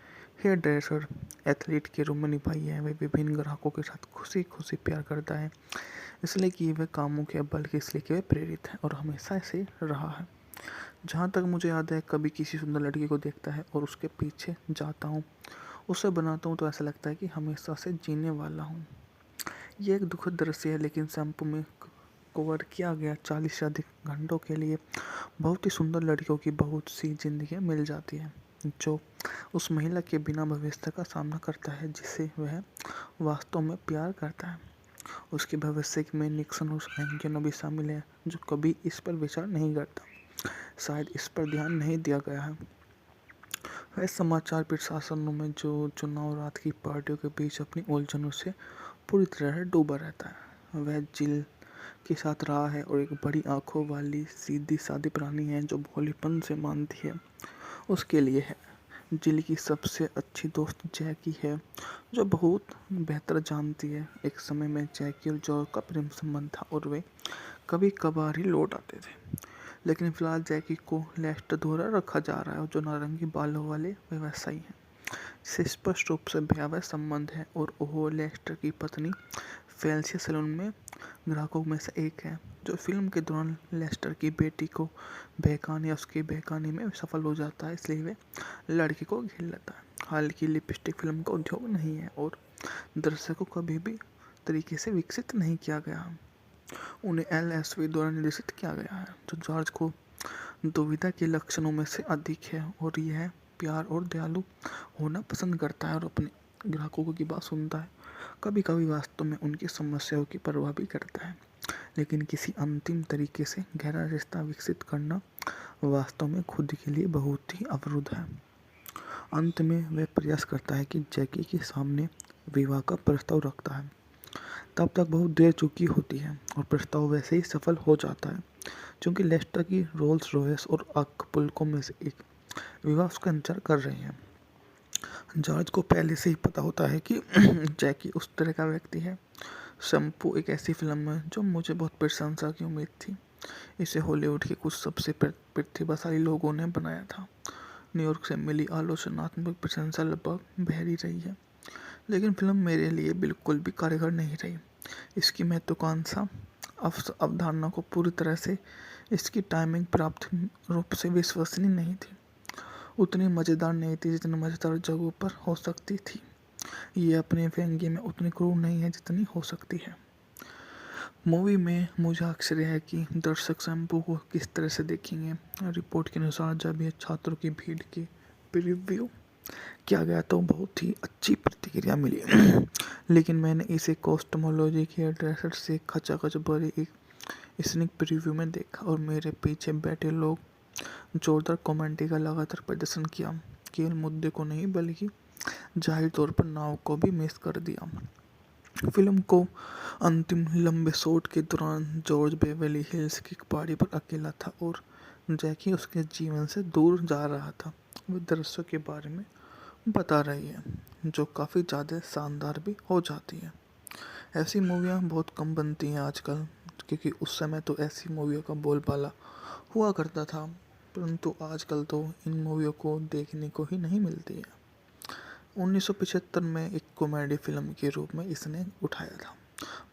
Speaker 1: हेयर ड्रेसर एथलीट के रूप में निभाई है। वह विभिन्न ग्राहकों के साथ खुशी खुशी प्यार करता है, इसलिए कि वह कामुक है, बल्कि इसलिए कि वह प्रेरित है और हमेशा ऐसे रहा है। जहाँ तक मुझे याद है, कभी किसी सुंदर लड़की को देखता है और उसके पीछे जाता हूँ, उसे बनाता हूँ, तो ऐसा लगता है कि हमेशा से जीने वाला हूँ। ये एक दुखद दृश्य है, लेकिन शैम्पू में कवर किया गया 40 से अधिक घंटों के लिए बहुत ही सुंदर लड़कियों की बहुत सी जिंदगियाँ मिल जाती हैं, जो उस महिला के बिना भविष्य का सामना करता है जिसे वह वास्तव में प्यार करता है। उसके भविष्य में निक्सन और एंकिनो भी शामिल है, जो कभी इस पर विचार नहीं करता। शायद इस पर ध्यान नहीं दिया गया है। वह समाचार प्रशासनों में जो चुनाव रात की पार्टियों के बीच अपनी उलझनों से पूरी तरह डूबा रहता है। वह जिल के साथ रहा है और एक बड़ी आंखों वाली सीधी सादी प्राणी है जो भोलेपन से मानती है। उसके लिए है जिल की सबसे अच्छी दोस्त जैकी है, जो बहुत बेहतर जानती है। एक समय में जैकी और जॉर्ज का प्रेम संबंध था और वे कभी कभार ही लौट आते थे, लेकिन फिलहाल जैकी को लेस्टर द्वारा रखा जा रहा है और जो नारंगी बालों वाले व्यवसायी हैं, जिसे स्पष्ट रूप से भयावह संबंध है और वो लेस्टर की पत्नी फेलिसिया सैलून में ग्राहकों में से एक है, जो फिल्म के दौरान लेस्टर की बेटी को बहकाने या उसके बहकाने में सफल हो जाता है, इसलिए वे लड़की को घेर लेता है। हालांकि लिपस्टिक फिल्म का उद्योग नहीं है और दर्शकों को कभी भी तरीके से विकसित नहीं किया गया। उन्हें LSV द्वारा निर्देशित किया गया है, जो जॉर्ज को दुविधा के लक्षणों में से अधिक है और यह प्यार और दयालु होना पसंद करता है और अपने ग्राहकों की बात सुनता है। कभी कभी वास्तव में उनकी समस्याओं की परवाह भी करता है, लेकिन किसी अंतिम तरीके से गहरा रिश्ता विकसित करना वास्तव में खुद के लिए बहुत ही अवरुद्ध है। अंत में वह प्रयास करता है कि जैकी के सामने विवाह का प्रस्ताव रखता है। तब तक बहुत देर चुकी होती है और प्रस्ताव वैसे ही सफल हो जाता है, क्योंकि लेस्टर की रोल्स रॉयस और अक्पुल्को में से एक विवाह उसका इंतजार कर रहे हैं। जॉर्ज को पहले से ही पता होता है कि जैकी उस तरह का व्यक्ति है। शैम्पू एक ऐसी फिल्म है जो मुझे बहुत प्रशंसा की उम्मीद थी। इसे हॉलीवुड के कुछ सबसे प्रतिभाशाली लोगों ने बनाया था। न्यूयॉर्क से मिली आलोचनात्मक प्रशंसा लगभग बहरी रही है, लेकिन फिल्म मेरे लिए बिल्कुल भी कारगर नहीं रही। इसकी महत्वाकांक्षा अवधारणा को पूरी तरह से इसकी टाइमिंग प्राप्त रूप से विश्वसनीय नहीं थी, उतनी मज़ेदार नहीं थी जितनी मज़ेदार जगहों पर हो सकती थी। ये अपने व्यंग्य में उतनी क्रूर नहीं है जितनी हो सकती है। मूवी में मुझे आश्चर्य है कि दर्शक शैम्पू को किस तरह से देखेंगे। रिपोर्ट के अनुसार जब यह छात्रों की भीड़ की प्रीव्यू किया गया तो बहुत ही अच्छी प्रतिक्रिया मिली, लेकिन मैंने इसे कॉस्टमोलॉजी के ड्रेसर से खचाखच भरे एक स्निक प्रीव्यू में देखा और मेरे पीछे बैठे लोग जोरदार कमेंट्री का लगातार प्रदर्शन किया। केवल मुद्दे को नहीं बल्कि जाहिर तौर पर नाव को भी मिस कर दिया। फिल्म को अंतिम लंबे शॉट के दौरान जॉर्ज बेवरली हिल्स की एक पहाड़ी पर अकेला था और जैकी उसके जीवन से दूर जा रहा था। वो दृश्यों के बारे में बता रही है जो काफ़ी ज़्यादा शानदार भी हो जाती है। ऐसी मूवियाँ बहुत कम बनती हैं आजकल, क्योंकि उस समय तो ऐसी मूवियों का बोलबाला हुआ करता था, परंतु आजकल तो इन मूवियों को देखने को ही नहीं मिलती है। 1975 में एक कॉमेडी फिल्म के रूप में इसने उठाया था।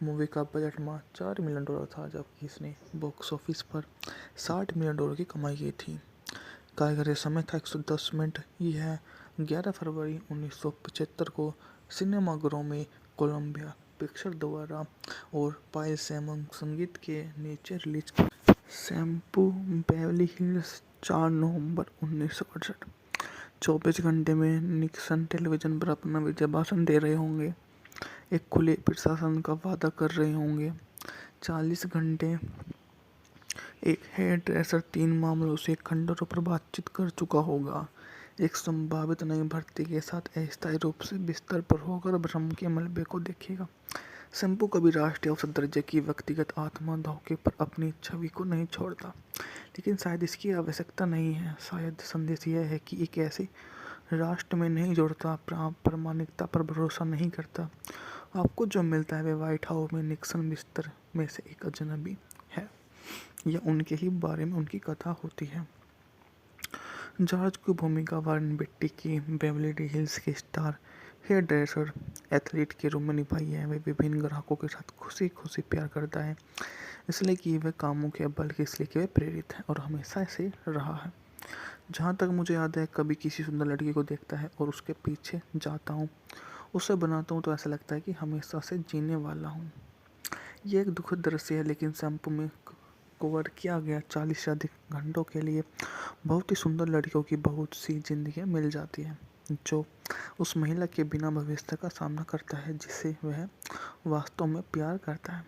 Speaker 1: मूवी का बजट मात्र $4 मिलियन था, जबकि इसने बॉक्स ऑफिस पर $60 मिलियन की कमाई की थी। कार्यकारी समय था 110 मिनट। यह 11 फरवरी 1975 को सिनेमाघरों में कोलंबिया पिक्चर द्वारा और पायल सैमन संगीत के नीचे रिलीज की। शैम्पू बेवरली हिल्स 4 नवंबर 1968। 24 घंटे में निक्सन टेलीविजन पर अपना विजय भाषण दे रहे होंगे, एक खुले प्रशासन का वादा कर रहे होंगे। 40 घंटे एक हेयर ड्रेसर 3 मामलों से खंडरों पर बातचीत कर चुका होगा, एक संभावित नई भर्ती के साथ अस्थायी रूप से बिस्तर पर होकर भ्रम के मलबे को देखेगा। शैम्पू कभी राष्ट्रीय औसत दर्जे की व्यक्तिगत आत्मा धोखे पर अपनी छवि को नहीं छोड़ता, लेकिन शायद इसकी आवश्यकता नहीं है। शायद संदेश यह है कि एक ऐसे राष्ट्र में नहीं जोड़ता, प्रामाणिकता पर भरोसा नहीं करता। आपको जो मिलता है वे व्हाइट हाउस में निक्सन बिस्तर में से एक अजनबी है, या उनके ही बारे में उनकी कथा होती है। जॉर्ज की भूमिका वारन बेट्टी की बेवरली हिल्स के स्टार हेयर ड्रेसर एथलीट के रूप में निभाई है। वह विभिन्न ग्राहकों के साथ खुशी खुशी प्यार करता है, इसलिए कि वह कामुक है, बल्कि इसलिए कि वह प्रेरित है और हमेशा ऐसे रहा है। जहाँ तक मुझे याद है, कभी किसी सुंदर लड़की को देखता है और उसके पीछे जाता हूँ, उसे बनाता हूँ, तो ऐसा लगता है कि हमेशा से जीने वाला हूँ। ये एक दुखद दृश्य है, लेकिन शैम्पू में कवर किया गया 40 से अधिक घंटों के लिए बहुत ही सुंदर लड़कियों की बहुत सी जिंदगियाँ मिल जाती हैं, जो उस महिला के बिना भविष्य का सामना करता है जिसे वह वास्तव में प्यार करता है।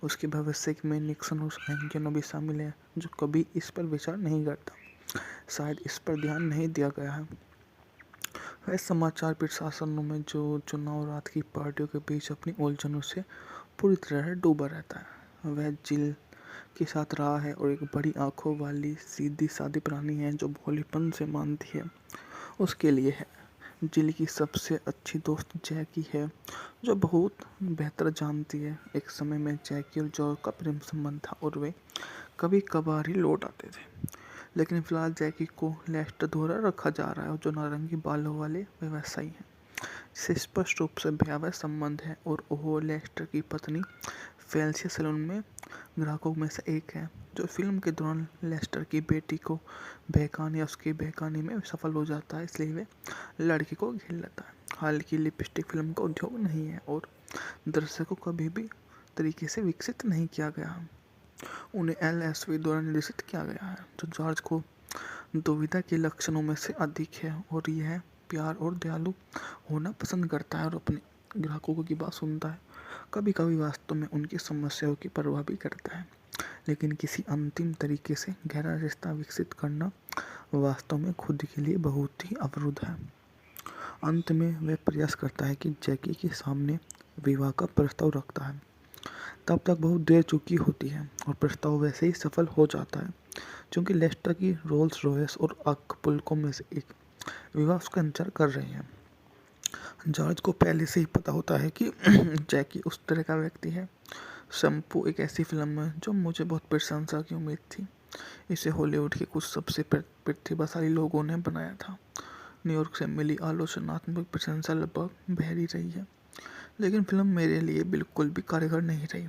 Speaker 1: उसके भविष्य में निक्सन और एंजेनो भी शामिल है, जो कभी इस पर विचार नहीं करता। शायद इस पर ध्यान नहीं दिया गया है। वह समाचार प्रशासनों में जो चुनाव रात की पार्टियों के बीच अपनी उलझनों से पूरी तरह डूबा रहता है। वह जिल के साथ रहा है और एक बड़ी आंखों वाली सीधी सादी प्राणी है जो भोलेपन से मानती है। उसके लिए है जिल की सबसे अच्छी दोस्त जैकी है, जो बहुत बेहतर जानती है। एक समय में जैकी और जॉर्ज का प्रेम संबंध था और वे कभी कभार ही लौट आते थे, लेकिन फिलहाल जैकी को लेस्टर द्वारा रखा जा रहा है और जो नारंगी बालों वाले व्यवसायी हैं, जिसे स्पष्ट रूप से भयावह संबंध है और वो लेस्टर की पत्नी फेलिसिया सैलून में ग्राहकों में से एक है, जो फिल्म के दौरान लेस्टर की बेटी को बहकाने या उसकी बहकाने में सफल हो जाता है, इसलिए वे लड़की को घेर लेता है। हालांकि लिपस्टिक फिल्म का उद्योग नहीं है और दर्शकों को कभी भी तरीके से विकसित नहीं किया गया। उन्हें LSV द्वारा निर्देशित किया गया है, जो जॉर्ज को दुविधा के लक्षणों में से अधिक है और यह प्यार और दयालु होना पसंद करता है और अपने ग्राहकों की बात सुनता है। कभी कभी वास्तव में उनकी समस्याओं की परवाह भी करता है, लेकिन किसी अंतिम तरीके से गहरा रिश्ता विकसित करना वास्तव में खुद के लिए बहुत ही अवरुद्ध है। अंत में वह प्रयास करता है कि जैकी के सामने विवाह का प्रस्ताव रखता है। तब तक बहुत देर चुकी होती है और प्रस्ताव वैसे ही सफल हो जाता है, क्योंकि लेस्टर की रोल्स रॉयस और अक्पुल्को में से एक विवाह उसका इंतजार कर रहे हैं। जॉर्ज को पहले से ही पता होता है कि जैकी उस तरह का व्यक्ति है। शैम्पू एक ऐसी फिल्म है जो मुझे बहुत प्रशंसा की उम्मीद थी। इसे हॉलीवुड के कुछ सबसे प्रतिभाशाली लोगों ने बनाया था। न्यूयॉर्क से मिली आलोचनात्मक प्रशंसा लगभग बहरी रही है, लेकिन फिल्म मेरे लिए बिल्कुल भी कारगर नहीं रही।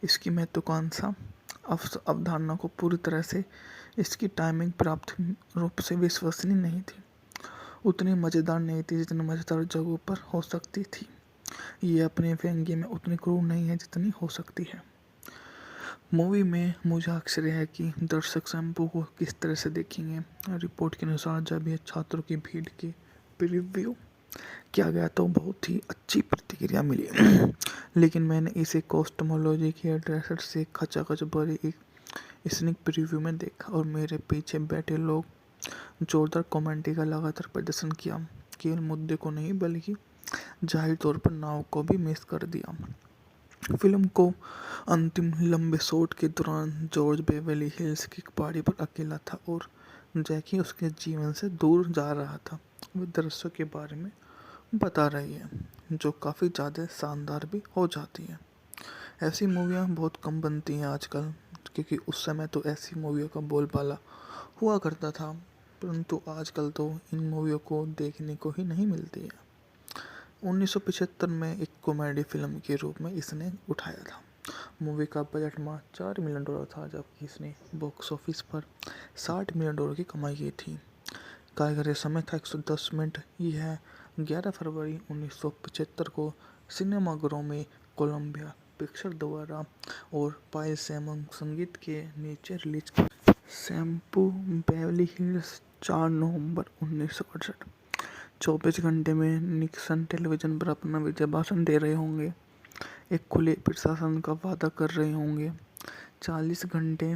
Speaker 1: इसकी महत्वाकांक्षा अवधारणा को पूरी तरह से इसकी टाइमिंग प्राप्त रूप से विश्वसनीय नहीं थी, उतनी मज़ेदार नहीं थी जितनी मज़ेदार जगहों पर हो सकती थी। ये अपने व्यंग्य में उतनी क्रूर नहीं है जितनी हो सकती है। मूवी में मुझे आश्चर्य है कि दर्शक शैम्पू को किस तरह से देखेंगे। रिपोर्ट के अनुसार जब यह छात्रों की भीड़ के प्रीव्यू किया गया तो बहुत ही अच्छी प्रतिक्रिया मिली, लेकिन मैंने इसे कॉस्टमोलॉजी के ड्रेसर से खचाखच भरे एक स्निक प्रीव्यू में देखा और मेरे पीछे बैठे लोग जोरदार कमेंट्री का लगातार प्रदर्शन किया। केवल मुद्दे को नहीं बल्कि जाहिर तौर पर नाव को भी मिस कर दिया। फिल्म को अंतिम लंबे शॉट के दौरान जॉर्ज बेवरली हिल्स की पहाड़ी पर अकेला था और जैकी उसके जीवन से दूर जा रहा था। वह दृश्यों के बारे में बता रही है जो काफ़ी ज़्यादा शानदार भी हो जाती है। ऐसी मूवियाँ बहुत कम बनती हैं आजकल, क्योंकि उस समय तो ऐसी मूवियों का बोलबाला हुआ करता था, परंतु आजकल तो इन मूवियों को देखने को ही नहीं मिलती है। 1975 में एक कॉमेडी फिल्म के रूप में इसने उठाया था। मूवी का बजट मात्र $4 मिलियन था, जबकि इसने बॉक्स ऑफिस पर $60 मिलियन की कमाई की थी। कार्यकारी समय था 110 मिनट। यह 11 फरवरी 1975 को सिनेमाघरों में कोलंबिया पिक्चर द्वारा और पायल सैमन संगीत के नीचे रिलीज की। शैम्पू बेवरली हिल्स 4 नवंबर 1968। 24 घंटे में निक्सन टेलीविजन पर अपना विजय भाषण दे रहे होंगे, एक खुले प्रशासन का वादा कर रहे होंगे। 40 घंटे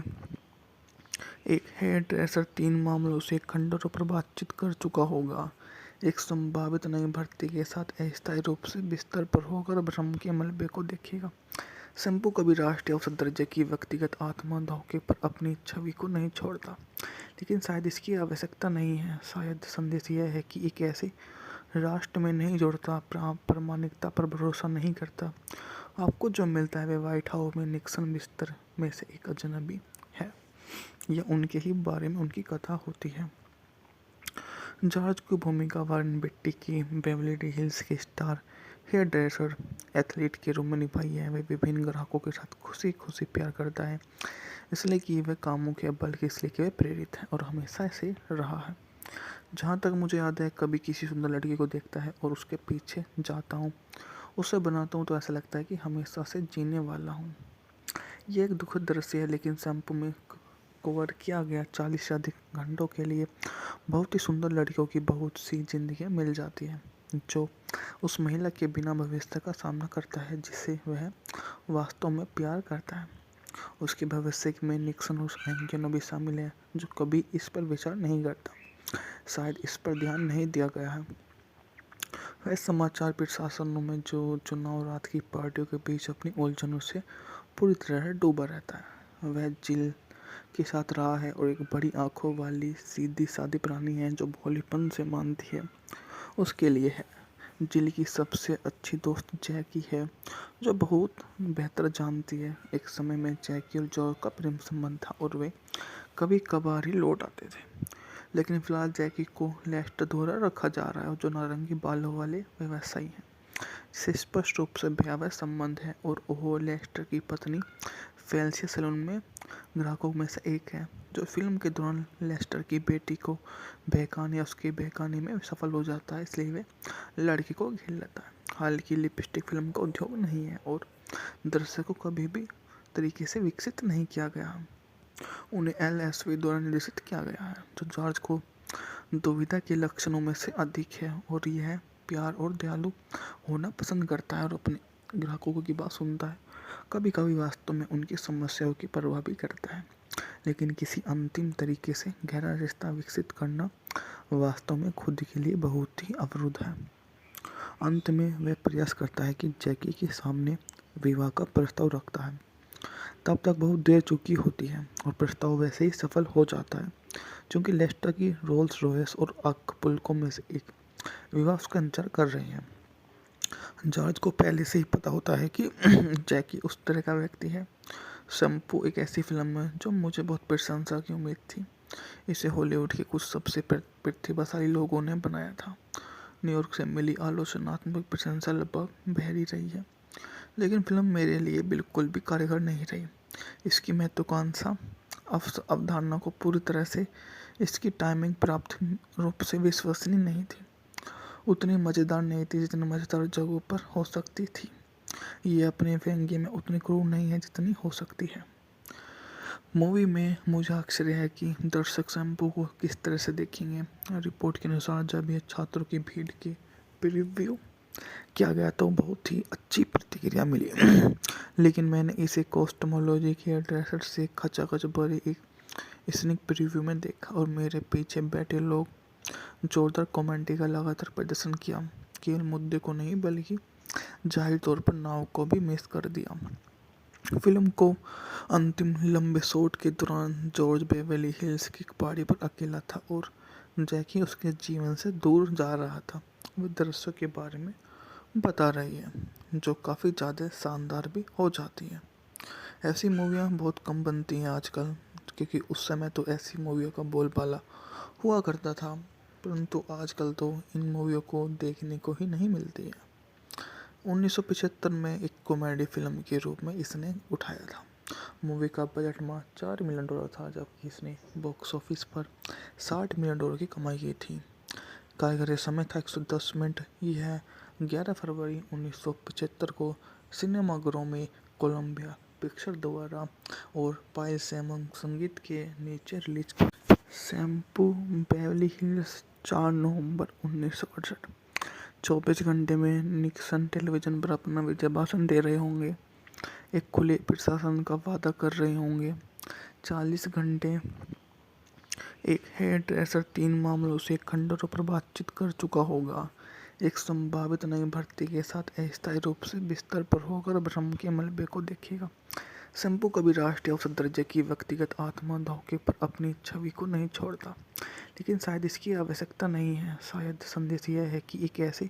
Speaker 1: एक हेयर ड्रेसर 3 मामलों से खंडरों पर बातचीत कर चुका होगा, एक संभावित नई भर्ती के साथ अस्थायी रूप से बिस्तर पर होकर भ्रम के मलबे को देखेगा। शैम्पू कभी राष्ट्रीय औसत दर्जे की व्यक्तिगत आत्मा धोखे पर अपनी छवि को नहीं छोड़ता, लेकिन शायद इसकी आवश्यकता नहीं है। शायद संदेश यह है कि एक ऐसे राष्ट्र में नहीं जोड़ता, प्रामाणिकता पर भरोसा नहीं करता। आपको जो मिलता है वह व्हाइट हाउस में निक्सन बिस्तर में से एक अजनबी है, या उनके ही बारे में उनकी कथा होती है। जॉर्ज की भूमिका वारन बेट्टी की बेवरली हिल्स के स्टार हेयर ड्रेसर एथलीट के रूप में निभाई है। वह विभिन्न ग्राहकों के साथ खुशी खुशी प्यार करता है, इसलिए कि वह कामुक है, बल्कि इसलिए कि वह प्रेरित है और हमेशा ऐसे रहा है। जहाँ तक मुझे याद है, कभी किसी सुंदर लड़की को देखता है और उसके पीछे जाता हूँ, उसे बनाता हूँ, तो ऐसा लगता है कि हमेशा से जीने वाला हूँ। ये एक दुखद दृश्य है, लेकिन शैम्पू में कवर किया गया 40 से अधिक घंटों के लिए बहुत ही सुंदर लड़कियों की बहुत सी जिंदगियाँ मिल जाती हैं, जो उस महिला के बिना भविष्य का सामना करता है जिसे वह वास्तव में प्यार करता है। उसके भविष्य में निक्सन और एंगिनो भी शामिल है, जो कभी इस पर विचार नहीं करता। शायद इस पर ध्यान नहीं दिया गया है। वह समाचार प्रशासनों में जो चुनाव रात की पार्टियों के बीच अपनी उलझनों से पूरी तरह डूबा रहता है। वह जिल के साथ रहा है और एक बड़ी आंखों वाली सीधी सादी प्राणी है जो भोलेपन से मानती है उसके लिए है। जिल की सबसे अच्छी दोस्त जैकी है, जो बहुत बेहतर जानती है। एक समय में जैकी और जॉर्ज का प्रेम संबंध था और वे कभी कभार ही लौट आते थे, लेकिन फिलहाल जैकी को लेस्टर द्वारा रखा जा रहा है और जो नारंगी बालों वाले व्यवसायी हैं, जिसे स्पष्ट रूप से भयावह संबंध है और वो लेस्टर की पत्नी फेलिसिया सैलून में ग्राहकों में से एक है, जो फिल्म के दौरान लेस्टर की बेटी को बहकाने या उसके बहकाने में सफल हो जाता है, इसलिए वे लड़की को घेर लेता है। हालांकि लिपस्टिक फिल्म का उद्योग नहीं है और दर्शकों को कभी भी तरीके से विकसित नहीं किया गया। उन्हें LSV द्वारा निर्देशित किया गया है, जो जॉर्ज को दुविधा के लक्षणों में से अधिक है और यह प्यार और दयालु होना पसंद करता है और अपने ग्राहकों की बात सुनता है। कभी कभी वास्तव में उनकी समस्याओं की परवाह भी करता है, लेकिन किसी अंतिम तरीके से गहरा रिश्ता विकसित करना वास्तव में खुद के लिए बहुत ही अवरुद्ध है। अंत में वह प्रयास करता है कि जैकी के सामने विवाह का प्रस्ताव रखता है। तब तक बहुत देर चुकी होती है और प्रस्ताव वैसे ही सफल हो जाता है, क्योंकि लेस्टर की रोल्स रॉयस और अक्पुल्को में से एक विवाह उसका इंतजार कर रहे हैं। जॉर्ज को पहले से ही पता होता है कि जैकी उस तरह का व्यक्ति है। शैम्पू एक ऐसी फिल्म है जो मुझे बहुत प्रशंसा की उम्मीद थी। इसे हॉलीवुड के कुछ सबसे प्रतिभाशाली लोगों ने बनाया था। न्यूयॉर्क से मिली आलोचनात्मक प्रशंसा लगभग बहरी रही है, लेकिन फिल्म मेरे लिए बिल्कुल भी कारगर नहीं रही। इसकी महत्वाकांक्षा अवधारणा को पूरी तरह से इसकी टाइमिंग प्राप्त रूप से विश्वसनीय नहीं थी, उतनी मज़ेदार नहीं थी जितनी मज़ेदार जगहों पर हो सकती थी। ये अपने व्यंग्य में उतनी क्रूर नहीं है जितनी हो सकती है। मूवी में मुझे आश्चर्य है कि दर्शक शैम्पू को किस तरह से देखेंगे। रिपोर्ट के अनुसार जब यह छात्रों की भीड़ के प्रीव्यू किया गया तो बहुत ही अच्छी प्रतिक्रिया मिली, लेकिन मैंने इसे कॉस्टमोलॉजी के ड्रेसर से खचाखच भरे एक स्निक प्रीव्यू में देखा और मेरे पीछे बैठे लोग जोरदार कमेंट्री का लगातार प्रदर्शन किया केवल मुद्दे को नहीं बल्कि जाहिर तौर पर नाव को भी मिस कर दिया। फिल्म को अंतिम लंबे शॉट के दौरान जॉर्ज बेवरली हिल्स की पहाड़ी पर अकेला था और जैकी उसके जीवन से दूर जा रहा था। वो दृश्यों के बारे में बता रही है जो काफ़ी ज़्यादा शानदार भी हो जाती है। ऐसी मूवियाँ बहुत कम बनती हैं आजकल, क्योंकि उस समय तो ऐसी मूवियों का बोलबाला हुआ करता था, परंतु आजकल तो इन मूवियों को देखने को ही नहीं मिलती है। 1975 में एक कॉमेडी फिल्म के रूप में इसने उठाया था। मूवी का बजट मात्र $4 मिलियन था, जबकि इसने बॉक्स ऑफिस पर $60 मिलियन की कमाई की थी। कार्यकारी समय था 110 मिनट। यह 11 फरवरी 1975 को सिनेमाघरों में कोलंबिया पिक्चर द्वारा और पायल सैमन संगीत के नीचे रिलीज की। शैम्पू बेवरली हिल्स 4 नवंबर 1968। 24 घंटे में निक्सन टेलीविजन पर अपना विजय भाषण दे रहे होंगे, एक खुले प्रशासन का वादा कर रहे होंगे। 40 घंटे एक हेयर ड्रेसर 3 मामलों से खंडरों पर बातचीत कर चुका होगा, एक संभावित नई भर्ती के साथ अस्थायी रूप से बिस्तर पर होकर भ्रम के मलबे को देखेगा। शैम्पू कभी राष्ट्रीय औसत दर्जे की व्यक्तिगत आत्मा धोखे पर अपनी छवि को नहीं छोड़ता, लेकिन शायद इसकी आवश्यकता नहीं है। शायद संदेश यह है कि एक ऐसे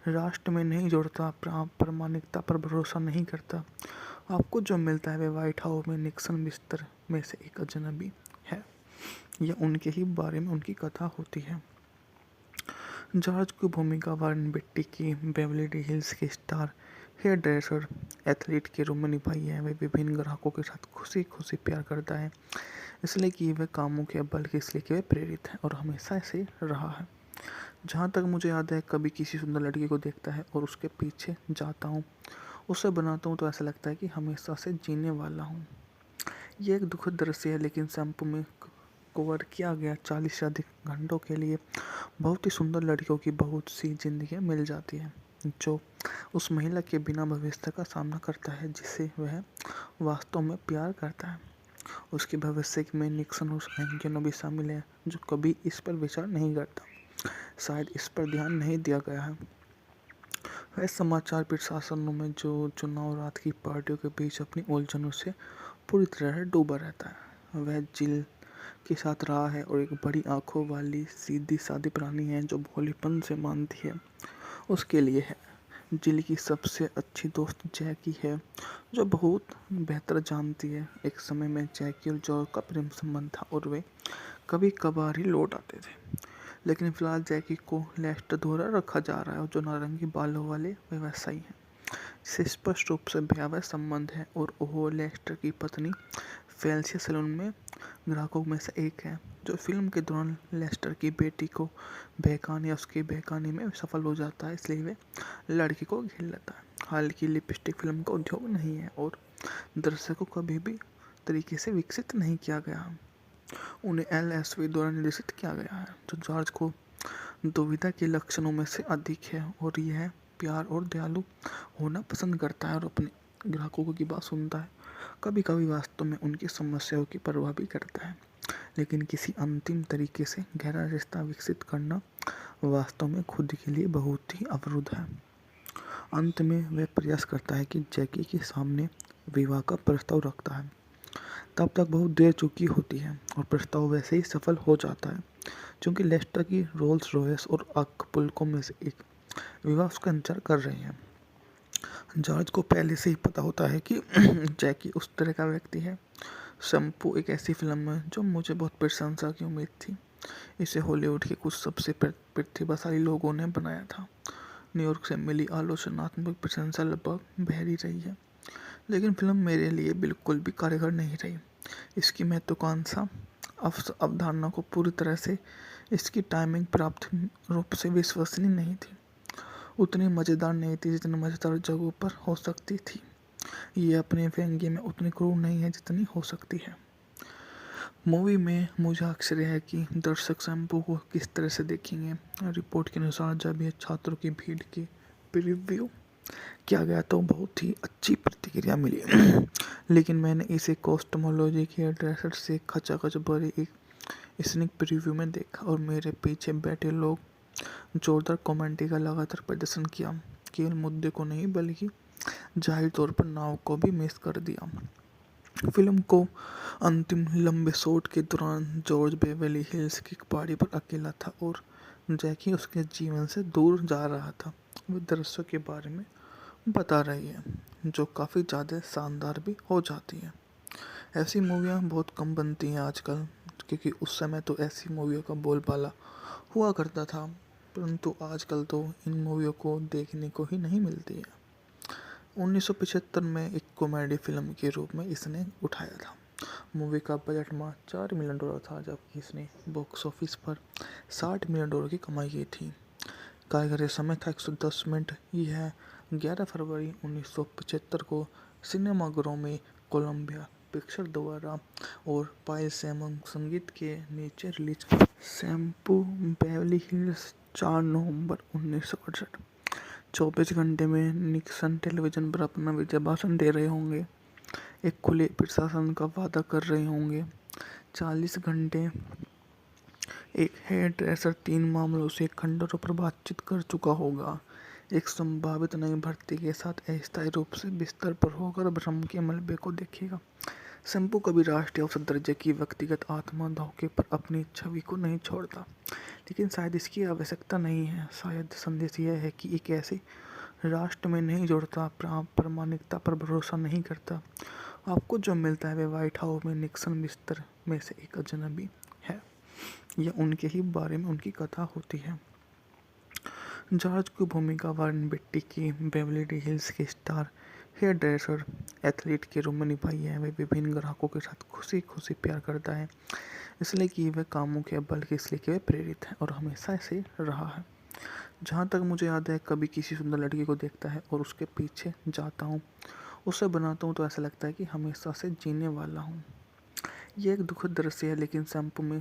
Speaker 1: राष्ट्र में नहीं जोड़ता, प्रामाणिकता पर भरोसा नहीं करता। आपको जो मिलता है वह व्हाइट हाउस में निक्सन बिस्तर में से एक अजनबी है, या उनके ही बारे में उनकी कथा होती है। जॉर्ज की भूमिका वारन बेट्टी की बेवरली हिल्स के स्टार हेयर ड्रेसर एथलीट के रूप में निभाई है। वह विभिन्न ग्राहकों के साथ खुशी खुशी प्यार करता है, इसलिए कि वह कामों के बल्कि इसलिए कि वह प्रेरित है और हमेशा ऐसे रहा है। जहाँ तक मुझे याद है, कभी किसी सुंदर लड़की को देखता है और उसके पीछे जाता हूँ, उसे बनाता हूँ, तो ऐसा लगता है कि हमेशा से जीने वाला हूँ। ये एक दुखद दृश्य है, लेकिन शैम्पू में कवर किया गया 40 से अधिक घंटों के लिए बहुत ही सुंदर लड़कियों की बहुत सी जिंदगियाँ मिल जाती हैं, जो उस महिला के बिना भविष्य का सामना करता है जिसे वह वास्तव में प्यार करता है। उसके भविष्य में निक्सन और एंजेलो भी शामिल है, जो कभी इस पर विचार नहीं करता। शायद इस पर ध्यान नहीं दिया गया है। वह समाचार प्रशासनों में जो चुनाव रात की पार्टियों के बीच अपनी उलझनों से पूरी तरह डूबा रहता है। वह जिल के साथ रहा है और एक बड़ी आंखों वाली सीधी सादी प्राणी है जो भोलेपन से मानती है उसके लिए है। जिल की सबसे अच्छी दोस्त जैकी है, जो बहुत बेहतर जानती है। एक समय में जैकी और जॉर्ज का प्रेम संबंध था और वे कभी कभार ही लौट आते थे, लेकिन फिलहाल जैकी को लेस्टर द्वारा रखा जा रहा है, जो नारंगी बालों वाले व्यवसायी हैं जिसे स्पष्ट रूप से भयावह संबंध है, और वो लेस्टर की पत्नी फेलिसिया सैलून में ग्राहकों में से एक है, जो फिल्म के दौरान लेस्टर की बेटी को बहकाने या उसकी बहकाने में सफल हो जाता है, इसलिए वे लड़की को घेर लेता है। हालांकि लिपस्टिक फिल्म का उद्योग नहीं है और दर्शकों को कभी भी तरीके से विकसित नहीं किया गया। उन्हें LSV द्वारा निर्देशित किया गया है, जो जॉर्ज को दुविधा के लक्षणों में से अधिक है, और यह प्यार और दयालु होना पसंद करता है और अपने ग्राहकों की बात सुनता है। कभी कभी वास्तव में उनकी समस्याओं की परवाह भी करता है, लेकिन किसी अंतिम तरीके से गहरा रिश्ता विकसित करना वास्तव में खुद के लिए बहुत ही अवरुद्ध है। अंत में वह प्रयास करता है कि जैकी के सामने विवाह का प्रस्ताव रखता है। तब तक बहुत देर चुकी होती है और प्रस्ताव वैसे ही सफल हो जाता है, क्योंकि लेस्टर की रोल्स रॉयस और अक्पुल्को में से एक विवाह उसका इंतजार कर रही है। जॉर्ज को पहले से ही पता होता है कि जैकी उस तरह का व्यक्ति है। शैम्पू एक ऐसी फिल्म है जो मुझे बहुत प्रशंसा की उम्मीद थी। इसे हॉलीवुड के कुछ सबसे प्रतिभाशाली लोगों ने बनाया था। न्यूयॉर्क से मिली आलोचनात्मक प्रशंसा लगभग बहरी रही है, लेकिन फिल्म मेरे लिए बिल्कुल भी कारगर नहीं रही। इसकी महत्वाकांक्षा अवधारणा को पूरी तरह से इसकी टाइमिंग प्राप्त रूप से विश्वसनीय नहीं थी, उतनी मज़ेदार नहीं थी जितनी मज़ेदार जगहों पर हो सकती थी। ये अपने व्यंग्य में उतनी क्रूर नहीं है जितनी हो सकती है। मूवी में मुझे आश्चर्य है कि दर्शक शैम्पू को किस तरह से देखेंगे। रिपोर्ट के अनुसार जब यह छात्रों की भीड़ की प्रीव्यू किया गया तो बहुत ही अच्छी प्रतिक्रिया मिली, लेकिन मैंने इसे कॉस्टमोलॉजी के ड्रेसर से खचाखच भरे एक स्निक प्रीव्यू में देखा और मेरे पीछे बैठे लोग जोरदार कॉमेडी का लगातार प्रदर्शन किया, केवल मुद्दे को नहीं बल्कि जाहिर तौर पर नाव को भी मिस कर दिया। फिल्म को अंतिम लंबे शॉट के दौरान जॉर्ज बेवरली हिल्स की पहाड़ी पर अकेला था और जैकी उसके जीवन से दूर जा रहा था। वो दृश्यों के बारे में बता रही है जो काफ़ी ज़्यादा शानदार भी हो जाती है। ऐसी मूवियाँ बहुत कम बनती हैं आजकल, क्योंकि उस समय तो ऐसी मूवियों का बोलबाला हुआ करता था, परंतु आजकल तो इन मूवियों को देखने को ही नहीं मिलती है। 1975 में एक कॉमेडी फिल्म के रूप में इसने उठाया था। मूवी का बजट मात्र $4 मिलियन था, जबकि इसने बॉक्स ऑफिस पर $60 मिलियन की कमाई की थी। कारीगरी समय था 110 मिनट। यह 11 फरवरी 1975 को सिनेमाघरों में कोलंबिया पिक्चर द्वारा और पायल सैमन संगीत के नीचे रिलीज की। शैम्पू बेवरली हिल्स 4 नवंबर 1968। 24 घंटे में निक्सन टेलीविजन पर अपना विजय भाषण दे रहे होंगे, एक खुले प्रशासन का वादा कर रहे होंगे। 40 घंटे एक हेयर ड्रेसर 3 मामलों से खंडरों पर बातचीत कर चुका होगा, एक संभावित नई भर्ती के साथ अस्थायी रूप से बिस्तर पर होकर भ्रम के मलबे को देखेगा। शैम्पू कभी राष्ट्रीय औसत दर्जे की व्यक्तिगत आत्मा धोखे पर अपनी छवि को नहीं छोड़ता, लेकिन शायद इसकी आवश्यकता नहीं है। शायद संदेश यह है कि एक ऐसे राष्ट्र में नहीं जुड़ता, प्रामाणिकता पर भरोसा नहीं करता। आपको जो मिलता है वे व्हाइट हाउस में निक्सन बिस्तर में से एक अजनबी है, या उनके ही बारे में उनकी कथा होती है। जॉर्ज की भूमिका वारेन बेट्टी की बेवरली हिल्स के स्टार हेयर ड्रेसर एथलीट के रूप में निभाई है। वह विभिन्न ग्राहकों के साथ खुशी खुशी प्यार करता है, इसलिए कि वह कामुक है, बल्कि इसलिए कि वह प्रेरित है और हमेशा ऐसे रहा है। जहाँ तक मुझे याद है, कभी किसी सुंदर लड़की को देखता है और उसके पीछे जाता हूँ, उसे बनाता हूँ, तो ऐसा लगता है कि हमेशा से जीने वाला हूँ। ये एक दुखद दृश्य है, लेकिन शैम्पू में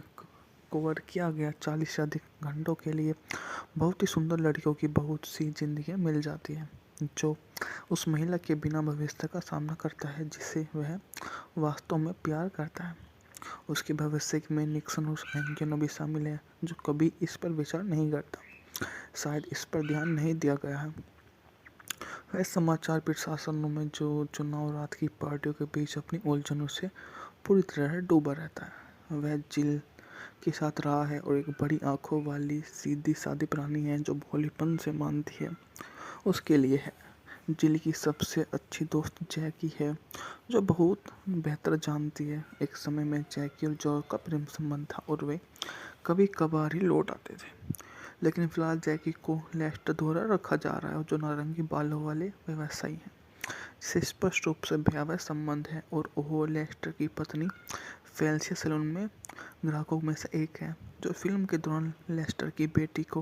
Speaker 1: कवर किया गया 40 से अधिक घंटों के लिए बहुत ही सुंदर लड़कियों की बहुत सी जिंदगियाँ मिल जाती हैं, जो उस महिला के बिना भविष्य का सामना करता है जिसे वह वास्तव में प्यार करता है। उसके भविष्य में निक्सन और एंगिनो भी शामिल है, जो कभी इस पर विचार नहीं करता। शायद इस पर ध्यान नहीं दिया गया है। वह समाचार प्रशासनों में जो चुनाव रात की पार्टियों के बीच अपनी उलझनों से पूरी तरह डूबा रहता है। वह जिल के साथ रहा है और एक बड़ी आंखों वाली सीधी सादी प्राणी है जो भोलेपन से मानती है उसके लिए है। जिल की सबसे अच्छी दोस्त जैकी है, जो बहुत बेहतर जानती है। एक समय में जैकी और जॉर्ज का प्रेम संबंध था और वे कभी कभार ही लौट आते थे, लेकिन फिलहाल जैकी को लेस्टर द्वारा रखा जा रहा है, जो नारंगी बालों वाले व्यवसायी हैं, जिसे स्पष्ट रूप से भयावह संबंध है, और वह लेस्टर की पत्नी फेलिसिया सैलून में ग्राहकों में से एक है, जो फिल्म के दौरान लेस्टर की बेटी को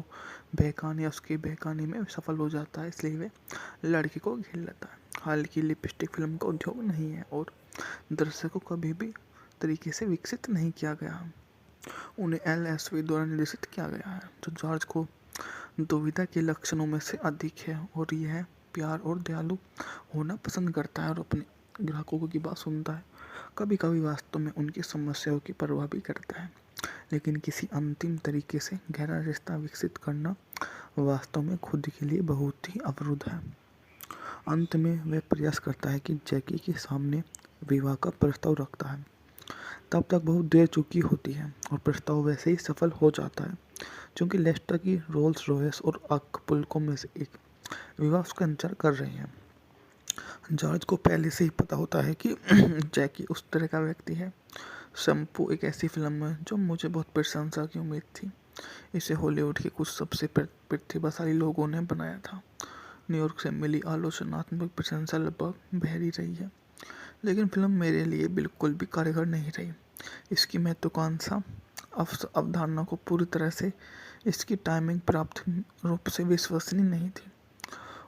Speaker 1: बहकाने या उसकी बहकाने में सफल हो जाता है, इसलिए वे लड़की को घेर लेता है। हालांकि लिपस्टिक फिल्म का उद्योग नहीं है और दर्शकों को कभी भी तरीके से विकसित नहीं किया गया। उन्हें LSV द्वारा निर्देशित किया गया है, जो जॉर्ज को दुविधा के लक्षणों में से अधिक है और यह प्यार और दयालु होना पसंद करता है और अपने ग्राहकों की बात सुनता है। कभी कभी वास्तव में उनकी समस्याओं की परवाह भी करता है, लेकिन किसी अंतिम तरीके से गहरा रिश्ता विकसित करना वास्तव में खुद के लिए बहुत ही अवरुद्ध है। अंत में वह प्रयास करता है कि जैकी के सामने विवाह का प्रस्ताव रखता है। तब तक बहुत देर चुकी होती है और प्रस्ताव वैसे ही सफल हो जाता है, क्योंकि लेस्टर की रोल्स रॉयस और अक्पुल्को में से एक विवाह उसका इंतजार कर रहे हैं। जॉर्ज को पहले से ही पता होता है कि जैकी उस तरह का व्यक्ति है। शैम्पू एक ऐसी फिल्म है जो मुझे बहुत प्रशंसा की उम्मीद थी। इसे हॉलीवुड के कुछ सबसे प्रतिभाशाली लोगों ने बनाया था। न्यूयॉर्क से मिली आलोचनात्मक प्रशंसा लगभग बहरी रही है, लेकिन फिल्म मेरे लिए बिल्कुल भी कारगर नहीं रही। इसकी महत्वाकांक्षा अवधारणा को पूरी तरह से इसकी टाइमिंग प्राप्त रूप से विश्वसनीय नहीं थी,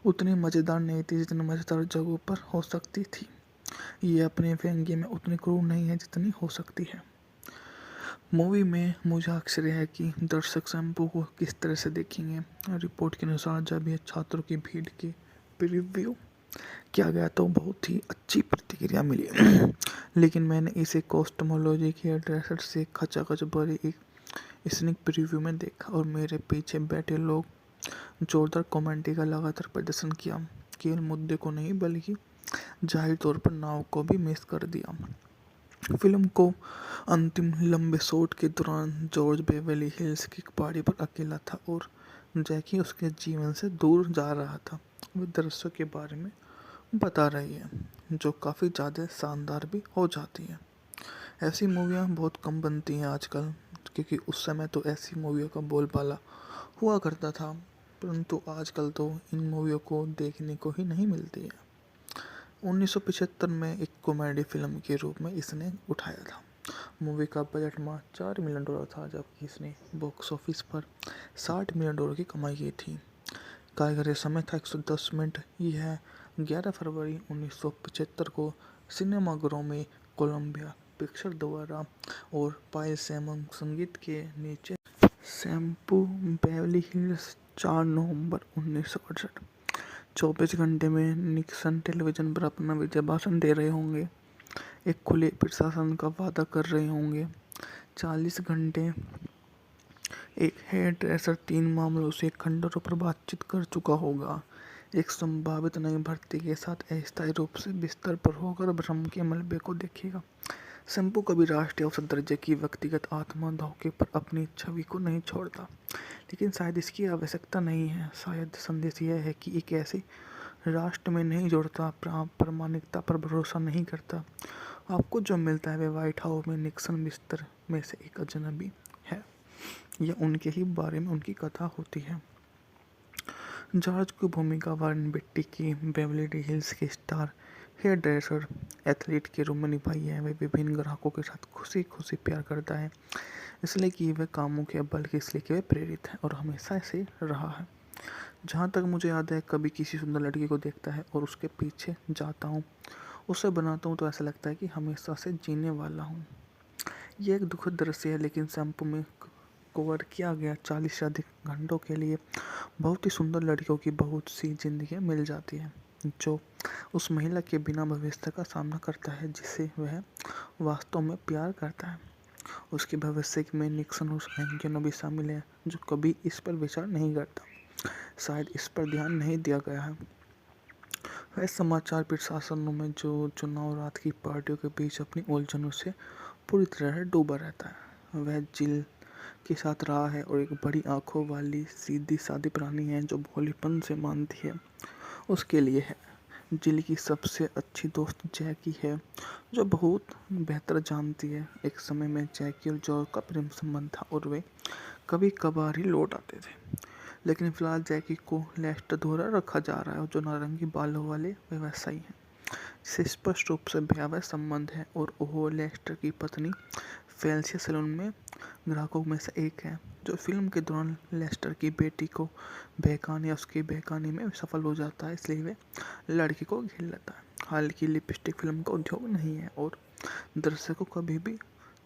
Speaker 1: उतनी मज़ेदार नहीं थी जितनी मज़ेदार जगहों पर हो सकती थी। ये अपने व्यंग्य में उतनी क्रूर नहीं है जितनी हो सकती है। मूवी में मुझे आश्चर्य है कि दर्शक शैम्पू को किस तरह से देखेंगे। रिपोर्ट के अनुसार जब यह छात्रों की भीड़ के प्रीव्यू किया गया तो बहुत ही अच्छी प्रतिक्रिया मिली, लेकिन मैंने इसे कॉस्टमोलॉजी के ड्रेसर से खचाखच भरे एक स्नेक प्रीव्यू में देखा और मेरे पीछे बैठे लोग जोरदार कॉमेंट्री का लगातार प्रदर्शन किया। केवल मुद्दे को नहीं बल्कि जाहिर तौर पर नाव को भी मिस कर दिया। फिल्म को अंतिम लंबे शॉट के दौरान जॉर्ज बेवरली हिल्स की पहाड़ी पर अकेला था और जैकी उसके जीवन से दूर जा रहा था। वे दृश्यों के बारे में बता रही है जो काफ़ी ज़्यादा शानदार भी हो जाती है। ऐसी मूवियाँ बहुत कम बनती हैं आजकल, क्योंकि उस समय तो ऐसी मूवियों का बोलबाला हुआ करता था, परंतु आजकल तो इन मूवियों को देखने को ही नहीं मिलती है। 1975 में एक कॉमेडी फिल्म के रूप में इसने उठाया था। मूवी का बजट मात्र $4 मिलियन था, जबकि इसने बॉक्स ऑफिस पर $60 मिलियन की कमाई की थी। कार्यकारी समय था 110 मिनट। यह 11 फरवरी 1975 को सिनेमाघरों में कोलंबिया पिक्चर द्वारा और पायल सैमन संगीत के नीचे शैम्पू बेवरली हिल्स 4 नवंबर 1968। 24 घंटे में निक्सन टेलीविजन पर अपना विजय भाषण दे रहे होंगे, एक खुले प्रशासन का वादा कर रहे होंगे। 40 घंटे एक हेयर ड्रेसर 3 मामलों से खंडरों पर बातचीत कर चुका होगा, एक संभावित नई भर्ती के साथ अस्थायी रूप से बिस्तर पर होकर भ्रम के मलबे को देखेगा। शैम्पू कभी राष्ट्रीय औसत दर्जे की व्यक्तिगत आत्मा धोखे पर अपनी छवि को नहीं छोड़ता, लेकिन शायद इसकी आवश्यकता नहीं है। शायद संदेश यह है कि एक ऐसे राष्ट्र में नहीं जोड़ता, प्रामाणिकता पर भरोसा नहीं करता। आपको जो मिलता है वह व्हाइट हाउस में निक्सन बिस्तर में से एक अजनबी है, यह उनके ही बारे में उनकी कथा होती है। जॉर्ज की भूमिका वारन बेट्टी की बेवरली हिल्स के स्टार हेयर ड्रेसर एथलीट के रूप में निभाई है। वह विभिन्न ग्राहकों के साथ खुशी खुशी प्यार करता है, इसलिए कि वह कामुक है, बल्कि इसलिए कि वह प्रेरित है और हमेशा ऐसे रहा है। जहाँ तक मुझे याद है, कभी किसी सुंदर लड़की को देखता है और उसके पीछे जाता हूँ, उसे बनाता हूँ, तो ऐसा लगता है कि हमेशा से जीने वाला हूँ। यह एक दुखद दृश्य है, लेकिन शैम्पू में कवर किया गया 40 से अधिक घंटों के लिए बहुत ही सुंदर लड़कियों की बहुत सी जिंदगियाँ मिल जाती हैं, जो उस महिला के बिना भविष्य का सामना करता है जिसे वह वास्तव में प्यार करता है। उसके भविष्य में निक्सन और एंजेनो भी शामिल है, जो कभी इस पर विचार नहीं करता। शायद इस पर ध्यान नहीं दिया गया है। वह समाचार प्रशासनों में जो चुनाव रात की पार्टियों के बीच अपनी उलझनों से पूरी तरह डूबा रहता है। वह जिल के साथ रहा है और एक बड़ी आंखों वाली सीधी सादी प्राणी है जो भोलेपन से मानती है उसके लिए है। जिल की सबसे अच्छी दोस्त जैकी है, जो बहुत बेहतर जानती है। एक समय में जैकी और जॉर्ज का प्रेम संबंध था और वे कभी कभार ही लौट आते थे, लेकिन फिलहाल जैकी को लेस्टर द्वारा रखा जा रहा है, जो नारंगी बालों वाले व्यवसायी हैं, जिसे स्पष्ट रूप से भयावह संबंध है और वो लेस्टर की पत्नी फेलिसिया सैलून में ग्राहकों में से एक है, जो फिल्म के दौरान लेस्टर की बेटी को बहकाने या उसकी बहकाने में सफल हो जाता है, इसलिए वे लड़की को घेर लेता है। हालांकि लिपस्टिक फिल्म का उद्योग नहीं है और दर्शकों को कभी भी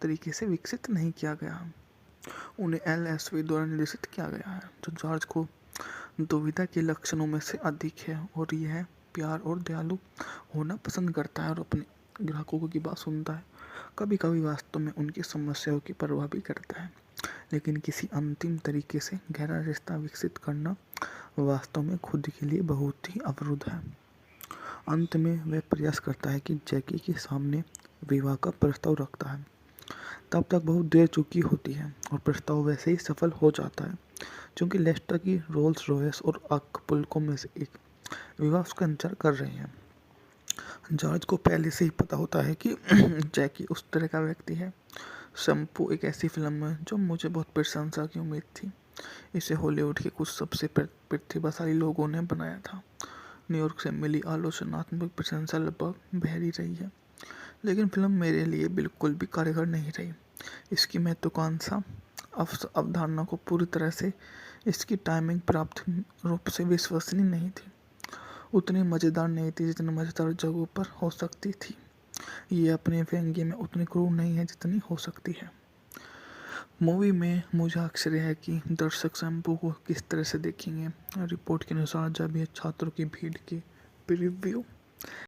Speaker 1: तरीके से विकसित नहीं किया गया। उन्हें LSV द्वारा निर्देशित किया गया है, जो जॉर्ज को दुविधा के लक्षणों में से अधिक है और यह प्यार और दयालु होना पसंद करता है और अपने ग्राहकों की बात सुनता है। कभी कभी वास्तव में उनकी समस्याओं की परवाह भी करता है, लेकिन किसी अंतिम तरीके से गहरा रिश्ता विकसित करना वास्तव में खुद के लिए बहुत ही अवरुद्ध है। अंत में वह प्रयास करता है कि जैकी के सामने विवाह का प्रस्ताव रखता है। तब तक बहुत देर चुकी होती है और प्रस्ताव वैसे ही सफल हो जाता है, क्योंकि लेस्टर की रोल्स रॉयस और अक्पुल्को में से एक विवाह उसका इंतजार कर रहे हैं। जॉर्ज को पहले से ही पता होता है कि जैकी उस तरह का व्यक्ति है। शैम्पू एक ऐसी फिल्म है जो मुझे बहुत प्रशंसा की उम्मीद थी। इसे हॉलीवुड के कुछ सबसे प्रतिभाशाली लोगों ने बनाया था। न्यूयॉर्क से मिली आलोचनात्मक प्रशंसा लगभग बहरी रही है, लेकिन फिल्म मेरे लिए बिल्कुल भी कारगर नहीं रही। इसकी महत्वाकांक्षा अवधारणा को पूरी तरह से इसकी टाइमिंग प्राप्त रूप से विश्वसनीय नहीं थी, उतनी मज़ेदार नहीं थी जितनी मज़ेदार जगहों पर हो सकती थी। ये अपने व्यंग्य में उतनी क्रूर नहीं है जितनी हो सकती है। मूवी में मुझे आश्चर्य है कि दर्शक शैम्पू को किस तरह से देखेंगे। रिपोर्ट के अनुसार जब यह छात्रों की भीड़ के प्रीव्यू